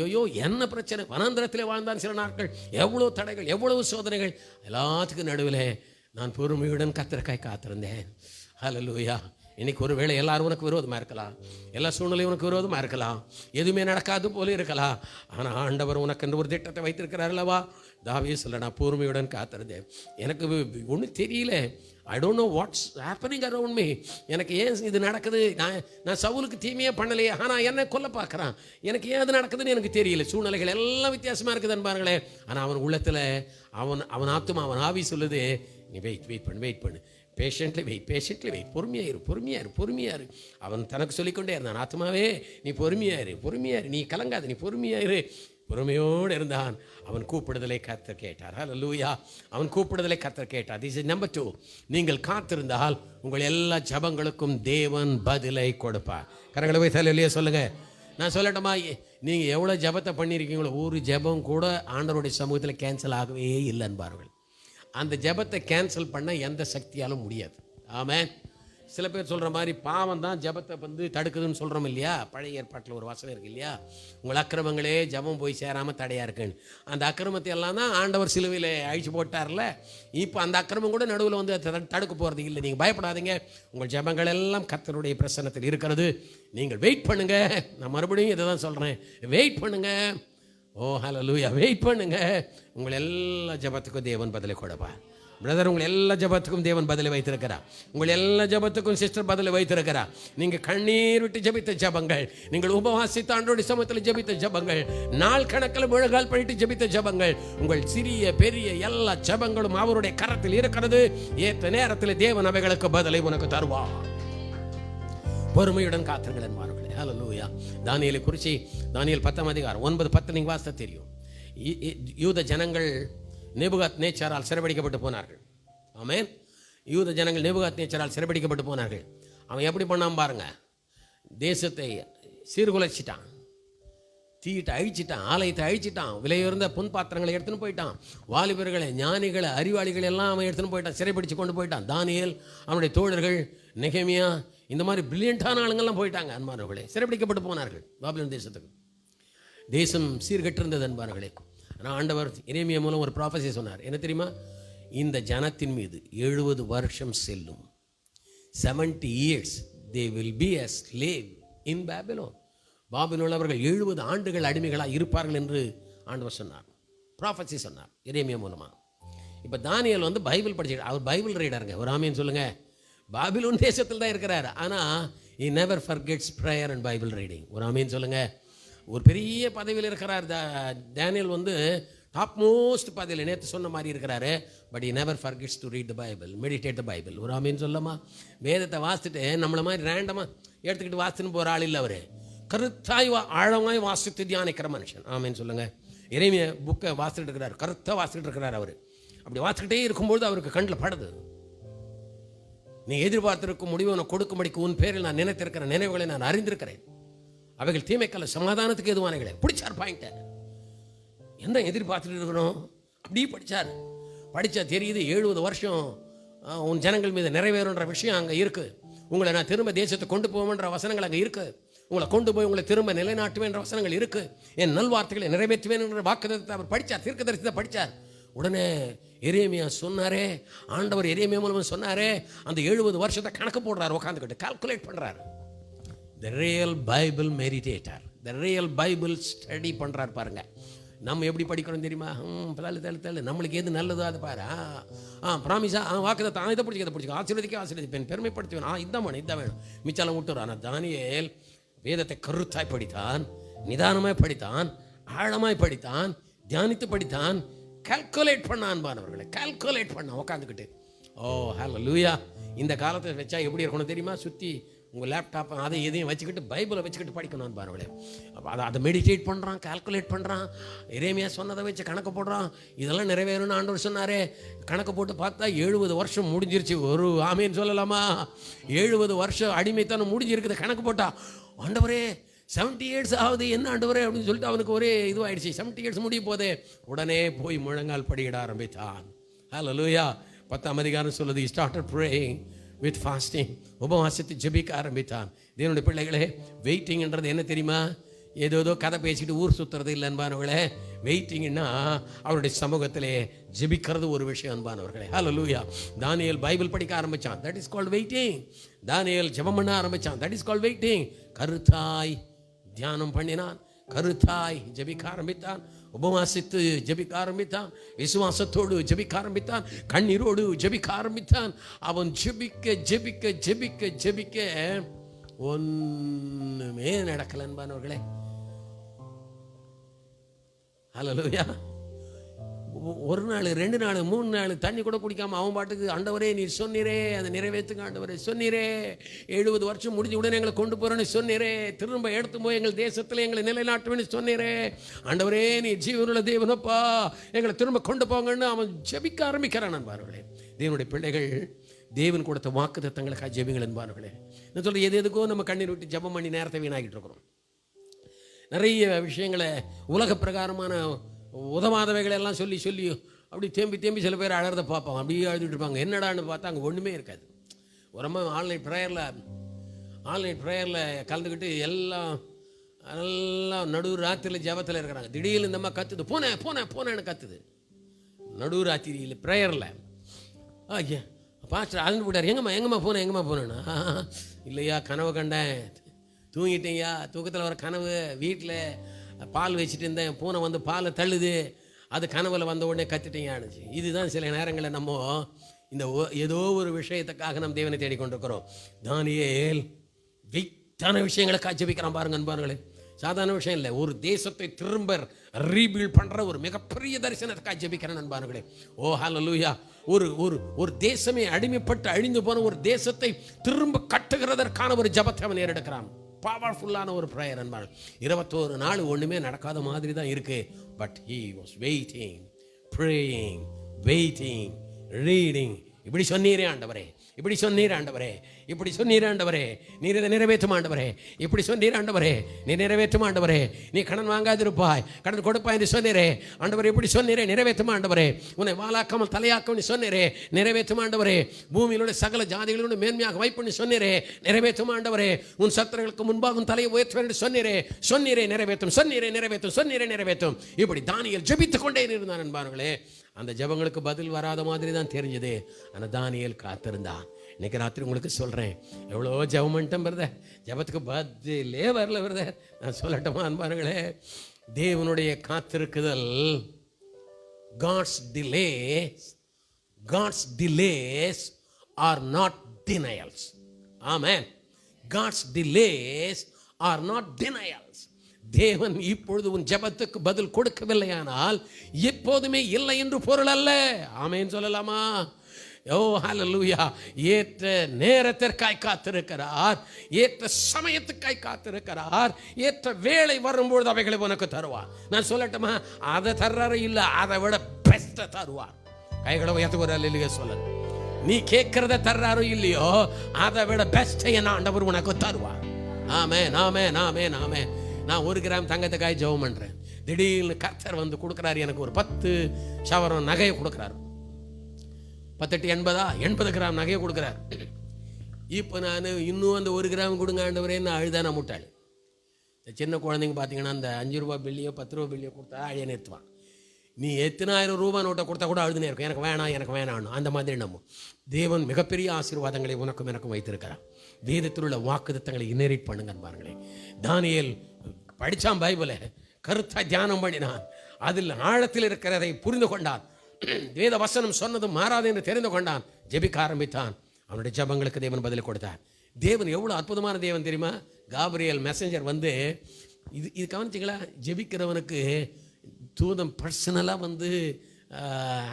ஐயோ என்ன பிரச்சனை! வனாந்திரத்தில் வாழ்ந்தான் சில நாட்கள். எவ்வளோ தடைகள், எவ்வளவு சோதனைகள். எல்லாத்துக்கும் நடுவில் நான் பொறுமையுடன் கர்த்தருக்காய் காத்திருந்தேன். ஹல்லேலூயா. இன்னைக்கு ஒருவேளை எல்லாரும் உனக்கு விரோதமாக இருக்கலாம், எல்லா சூழ்நிலையும் உனக்கு விரோதமாக இருக்கலாம், எதுவுமே நடக்காது போல இருக்கலாம். ஆனால் ஆண்டவர் உனக்கு என்று ஒரு திட்டத்தை வைத்திருக்கிறார் அல்லவா? தாவீது சொல்ல, நான் பொறுமையுடன் காத்திருந்தேன். எனக்கு ஒன்றும் தெரியல. I don't know what's happening around me. எனக்கு ஏன் இது நடக்குது? நான் சவுலுக்கு தீமையே பண்ணலையே, ஆனால் என்னை கொல்ல பார்க்குறான். எனக்கு ஏன் அது நடக்குதுன்னு எனக்கு தெரியல. சூழ்நிலைகள் எல்லாம் வித்தியாசமாக இருக்குது அன்பார்களே. ஆனால் அவன் உள்ளத்தில் அவன் ஆத்துமா, அவன் ஆவி சொல்லுது, நீ வெயிட் பண்ணு, பேஷண்ட்லி வெயிட், பொறுமையாரு. அவன் தனக்கு சொல்லிக்கொண்டே இருந்தான், ஆத்மாவே நீ பொறுமையாரு, நீ கலங்காது, நீ பொறுமையாரு. பொறுமையோடு இருந்தான். அவன் கூப்பிடுதலை கர்த்தர் கேட்டார். ஹல்லேலூயா. அவன் கூப்பிடுதலை கர்த்தர் கேட்டார். This is number 2. நீங்கள் காத்திருந்தால் உங்கள் எல்லா ஜபங்களுக்கும் தேவன் பதிலை கொடுப்பார். கரங்களை போய் ஹல்லேலூயா சொல்லுங்க. நான் சொல்லட்டுமா, நீங்கள் எவ்வளோ ஜபத்தை பண்ணியிருக்கீங்களோ, ஒரு ஜபம் கூட ஆண்டவருடைய சமூகத்தில் கேன்சல் ஆகவே இல்லைன்னு பாருங்கள். அந்த ஜபத்தை கேன்சல் பண்ண எந்த சக்தியாலும் முடியாது. ஆமென். சில பேர் சொல்கிற மாதிரி பாவம் தான் ஜபத்தை தடுக்குதுன்னு சொல்கிறோம் இல்லையா? பழைய ஏற்பாட்டில் ஒரு வசனம் இருக்கு இல்லையா? உங்கள் அக்கிரமங்களே ஜபம் போய் சேராமல் தடையாக இருக்குன்னு. அந்த அக்கிரமத்தை எல்லாம் தான் ஆண்டவர் சிலுவையில் அழிச்சு போட்டார்ல. இப்போ அந்த அக்கிரமம் கூட நடுவில் தடுக்க போகிறது இல்லை. நீங்கள் பயப்படாதீங்க. உங்கள் ஜபங்கள் எல்லாம் கர்த்தருடைய பிரசன்னத்தில் இருக்கிறது. நீங்கள் வெயிட் பண்ணுங்க. நான் மறுபடியும் இதை தான் சொல்கிறேன், வெயிட் பண்ணுங்க. ஓ ஹல்லேலூயா. வெயிட் பண்ணுங்க. உங்கள் எல்லா ஜபத்துக்கும் தேவன் பதிலை கொடுப்பார். பிரதர், உங்கள் எல்லா ஜபத்துக்கும் தேவன் பதிலை வைத்திருக்கிறார். உங்கள் எல்லா ஜபத்துக்கும் சிஸ்டர் பதிலை வைத்திருக்கிறார். நீங்கள் கண்ணீர் விட்டு ஜபித்த ஜபங்கள், நீங்கள் உபவாசித்த ஆண்டோடைய சமூகத்தில் ஜபித்த ஜபங்கள், நாள் கணக்கில் முழங்கால் பண்ணிட்டு ஜபித்த ஜபங்கள், உங்கள் சிறிய பெரிய எல்லா ஜபங்களும் அவருடைய கரத்தில் இருக்கிறது. ஏற்ற நேரத்தில் தேவன் அவைகளுக்கு பதிலை உனக்கு தருவார். பொறுமையுடன் காத்திருங்கள் என்பார்களே. ஹல்லேலூயா. தானியேலை குறித்து தானியேல் 10ஆம் அதிகாரம் 9-10 நீங்கள் வாசித்தா தெரியும். யூத ஜனங்கள் நேபுகாத்நேச்சாரால் சிறைபிடிக்கப்பட்டு போனார்கள். ஆமென். யூத ஜனங்கள் நேபுகாத்நேச்சாரால் சிறைபிடிக்கப்பட்டு போனார்கள். அவன் எப்படி பண்ணான் பாருங்க. தேசத்தை சீர்குலைச்சிட்டான், தீயிட்டு அழிச்சிட்டான், ஆலயத்தை அழிச்சிட்டான், விலையுயர்ந்த பொன் பாத்திரங்களை எடுத்துன்னு போயிட்டான், வாலிபர்களை, ஞானிகளை, அறிவாளிகள் எல்லாம் அவன் எடுத்துன்னு போயிட்டான், சிறைப்பிடிச்சு கொண்டு போயிட்டான். தானியேல், அவனுடைய தோழர்கள், நெகேமியா, இந்த மாதிரி பிரில்லியண்டான ஆளுங்கள்லாம் போயிட்டாங்க அன்பார்களே, சிறைப்பிடிக்கப்பட்டு போனார்கள் பாபிலோன் தேசத்துக்கு. தேசம் சீர்கெட்டிருந்தது அன்பார்களே. ஆனால் ஆண்டவர் எரேமியா மூலம் ஒரு ப்ராஃபஸி சொன்னார். என்ன தெரியுமா? இந்த ஜனத்தின் மீது 70 வருஷம் செல்லும். 70 years they will be a slave in Babylon. பாபிலோனில் அவர்கள் 70 ஆண்டுகள் அடிமைகளாக இருப்பார்கள் என்று ஆண்டவர் சொன்னார், ப்ராஃபஸி சொன்னார் எரேமியா மூலமாக. இப்போ தானியேல் பைபிள் படிச்சுட்டு, அவர் பைபிள் ரீடருங்க. ஒரு ஆமீன் சொல்லுங்க. பாபிலோன் தேசத்தில் தான் இருக்கிறார். ஆனால் he never forgets prayer and Bible reading. ஒரு ஆமீன் சொல்லுங்க. ஒரு பெரிய பதவியில் இருக்கிறார் தானியேல், டாப் மோஸ்ட் பதவியில் நேற்று சொன்ன மாதிரி இருக்கிறாரு. But he never forgets to read the Bible, meditate the Bible. ஒரு ஆமீன் சொல்லமா? வேதத்தை வாசிச்சுட்டு நம்மளை மாதிரி ரேண்டமாக எடுத்துக்கிட்டு வாசிச்சுன்னு போகிற ஆள் இல்லை. அவர் கருத்தாய் ஆழமாய் வாசித்து தியானிக்கிற மனுஷன். ஆமீன் சொல்லுங்க. எரேமியா புக்கை வாசிச்சுட்டு இருக்கிறார், கருத்தாக வாசிச்சுட்டு இருக்கிறார். அவர் அப்படி வாசிக்கிட்டே இருக்கும்போது அவருக்கு கண்ணில் படுது, நீ எதிர்பார்த்திருக்கும் முடிவு உனக்கு கொடுக்கும்படிக்கு உன் பேரில் நான் நினைத்திருக்கிற நினைவுகளை நான் அறிந்திருக்கிறேன். அவைகள் தீமைக்கல்ல, சமாதானத்துக்கு எதுவானங்களே. பிடிச்சார் பாயிண்ட்டை. என்ன எதிர்பார்த்துட்டு இருக்கணும்? அப்படி படித்தா தெரியுது 70 வருஷம் உன் ஜனங்கள் மீது நிறைவேறுன்ற விஷயம் அங்கே இருக்குது. உங்களை நான் திரும்ப தேசத்தை கொண்டு போவேன்ற வசனங்கள் அங்கே இருக்குது. உங்களை கொண்டு போய் உங்களை திரும்ப நிலைநாட்டுவேன்ற வசனங்கள் இருக்குது. என் நல்வார்த்தைகளை நிறைவேற்றுவேன் என்ற வாக்குத்தத்தத்தை அவர் படித்தார், தீர்க்கதரிசனத்தை படித்தார். உடனே எரேமியா சொன்னாரே, ஆண்டவர் எரேமியா மூலமாக சொன்னாரே, அந்த 70 வருஷத்தை கணக்கு போடுறாரு, உட்காந்துக்கிட்டு கால்குலேட் பண்ணுறாரு. The real Bible meditator, the real Bible study பண்ணுறாரு பாருங்க. நம்ம எப்படி படிக்கிறோம் தெரியுமா? தள்ளு நம்மளுக்கு எது நல்லதோ அதை பாரு. ப்ராமிஸா வாக்குதத்தை இதை பிடிச்சிக்க ஆசீர்வதிப்பேன், பெருமைப்படுத்துவேன், இதான் வேணும், மிச்சாலம் விட்டுரும். ஆனால் தானியேல் வேதத்தை கருத்தாய் படித்தான், நிதானமாய் படித்தான், ஆழமாய் படித்தான், தியானித்து படித்தான், கால்குலேட் பண்ணான் பானவர்களை, கால்குலேட் பண்ணான் உட்காந்துக்கிட்டு. ஓ ஹல்லேலூயா. இந்த காலத்தை வச்சா எப்படி இருக்கணும் தெரியுமா? சுற்றி உங்கள் லேப்டாப் அதை எதையும் வச்சுக்கிட்டு பைபிளை வச்சுக்கிட்டு படிக்கணும் பாருங்களேன். அப்போ அதை மெடிடேட் பண்ணுறான், கால்குலேட் பண்ணுறான், எரேமியா சொன்னதை வச்சு கணக்கு போடுறான். இதெல்லாம் நிறைவேறும்னு ஆண்டவர் சொன்னாரே. கணக்கு போட்டு பார்த்தா 70 வருஷம் முடிஞ்சிருச்சு. ஒரு ஆமேன்னு சொல்லலாமா? 70 வருஷம் அடிமைத்தனம் முடிஞ்சிருக்குது கணக்கு போட்டா. ஆண்டவரே 70 years ஆகுது, என்ன ஆண்டவரே அப்படின்னு சொல்லிட்டு அவனுக்கு ஒரே இதுவாகிடுச்சு. 70 years முடிய போதே உடனே போய் முழங்கால் படியிட ஆரம்பித்தான். ஹல்லேலூயா. 10ஆம் அதிகாரம் சொல்லுது, he started praying with fasting. உபவாசத்தை ஜெபிக்க ஆரம்பித்தான். தேவனுடைய பிள்ளைகளே, வெயிட்டிங்ன்றது என்ன தெரியுமா? ஏதோ கதை பேசிட்டு ஊர் சுற்றுறது இல்லை அன்பானவர்களே. வெயிட்டிங்னா அவருடைய சமூகத்திலே ஜெபிக்கிறது ஒரு விஷயம் அன்பானவர்களே. ஹல்லேலூயா. தானியேல் பைபிள் படிக்க ஆரம்பித்தான். That is called waiting. தானியேல் ஜெபம் பண்ண ஆரம்பித்தான். That is called waiting. கருத்தாய் தியானம் பண்ணினான், கருத்தாய் ஜெபிக்க ஆரம்பித்தான், உபவாசித்து ஜெபிக்க ஆரம்பித்தான், விசுவாசத்தோடு ஜெபிக்க ஆரம்பித்தான், கண்ணீரோடு ஜெபிக்க ஆரம்பித்தான். அவன் ஜெபிக்க ஜெபிக்க ஜெபிக்க ஜெபிக்க ஒன்றுமே நடக்கல அன்பானவர்களே. ஹல்லேலூயா. ஒரு நாள், 2 நாள், 3 நாள் தண்ணி கூட குடிக்காம அவன் பாட்டுக்கு, ஆண்டவரே நீர் சொன்னீரே, அதை நிறைவேற்றுங்க ஆண்டவரே, சொன்னீரே 70 வருஷம் முடிஞ்ச உடனே எங்களை கொண்டு போறேன்னு சொன்னீரே, திரும்ப எடுத்து போய் எங்கள் தேசத்தில் எங்களை நிலைநாட்டுவேன்னு சொன்னீரே, ஆண்டவரே நீ ஜீவனுள்ள தேவனப்பா, எங்களை திரும்ப கொண்டு போங்கன்னு அவன் ஜெபிக்க ஆரம்பிக்கிறான் அன்பார்களே. தேவனுடைய பிள்ளைகள், தேவன் கொடுத்த வாக்குத்தத்தங்களுக்காக ஜெபிங்கள் அன்பார்களே. நான் சொல்கிறேன், எதுக்கோ நம்ம கண்ணீர் விட்டு ஜெபம் பண்ணி நேரத்தை வீணாகிட்டு இருக்கிறோம். நிறைய விஷயங்களை உலக பிரகாரமான உதவாதவைகளை எல்லாம் சொல்லி சொல்லி அப்படி தேம்பி தேம்பி சில பேர் அழறதை பார்ப்போம். அப்படியே அழுதுட்டு இருப்பாங்க. என்னடான்னு பார்த்தா அங்கே ஒன்றுமே இருக்காது. ஒரு அம்மா ஆன்லைன் ப்ரேயரில் கலந்துக்கிட்டு எல்லாம் நல்லா நடு ராத்திரியில் ஜபத்தில் இருக்கிறாங்க. திடீர்னு இந்த அம்மா கத்துது, போனேன்னு கத்துது நடு ராத்திரியில் ப்ரேயரில். ஐயா பாஸ்டர் அழுந்து போட்டார், எங்கம்மா போனேன்னா, இல்லையா கனவு கண்டேன், தூங்கிட்டேங்கய்யா, தூக்கத்தில் வர கனவு, வீட்டில் பால் வச்சுட்டு இருந்தேன், பூனை வந்து பாலை தள்ளுது, அது கனவுல வந்த உடனே கத்திட்டீங்க ஆணுச்சு. இதுதான் சில நேரங்களில் நம்ம இந்த ஏதோ ஒரு விஷயத்துக்காக நம்ம தேவனை தேடிக்கொண்டிருக்கிறோம். தானியேல் வெயிட்டான விஷயங்களுக்காக ஜெபிக்கிறான் பாருங்க அன்பார்களே. சாதாரண விஷயம் இல்லை. ஒரு தேசத்தை திரும்ப ரீபில்ட் பண்ணுற ஒரு மிகப்பெரிய தரிசனத்துக்காக ஜெபிக்கிறேன் அன்பார்களே. ஓ ஹல்லேலூயா. ஒரு தேசமே அடிமைப்பட்டு அழிந்து போன ஒரு தேசத்தை திரும்ப கட்டுகிறதற்கான ஒரு ஜபத்தை அவன் ஏறெடுக்கிறான். பவர்ஃபுல்லான ஒரு ப்ரேயர் அன்பார்கள். 21 நாள் ஒன்றுமே நடக்காத மாதிரி தான் இருக்கு. But he was waiting, praying, waiting, reading. இப்படி சொன்னீரே ஆண்டவரே, இப்படி சொன்னீர் ஆண்டவரே, இப்படி சொன்னீர் ஆண்டவரே, நீர் இதை நிறைவேற்றும் ஆண்டவரே, இப்படி சொன்னீர் ஆண்டவரே, நீ நிறைவேற்றும் ஆண்டவரே, நீ கடன் வாங்காதிருப்பாய், கடன் கொடுப்பாய் என்று சொன்னீரே ஆண்டவரே, இப்படி சொன்னீரே, நிறைவேற்றும் ஆண்டவரே, உன்னை வாளாக்காமல் தலையாக்கும் சொன்னீரே, நிறைவேற்றும் ஆண்டவரே, பூமியிலுள்ள சகல ஜாதிகளோடு மேன்மையாக வைப்புன்னு சொன்னீரே, நிறைவேற்றும் ஆண்டவரே, உன் சத்துருக்களுக்கு முன்பாக உன் தலையை உயர்த்துவேன் என்று சொன்னீரே, நிறைவேற்றும். இப்படி தானியேல் ஜெபித்துக் கொண்டே இருந்தான் என்பார்களே. அந்த ஜெபங்களுக்கு பதில் வராத மாதிரி தான் தெரிஞ்சது. ஆனால் தானியேல் காத்திருந்தான். இன்னைக்கு ராத்திரி உங்களுக்கு சொல்கிறேன், எவ்வளோ ஜெபம் பண்ணிட்டேன் பிரதர், ஜெபத்துக்கு பதிலே வரல பிரதர். நான் சொல்லட்டுமா அன்பார்களே, தேவனுடைய காத்திருக்குதல், God's delays are not denials. Amen. God's delays are not denials. தேவன் இப்பொழுது உன் ஜெபத்துக்கு பதில் கொடுக்கவில்லையானால் எப்போதுமே இல்லை என்று பொருள் அல்ல. ஆமென் சொல்லலாமா? ஓ ஹல்லேலூயா. ஏற்ற நேரத்திற்காய் காத்திருக்கிறார், ஏற்ற சமயத்துக்காய் காத்திருக்கிறார், ஏற்ற வேளை வரும்பொழுது அவைகளை உனக்கு தருவார். நான் சொல்லட்டுமா, அதை தர்றாரு இல்லை, அதை விட பெஸ்ட்டை தருவார். கைகளை உயர்த்து ஒரு அல்லேலூயா சொல்லணும். நீ கேட்கிறத தர்றாரோ இல்லையோ, அதை விட பெஸ்ட்டை என் ஆண்டவர் உனக்கு தருவார். ஆமென், ஆமென், ஆமென், ஆமென். நான் 1 கிராம் தங்கத்துக்காய் ஜெபம் பண்ணுறேன். திடீர்னு கர்த்தர் வந்து கொடுக்குறாரு, எனக்கு ஒரு 10 சவரம் நகையை கொடுக்குறாரு. 10 80 கிராம் நகையை கொடுக்குறாரு. இப்போ நான் இன்னும் அந்த 1 கிராம் கொடுங்க ஆண்டவரே, நான் அழுதான முட்டாள். சின்ன குழந்தைங்க பார்த்தீங்கன்னா அந்த 5 ரூபா பில்லையோ 10 ரூபா பில்லையோ கொடுத்தா அழிய நிறுத்துவான். நீ எத்தனை 1000 ரூபா நோட்டை கொடுத்தா கூட அழுதுனே இருக்கும், எனக்கு வேணாம். அந்த மாதிரி நம்ம தேவன் மிகப்பெரிய ஆசீர்வாதங்களை உனக்கும் எனக்கும் வைத்திருக்கிறார். வேதத்தில் உள்ள வாக்குத்தத்தங்களை இன்ஹெரிட் பண்ணுங்க பாருங்களேன். தானியேல் படித்தான் பைபிளை, கருத்தா தியானம் பண்ணினான், அதில் ஆழத்தில் இருக்கிறதை புரிந்து கொண்டான், வேத வசனம் சொன்னதும் மாறாது என்று தெரிந்து கொண்டான், ஜெபிக்க ஆரம்பித்தான். அவனுடைய ஜெபங்களுக்கு தேவன் பதில் கொடுத்தார். தேவன் எவ்வளோ அற்புதமான தேவன் தெரியுமா? காபிரியல் மெசஞ்சர் வந்து இது கவனிச்சிங்களா? ஜெபிக்கிறவனுக்கு தூதன் பர்சனலாக வந்து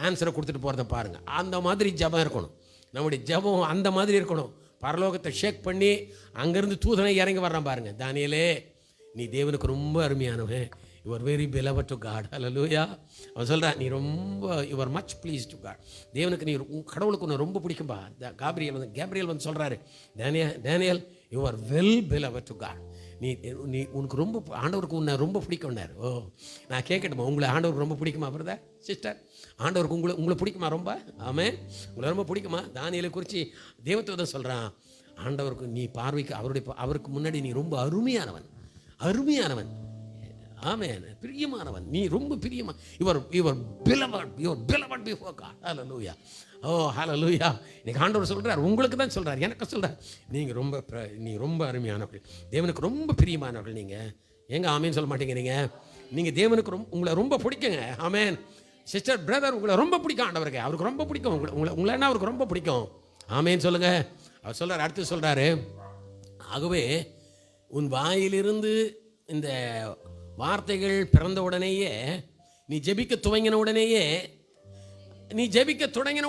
ஆன்சரை கொடுத்துட்டு போகிறத பாருங்கள். அந்த மாதிரி ஜெபம் இருக்கணும். நம்முடைய ஜெபம் அந்த மாதிரி இருக்கணும். பரலோகத்தை ஷேக் பண்ணி அங்கேருந்து தூதனை இறங்கி வர்றான் பாருங்க. தானியேலே, நீ தேவனுக்கு ரொம்ப அருமையானவன், you're very beloved to God. ஹல்லேலூயா. அவன் சொல்கிறான், நீ ரொம்ப you're much please to God. தேவனுக்கு நீ கடவுளுக்கு உன்னை ரொம்ப பிடிக்கும்பா. கேப்ரியல் வந்து சொல்கிறாரு, Daniel you are well beloved to God. நீ உனக்கு ரொம்ப ஆண்டவருக்கு உன்னை ரொம்ப பிடிக்கும்னார். ஓ, நான் கேட்கட்டுமா, உங்களை ஆண்டவருக்கு ரொம்ப பிடிக்குமா பிரதர் சிஸ்டர்? ஆண்டவருக்கு உங்களை பிடிக்குமா ரொம்ப? ஆமென். உங்களை ரொம்ப பிடிக்குமா? தானியேலை குறித்து தேவதூதன் சொல்கிறான், ஆண்டவருக்கு நீ பார்வைக்கு அவருக்கு முன்னாடி நீ ரொம்ப அருமையானவன். ஆமென். பிரியமானவன், நீ ரொம்ப பிரியமா. Your beloved before God. ஹல்லேலூயா. ஓ ஹல்லேலூயா. இன்னைக்கு ஆண்டவர் சொல்கிறார், உங்களுக்கு தான் சொல்கிறார், எனக்கு சொல்கிறார், நீ ரொம்ப அருமையானவர்கள், தேவனுக்கு ரொம்ப பிரியமானவர்கள். நீங்கள் எங்கே ஆமேன்னு சொல்ல மாட்டேங்க? நீங்கள் தேவனுக்கு உங்களை ரொம்ப பிடிக்குங்க. ஆமேன். சிஸ்டர் பிரதர், உங்களை ரொம்ப பிடிக்கும் ஆண்டவருக்கு, அவருக்கு ரொம்ப பிடிக்கும் உங்களை என்ன அவருக்கு ரொம்ப பிடிக்கும். ஆமேன்னு சொல்லுங்க. அவர் சொல்கிறார், அடுத்து சொல்கிறாரு, ஆகவே உன் வாயிலிருந்து இந்த வார்த்தைகள் பிறந்த உடனேயே, நீ ஜெபிக்க துவங்கின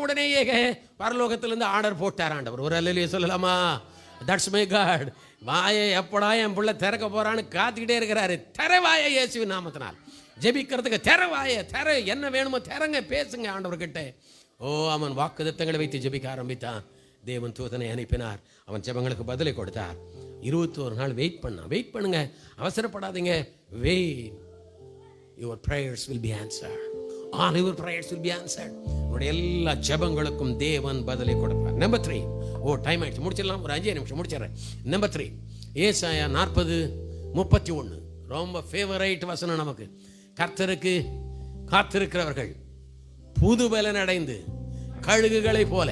உடனேயே பரலோகத்திலிருந்து ஆர்டர் போட்டார் ஆண்டவர். ஒரு அல்லேலூயா சொல்லலாமா? That's my God. வாயை எப்படா என் பிள்ளை திறக்க போறான்னு காத்துக்கிட்டே இருக்கிறாரு. திற வாயை இயேசுவின் நாமத்தினால். ஜெபிக்கிறதுக்கு திற வாயை, திற, என்ன வேணுமோ திறங்க, பேசுங்க ஆண்டவர்கிட்ட. ஓ, அவன் வாக்குத்தத்தங்களை வைத்து ஜெபிக்க ஆரம்பித்தான். தேவன் தூதனை அனுப்பினார். அவன் ஜெபங்களுக்கு பதிலை கொடுத்தார். 21 நாள் வெயிட் பண்ணுங்க, அவசரப்படாதீங்க. Wait. Your prayers will be answered. All your prayers will be answered. உங்களுடைய எல்லா ஜெபங்களுக்கும் தேவன் பதிலை கொடுப்பார். நம்பர் 3. ஓ, டைம் ஆயிடுச்சு, முடிச்சிடலாம். ஒரு 5 நிமிஷம் முடிச்சிடறேன். நம்பர் 3, ஏசாயா 40:31. ரொம்ப ஃபேவரைட் வசனம் நமக்கு. கர்த்தருக்கு காத்திருக்கிறவர்கள் புது பலன் அடைந்து கழுகுகளை போல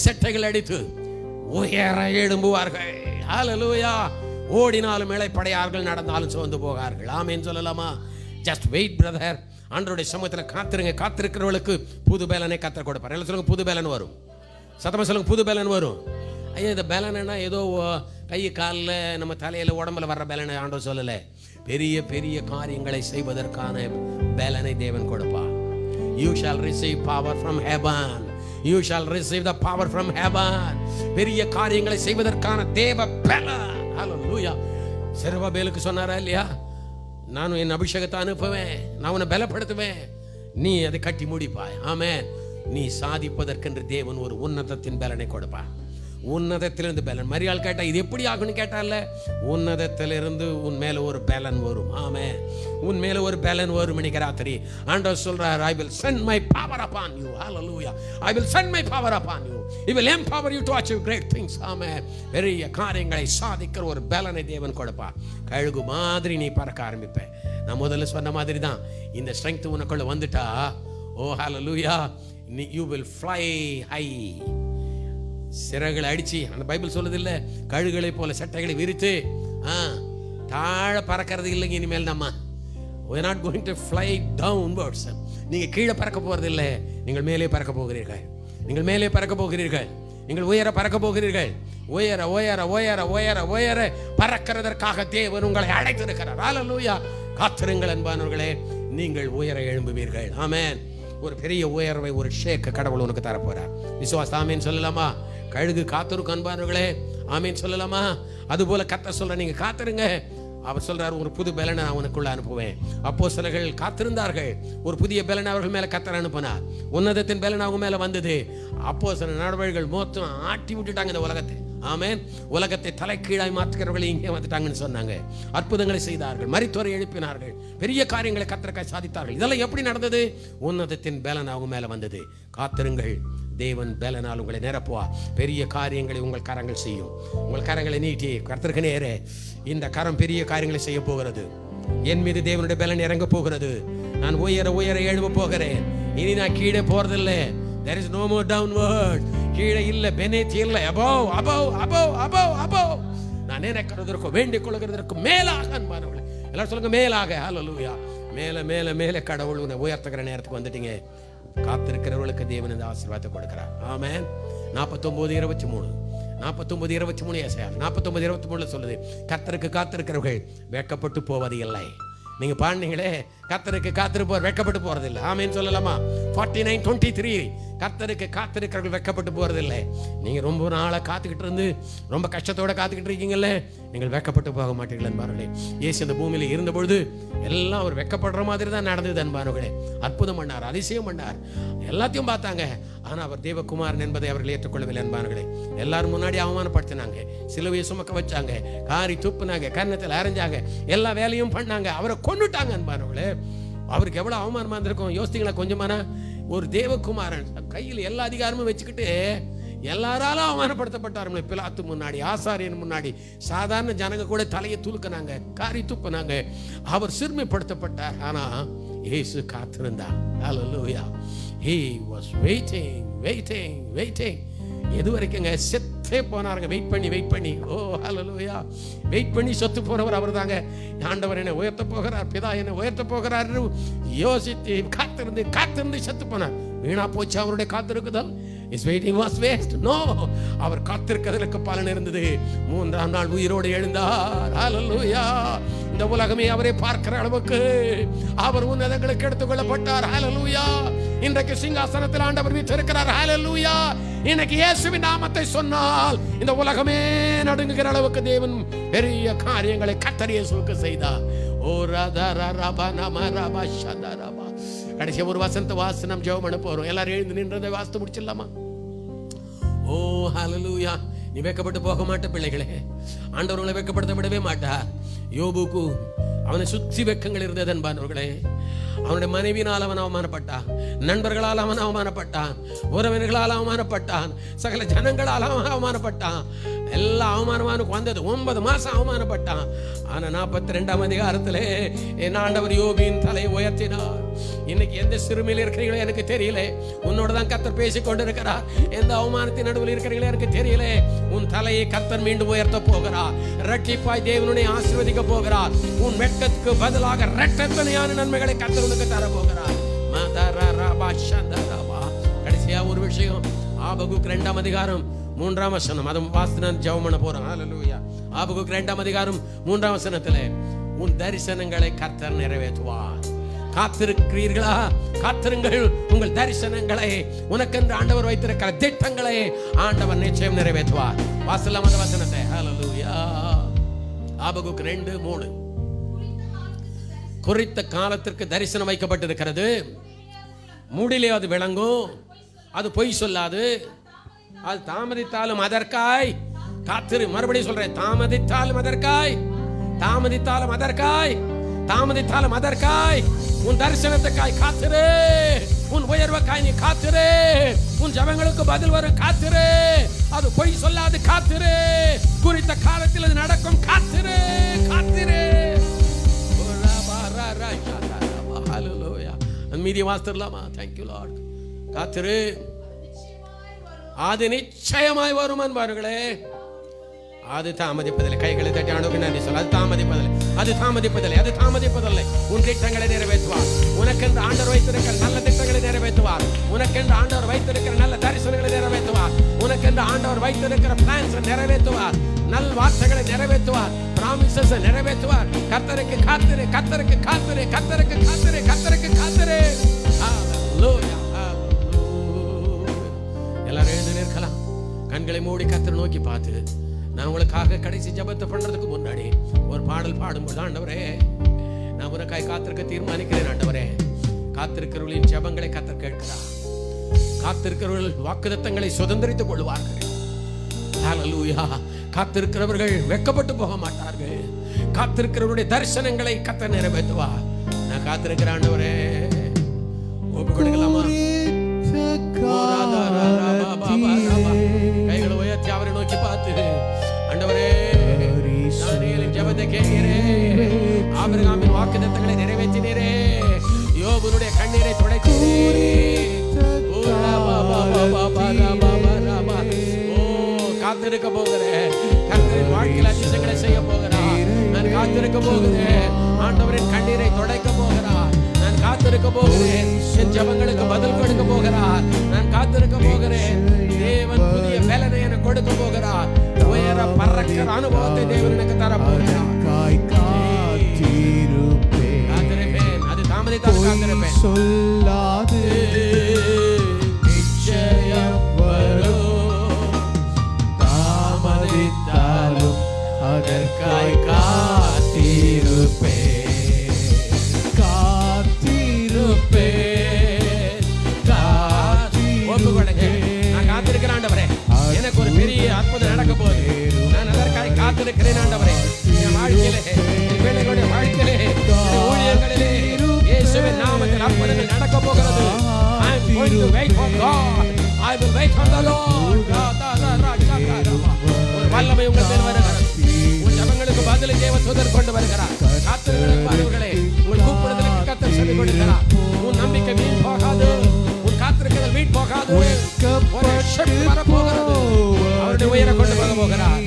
செட்டைகள் அடித்து உயர எழும்புவார்கள். ஹல்லேலூயா. ஓடினாலும் இளைப்படையார்கள், நடந்தாலும் சோர்ந்து போகார்கள். ஆமென் சொல்லலாமா? Just wait brother. ஆண்டவருடைய சமூகத்தில் காத்திருங்க. காத்திருக்கிறவர்களுக்கு புது பலனை கர்த்தர் கொடுப்பார். எல்லாம் சொல்லுங்க, புது பலன் வரும். சத்தமாக சொல்லுங்க, புது பலன் வரும். ஐயா, இந்த பலனா ஏதோ கை காலில் நம்ம தலையில் உடம்புல வர்ற பலனை ஆண்டவர் சொல்லலை. பெரிய பெரிய காரியங்களை செய்வதற்கான பலனை தேவன் கொடுப்பார். You shall receive power from heaven. You shall receive the power from heaven. பெரிய காரியங்களை செய்வதற்கான தேவ பலன். ஹல்லேலூயா. செருபாபேலுக்கு சொன்னாரா இல்லையா, நான் என் அபிஷேகத்தை அனுப்புவேன், நான் உன்னை பலப்படுத்துவேன், நீ அதை கட்டி முடிப்பாய். ஆமென். நீ சாதிப்பதற்கென்று தேவன் ஒரு உன்னதத்தின் பலனை கொடுப்பார். உன்னதத்திலிருந்து பலன். மரியாள் கேட்டா, இது எப்படி ஆகும்னு கேட்டால, உன்னதத்திலிருந்து உன் மேல ஒரு பலன் வரும். ஆமென். உன் மேல ஒரு பலன் வரும். இன்னைக்கு ராத்திரி ஆண்டவர் சொல்றார், I will send my power upon you. Hallelujah. I will send my power upon you. He will empower you to achieve great things. Amen. பெரிய காரியங்களை சாதிக்கிற ஒரு பலனை தேவன் கொடுப்பார். கழுகு மாதிரி நீ பறக்க ஆரம்பிப்ப. நான் முதல்ல சொன்ன மாதிரி தான், இந்த ஸ்ட்ரெங்த் உனக்குள்ள வந்துட்டா, ஓ ஹல்லேலூயா, you will fly high. சிறகுகளை அடிச்சு, அந்த பைபிள் சொல்லுது இல்லை, கழுகுகளை போல சட்டைகளை விரித்து தாழ பறக்கிறது இல்லைங்க இனிமேல். நம்ம we are not going to fly downwards. நீங்க கீழே பறக்க போறது இல்லை, நீங்கள் மேலே பறக்க போகிறீர்கள். நீங்கள் மேலே பறக்க போகிறீர்கள். நீங்கள் உயர பறக்க போகிறீர்கள். உயர உயர உயர உயர உயர பறக்கிறதற்காக தேவன் உங்களை அழைத்திருக்கிறார். ஹல்லேலூயா. காத்திருங்கள் அன்பானவர்களே, நீங்கள் உயர எழும்புவீர்கள். ஆமென். ஒரு பெரிய உயர்வை, ஒரு ஷேக் கடவுள் உனக்கு தரப்போறார். விசுவாசம் ஆமென் சொல்லலாமா? கழுகு காத்திருக்கும் அன்பானவர்களே, ஆமென் சொல்லலாமா? அதுபோல கர்த்தர் சொல்ற, நீங்க காத்திருங்க. அவர் சொல்றார், ஒரு புது பலனை நான் உனக்குள்ள அனுப்புவேன். அப்போஸ்தலர்கள் காத்திருந்தார்கள். ஒரு புதிய பலனை அவர்கள் மேல கர்த்தர் அனுப்பினார். உன்னதத்தின் பலன் அவங்க மேல வந்தது. அப்போஸ்தல நடவடிக்கைகள் மொத்தம் ஆட்டி விட்டுட்டாங்க இந்த உலகத்தை. ஆமென். உலகத்தை தலைகீழாய் மாற்றுகிறவர்கள் இங்கே வந்துட்டாங்கன்னு சொன்னாங்க. அற்புதங்களை செய்தார்கள், மரித்தோரை எழுப்பினார்கள், பெரிய காரியங்களை கர்த்தருக்காய் சாதித்தார்கள். இதெல்லாம் எப்படி நடந்தது? உன்னதத்தின் பலன் அவங்க மேல வந்தது. காத்திருங்கள், தேவன் பலனால் உங்களை நிரப்புவா. பெரிய காரியங்களை உங்கள் கரங்கள் செய்யும். உங்கள் கரங்களை நீட்டி கர்த்தருக்கு நேரே, இந்த கரம் பெரிய காரியங்களை செய்ய போகிறது. என் மீது தேவனுடைய பலன் இறங்க போகிறது. நான் உயர உயர எழும்ப போகிறேன். இனி நான் கீழே போறதில்லை. There is no more downward. கீழே இல்லை, பெனேத் இல்லை, above above above above above. நான் நினைக்கிறதற்கு, வேண்டிக் கொள்கிறதற்கு மேலாக அன்பானவர்களே, எல்லாரும் சொல்லுங்க மேலாக. ஹல்லேலூயா. மேல மேல மேல கடவுள் உன்னை உயர்த்துகிற நேரத்துக்கு வந்துட்டீங்க. காத்திருக்கிறவர்களுக்கு தேவன் இந்த ஆசீர்வாதத்தை கொடுக்கிறார். ஆமென். 49:23 49:23 ஏசாயா 49:23 சொல்லுது, கர்த்தருக்கு காத்திருக்கிறவர்கள் வெட்கப்பட்டு போவது இல்லை. நீங்க பாடுனீங்களே, கர்த்தருக்கு காத்திருப்போர் வெட்கப்பட்டு போறதில்லை. ஆமென் சொல்லலாமா? 49:23 கர்த்தருக்கு காத்திருக்கிறவர்கள் வெட்கப்பட்டு போறதில்லை. நீங்க ரொம்ப நாளா காத்துக்கிட்டு இருந்து ரொம்ப கஷ்டத்தோட காத்துக்கிட்டு இருக்கீங்கல்ல, நீங்கள் வெட்கப்பட்டு போக மாட்டீர்கள் அன்பார்களே. இயேசு இந்த பூமியில இருந்த பொழுது எல்லாம் ஒரு வெட்கப்படுற மாதிரி தான் நடந்தது அன்பார்களே. அற்புதம் பண்ணார், அதிசயம் பண்ணார், எல்லாத்தையும் பார்த்தாங்க. ஆனா அவர் தேவகுமாரன் என்பதை அவர்கள் ஏற்றுக்கொள்ளவில்லை அன்பார்களே. எல்லாரும் முன்னாடி அவமானப்படுத்தினாங்க, சிலுவையை சுமக்க வச்சாங்க, காரி துப்புனாங்க, கன்னத்தில் அரைஞ்சாங்க, எல்லா வேலையும் பண்ணாங்க, அவரை கொன்னுட்டாங்க அன்பார்களே. அவருக்கு எவ்வளவு அவமானமா இருந்திருக்கும் யோசித்தீங்களா கொஞ்சமானா? ஒரு தேவகுமாரன் கையில் எல்லா அதிகாரமும் வச்சுக்கிட்டு எல்லாராலும் அவமானப்படுத்தப்பட்டார். பிலாத்து முன்னாடி, ஆசாரியன் முன்னாடி, சாதாரண ஜனங்க கூட தலையை துலுக்கினாங்க, காரி துப்புனாங்க. அவர் சிறுமைப்படுத்தப்பட்டார். ஆனா இயேசு காத்திருந்தார். ஹல்லேலூயா. He was waiting, waiting, waiting. எது வரைக்குங்க? செத்தே போனாருங்க. வெயிட் பண்ணி. ஓ ஹல்லேலூயா. வெயிட் பண்ணி செத்து போனவர் அவர் தாங்க. ஆண்டவர் என்னை உயர்த்த போகிறார், பிதா என்னை உயர்த்த போகிறார் யோசித்து காத்திருந்து செத்து போனார். வீணா போச்சு அவருடைய காத்திருக்குதல். His waiting was waste. No, அவர் காத்திருக்கிறதுக்கு பலன் இருந்தது. 3ஆம் நாள் உயிரோடு எழுந்தார். ஹல்லேலூயா. இந்த உலகமே அவரை பார்க்கிற அளவுக்கு அவர் உன்னதங்களுக்கு எடுத்துக்கொள்ளப்பட்டார். ஹல்லேலூயா. இன்றைக்கு சிங்காசனத்தில் ஆண்டவர் வீற்றிருக்கிறார். ஹல்லேலூயா. இன்னைக்கு இயேசுவின் நாமத்தை சொன்னால் இந்த உலகமே நடுங்குகிற அளவுக்கு தேவன் பெரிய காரியங்களை கர்த்தர் இயேசுவுக்கு செய்தார். ஓ ரதரரப நமரப ஷதரப. கடைசி ஒரு வசந்த வாசனம் ஜெபம் பண்ண போறோம். எல்லாரும் எழுந்து நின்றதை வாசித்து முடிச்சிடலாமா? ஓ ஹல்லேலூயா. நீ வெட்கப்பட்டு போக மாட்ட பிள்ளைகளே. ஆண்டவர்களை வெட்கப்படுத்த விடவே மாட்டார். யோபுக்கு அவனை சுற்றி வெட்கங்கள் இருந்தது அன்பானவர்களே. அவனுடைய மனைவியினால் அவன் அவமானப்பட்டான், நண்பர்களால் அவன் அவமானப்பட்டான், உறவினர்களால் அவமானப்பட்டான், சகல ஜனங்களால் அவமானப்பட்டான். எல்லா அவமானமானுக்கு வந்தது. 9 மாசம் அவமானப்பட்டான். ஆனா 42ஆம் அதிகாரத்திலே என் ஆண்டவர் யோபின் தலையை உயர்த்தினார். இன்னைக்கு எந்த சிறுமையில் இருக்கிறீங்களோ எனக்கு தெரியல, உன்னோட தான் கர்த்தர் பேசிக் கொண்டிருக்கிறார். எந்த அவமானத்தின் நடுவில் இருக்கிறீங்களோ எனக்கு தெரியல, உன் தலையை கர்த்தர் மீண்டும் உயர்த்த போகிறார். இரட்டிப்பாய் தேவனுடைய ஆசீர்வதிக்க போகிறார். உன் வெட்கத்துக்கு பதிலாக இரட்டத்தனையான நன்மைகளை கர்த்தர் உனக்கு தர போகிறார். கடைசியா ஒரு விஷயம், ஆபகுக் 2ஆம் அதிகாரம் 3ஆம் வசனம், அதை வாசித்து நான் ஜெபம் பண்ண போறேன். ஹல்லேலூயா. ஆபகுக் 2ஆம் அதிகாரம் 3ஆம் வசனத்திலே, உன் தரிசனங்களை கர்த்தர் நிறைவேற்றுவார். காத்திருக்கிறீர்களா? காத்திருங்கள். உங்கள் தரிசனங்களை, உனக்கென்று ஆண்டவர் வைத்திருக்கிற திட்டங்களை ஆண்டவர் நிச்சயம் நிறைவேற்றுவார். வாசிக்கலாம் அந்த வசனத்தை. ஹல்லேலூயா. ஆபகுக் 2:3. குறித்த காலத்திற்கு தரிசனம் வைக்கப்பட்டிருக்கிறது. மூடிலே அது விளங்கும், அது பொய் சொல்லாது. அது தாமதித்தாலும் அதற்காய் காத்திரு. மறுபடியும் சொல்றேன், தாமதித்தாலும் அதற்காய், தாமதித்தாலும் அதற்காய், தாமதித்தாலும் அதற்காய். உன் தரிசனத்துக்காய் காத்திரு. உன் உயர்வுக்காய் நீ காத்திரு. உன் ஜெபங்களுக்கு பதில் வரும் காத்திரு. அது பொய் சொல்லாது காத்திரு. குறித்த காலத்தில் அது நடக்கும் காத்திரு, காத்திரு. மீதி வாசித்துடலாமா? Thank you Lord. காத்திரு, அது நிச்சயமாய் வரும் அன்பார்களே. அது தாமதிப்பதில்லை. கைகளை தட்டி ஆண்டவருக்கு நன்றி சொல்ல. அது தாமதிப்பதில்லை, அது தாமதிப்பதில்லை, அது தாமதிப்பதில்லை. உன் திட்டங்களை நிறைவேற்றுவார். உனக்கென்று ஆண்டவர் வைத்திருக்கிற நல்ல திட்டங்களை நிறைவேற்றுவார். உனக்கென்று ஆண்டவர் வைத்திருக்கிற நல்ல தரிசனங்களை நிறைவேற்றுவார். உனக்கென்று ஆண்டவர் வைத்திருக்கிற பிளான்ஸ் நிறைவேற்றுவார். நல் வார்த்தைகளை நிறைவேற்றுவார். பிராமிசஸ் நிறைவேற்றுவார். கர்த்தருக்கு காத்திரு, கர்த்தருக்கு காத்திரு, கர்த்தருக்கு காத்திரு, கர்த்தருக்கு காத்திரு. ஹல்லேலூயா. எல்லாரும் எழுந்து நிற்கலாம். கண்களை மூடி கர்த்தரை நோக்கி பார்த்து, நான் உங்களுக்காக கடைசி ஜெபத்தை பண்றதுக்கு முன்னாடி ஒரு பாடல் பாடும்போது, ஆண்டவரே நான் உனக்காய் காத்திருக்க தீர்மானிக்கிறேன். ஆண்டவரே, காத்திருக்கிறவர்களின் ஜெபங்களை கர்த்தர் கேட்கிறார். காத்திருக்கிறவர்கள் வாக்குத்தத்தங்களை சுதந்திரித்துக் கொள்வார்கள். ஹல்லேலூயா. காத்திருக்கிறவர்கள் வெட்கப்பட்டு போக மாட்டார்கள். காத்திருக்கிறவருடைய தரிசனங்களை கர்த்தர் நிறைவேற்றுவார். நான் காத்திருக்கிறேன் ஆண்டவரே. ஒப்பு கொடுக்கலாமா? கைகளை உயர்த்தி அவரை நோக்கி பார்த்து, ஆண்டவரே தானியேலின் ஜெபத்தை கேட்கிறேன். ஆபிரகாமின் வாக்குத்தத்தங்களை நிறைவேற்றினீரே. யோபுனுடைய கண்ணீரை துடைத்தீரே. காத்திருக்க போகிறேன். கர்த்தரின் வாழ்க்கையில் அதிசயங்களை செய்ய போகிறார். நான் காத்திருக்க போகிறேன். ஆண்டவரின் கண்ணீரை துடைக்க போகிறார். நான் காத்திருக்க போகிறேன். என் ஜெபங்களுக்கு பதில் கொடுக்க போகிறார். நான் காத்திருக்க போகிறேன். தேவன் புதிய பலனை எனக்கு கொடுக்க போகிறார். உயர பறக்கிற அனுபவத்தை தேவன் எனக்கு தர போகிறார். காத்திருப்பேன். அது சொல்லாது நிச்சயம் வரும். தாமதித்தாலும் அதற்காய் காத்திருப்பேன். நான் காத்திருக்கிறேன் ஆண்டவரே. எனக்கு ஒரு பெரிய அற்புதம் நடக்க போகுது. நான் அதற்காக காத்திருக்கிறேன் ஆண்டவரே. என் வாழ்க்கையிலே, என் பிள்ளைகளுடைய வாழ்க்கையிலே, ஊழியர்களிலே இயேசுவின் நாமத்தில் அற்புதங்கள் நடக்க போகிறது. I am going to wait for God. I will wait on the Lord. ஒரு வல்லமை உங்கள் மேல் வருகிறது. உங்கள் ஜெபங்களுக்கு பதிலை தேவதூதர் கொண்டு வருகிறார். காத்திருக்கிறவர்களே, உங்கள் கூப்பிடுதலுக்கு கர்த்தர் செவி கொடுக்கிறார். உன் நம்பிக்கை வீண் போகாது. உன் காத்திருக்கிறதல் வீண் போகாது. ஒரு சக்தி வரப்போகிறது. அவருடைய உயரை கொண்டு வர போகிறார்.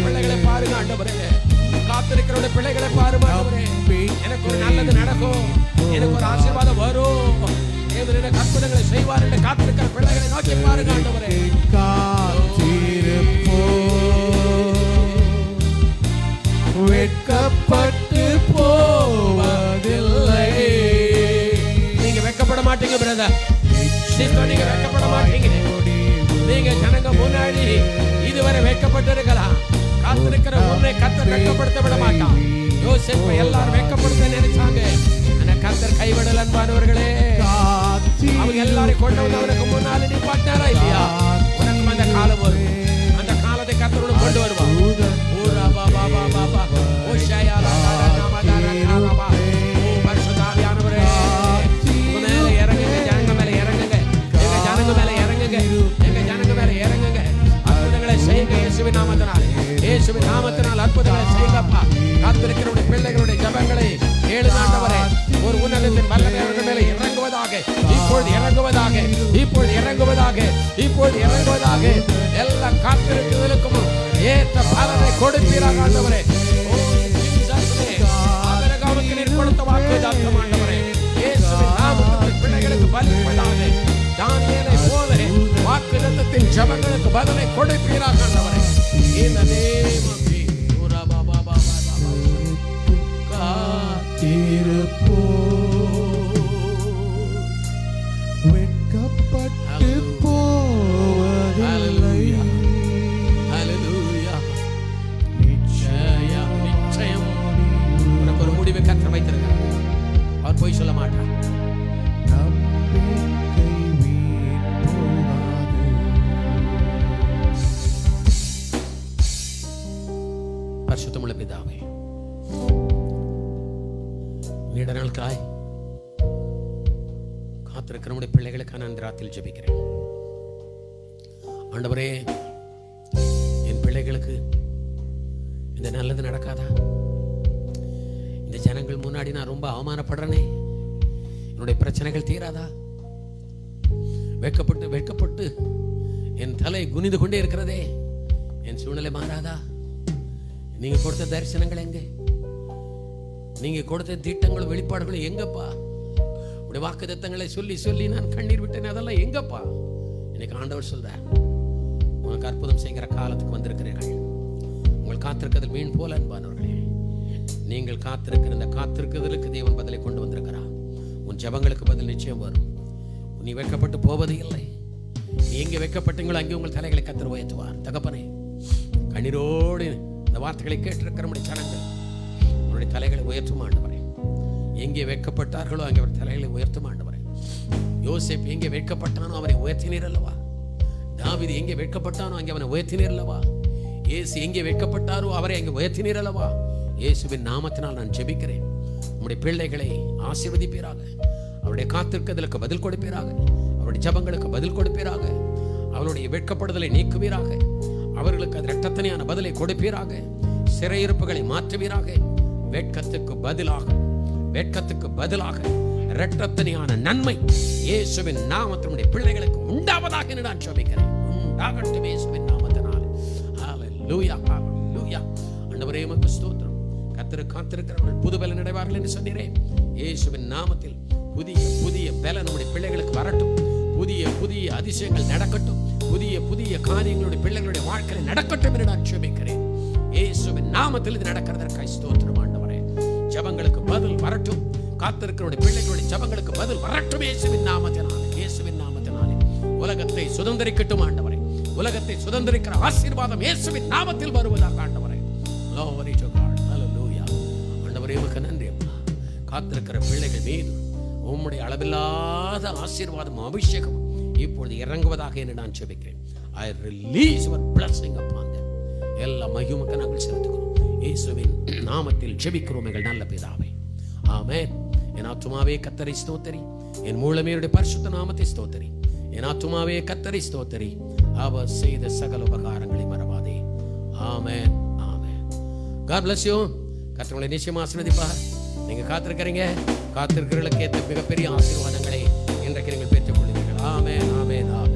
பிள்ளைகளை பாருங்க ஆண்டவரே. காத்திருக்கிறவருடைய பிள்ளைகளை பாருங்க ஆண்டவரே. எனக்கு ஒரு நல்லது நடக்கும். எனக்கு ஒரு ஆசீர்வாதம் வரும். தேவன் எனக்கு அற்புதங்களை செய்வார் என்று காத்திருக்கிற பிள்ளைகளை நோக்கி பாருங்க ஆண்டவரே. வெட்கப்பட்டு போவதில்லை. நீங்க வெட்கப்பட மாட்டீங்க பிரதர். நீங்க வெட்கப்பட மாட்டீங்க. நீங்க ஜனங்க முன்னாடி இதுவரை வெட்கப்பட்டு இருக்கலாம். காத்திருக்கிற உன்னை கர்த்தர் வெட்கப்படுத்த விட மாட்டான். யோசேப்பை எல்லாரும் வெட்கப்படுத்த நினைச்சாங்க. ஆனா கர்த்தர் கைவிடல. அன்பானவர்களே, அவங்க எல்லாரும் கொண்டு வந்து அவனுக்கு முன்னால நிப்பாட்டினாரா இல்லையா? உனக்கும் அந்த காலம் வரும். அந்த காலத்தை கர்த்தரோடு கொண்டு வருவான். இயேசுவின் நாமத்தினால் அற்புதங்களை செய்யுங்கப்பா. காத்திருக்கிறவருடைய பிள்ளைகளுடைய ஜெபங்களை கேளு ஆண்டவரே. ஒரு உன்னதத்தின் வல்லமை அவர்கள் மேலே இறங்குவதாக, இப்பொழுது இறங்குவதாக, இப்பொழுது இறங்குவதாக, இப்பொழுது இறங்குவதாக. எல்லா காத்திருக்கிறவர்களுக்கும் ஏற்ற பலனை கொடுப்பீராக ஆண்டவரே. ஆபிரகாமுக்கு நீர் கொடுத்த வாக்குத்தத்தம் ஆண்டவரே, இயேசுவின் நாமத்தில் பிள்ளைகளுக்கு பலிப்பதாக. தானியேலை போல வாக்குத்தத்தத்தின் ஜெபங்களுக்கு பதிலை கொடுப்பீராக ஆண்டவரே. In the name of Jesus. Ora baba baba baba. காத்திருப்போ வெட்கப்பட்டு போவதில்லை. Hallelujah. நிச்சயம் நிச்சயம் உனக்கு ஒரு முடிவை கர்த்தர் வைத்திருக்கிறார். அவர் போய் சொல்ல மாட்டார். நம்பிக்கை வீண் போகாது. பரிசுத்தமுள்ள பிதாவே, நீண்ட நாட்களாய் காத்திருக்கிற நம்முடைய பிள்ளைகளுக்கான அந்த ராத்தில் ஜெபிக்கிறேன் ஆண்டவரே. என் பிள்ளைகளுக்கு இந்த நல்லது நடக்காதா? இந்த ஜனங்கள் முன்னாடி நான் ரொம்ப அவமானப்படுறேனே, என்னுடைய பிரச்சனைகள் தீராதா? வெட்கப்பட்டு வெட்கப்பட்டு என் தலை குனிந்து கொண்டே இருக்கிறதே, என் சூழ்நிலை மாறாதா? நீங்க கொடுத்த தரிசனங்கள் எங்க? நீங்க கொடுத்த திட்டங்களும் வெளிப்பாடுகளும் எங்கப்பா? உடைய வாக்குத்தத்தங்களை சொல்லி சொல்லி நான் கண்ணீர் விட்டேன், அதெல்லாம் எங்கப்பா? இன்னைக்கு ஆண்டவர் சொல்றார், உனக்கு அற்புதம் செய்கிற காலத்துக்கு வந்திருக்கிறீர்கள். உங்கள் காத்திருக்கிறதில் மீன் போல அன்பானவர்களே, நீங்கள் காத்திருக்கிற இந்த காத்திருக்கிறதுக்கு தேவன் பதிலை கொண்டு வந்திருக்கிறார். உன் ஜெபங்களுக்கு பதில் நிச்சயம் வரும். நீ வெட்கப்பட்டு போவது இல்லை. நீ எங்கே வெட்கப்பட்டீங்களோ அங்கே உங்கள் தலைகளை கர்த்தர் உயர்த்துவார். தகப்பனே, கண்ணீரோடு இந்த வார்த்தைகளை கேட்டிருக்கிற நம்முடைய ஜனங்கள் அவருடைய தலைகளை உயர்த்தும் ஆண்டவரே. எங்கே வெட்கப்பட்டார்களோ அங்கே அவர் தலைகளை உயர்த்தும் ஆண்டவரே. யோசேப்பு எங்கே வெட்கப்பட்டானோ அவரை உயர்த்தினீர் அல்லவா? தாவீது எங்கே வெட்கப்பட்டானோ அங்கே அவனை உயர்த்தினீர் அல்லவா? இயேசு எங்கே வெட்கப்பட்டாரோ அவரை அங்கே உயர்த்தினீர் அல்லவா? இயேசுவின் நாமத்தினால் நான் ஜெபிக்கிறேன். நம்முடைய பிள்ளைகளை ஆசீர்வதிப்பீராக. அவருடைய காத்திருக்கிறதுக்கு பதில் கொடுப்பீராக. அவருடைய ஜெபங்களுக்கு பதில் கொடுப்பீராக. அவருடைய வெட்கப்படுதலை நீக்குவீராக. அவர்களுக்கு அது இரட்டத்தனையான பதிலை கொடுப்பீராக. சிறையிருப்புகளை மாற்றுவீராக. வெட்கத்துக்கு பதிலாக இரட்டத்தனையான நன்மை இயேசுவின் நாமத்தினுடைய பிள்ளைகளுக்கு உண்டாவதாக என்று நான் ஜெபிக்கிறேன். உண்டாகட்டும் இயேசுவின் நாமத்தினாலே. ஹல்லேலூயா, ஹல்லேலூயா. ஆண்டவரே உமக்கு ஸ்தோத்திரம். கர்த்தருக்கு காத்திருக்கிறவர்கள் புது பலன் அடைவார்கள் என்று சொன்னீரே. இயேசுவின் நாமத்தில் புதிய புதிய பலன் நம்முடைய பிள்ளைகளுக்கு வரட்டும். புதிய புதிய அதிசயங்கள் நடக்கட்டும். புதிய புதிய காரியங்களுடைய பிள்ளைகளுடைய வாழ்க்கையில் நடக்கட்டும் என்று நான் ஜெபிக்கிறேன். இயேசுவின் நாமத்தில் இது நடக்கிறதற்காக ஸ்தோத்திரம் ஆண்டவரே. ஜெபங்களுக்கு பதில் வரட்டும். காத்திருக்கிறவருடைய பிள்ளைகளுடைய ஜெபங்களுக்கு பதில் வரட்டும் இயேசுவின் நாமத்தினாலே. இயேசுவின் நாமத்தினாலே உலகத்தை சுதந்தரிக்கட்டும் ஆண்டவரே. உலகத்தை சுதந்தரிக்கிற ஆசீர்வாதம் இயேசுவின் நாமத்தில் வருவதாக ஆண்டவரே. Glory to God. Hallelujah. ஆண்டவரே உமக்கு நன்றி அப்பா. காத்திருக்கிற பிள்ளைகள் மீது உம்முடைய அளவில்லாத ஆசீர்வாதம் அபிஷேகம் இப்பொழுது இறங்குவதாக என்று நான் ஜெபிக்கிறேன். I release your blessing upon them. எல்லா மகிமைக்கு நாங்கள் செலுத்துகிறோம். இயேசுவின் நாமத்தில் ஜெபிக்கிறோம் எங்கள் நல்ல பிதாவே. ஆமென். என் ஆத்துமாவே கர்த்தரை ஸ்தோத்திரி, என் மூலமேருடைய பரிசுத்த நாமத்தை ஸ்தோத்திரி. என் ஆத்துமாவே கர்த்தரை ஸ்தோத்திரி, அவர் செய்த சகல உபகாரங்களை மறவாதே. ஆமென், ஆமென். God bless you. கர்த்தர் உங்களை நிச்சயமா ஆசீர்வதிப்பார். நீங்க காத்திருக்கிறீங்க, காத்திருக்கிறவர்களுக்கு ஏற்ற மிகப்பெரிய ஆசீர்வாதங்களை இன்றைக்கு நீங்கள் பெற்றுக் கொள்வீர்கள். ஆமென், ஆமென், ஆமென்.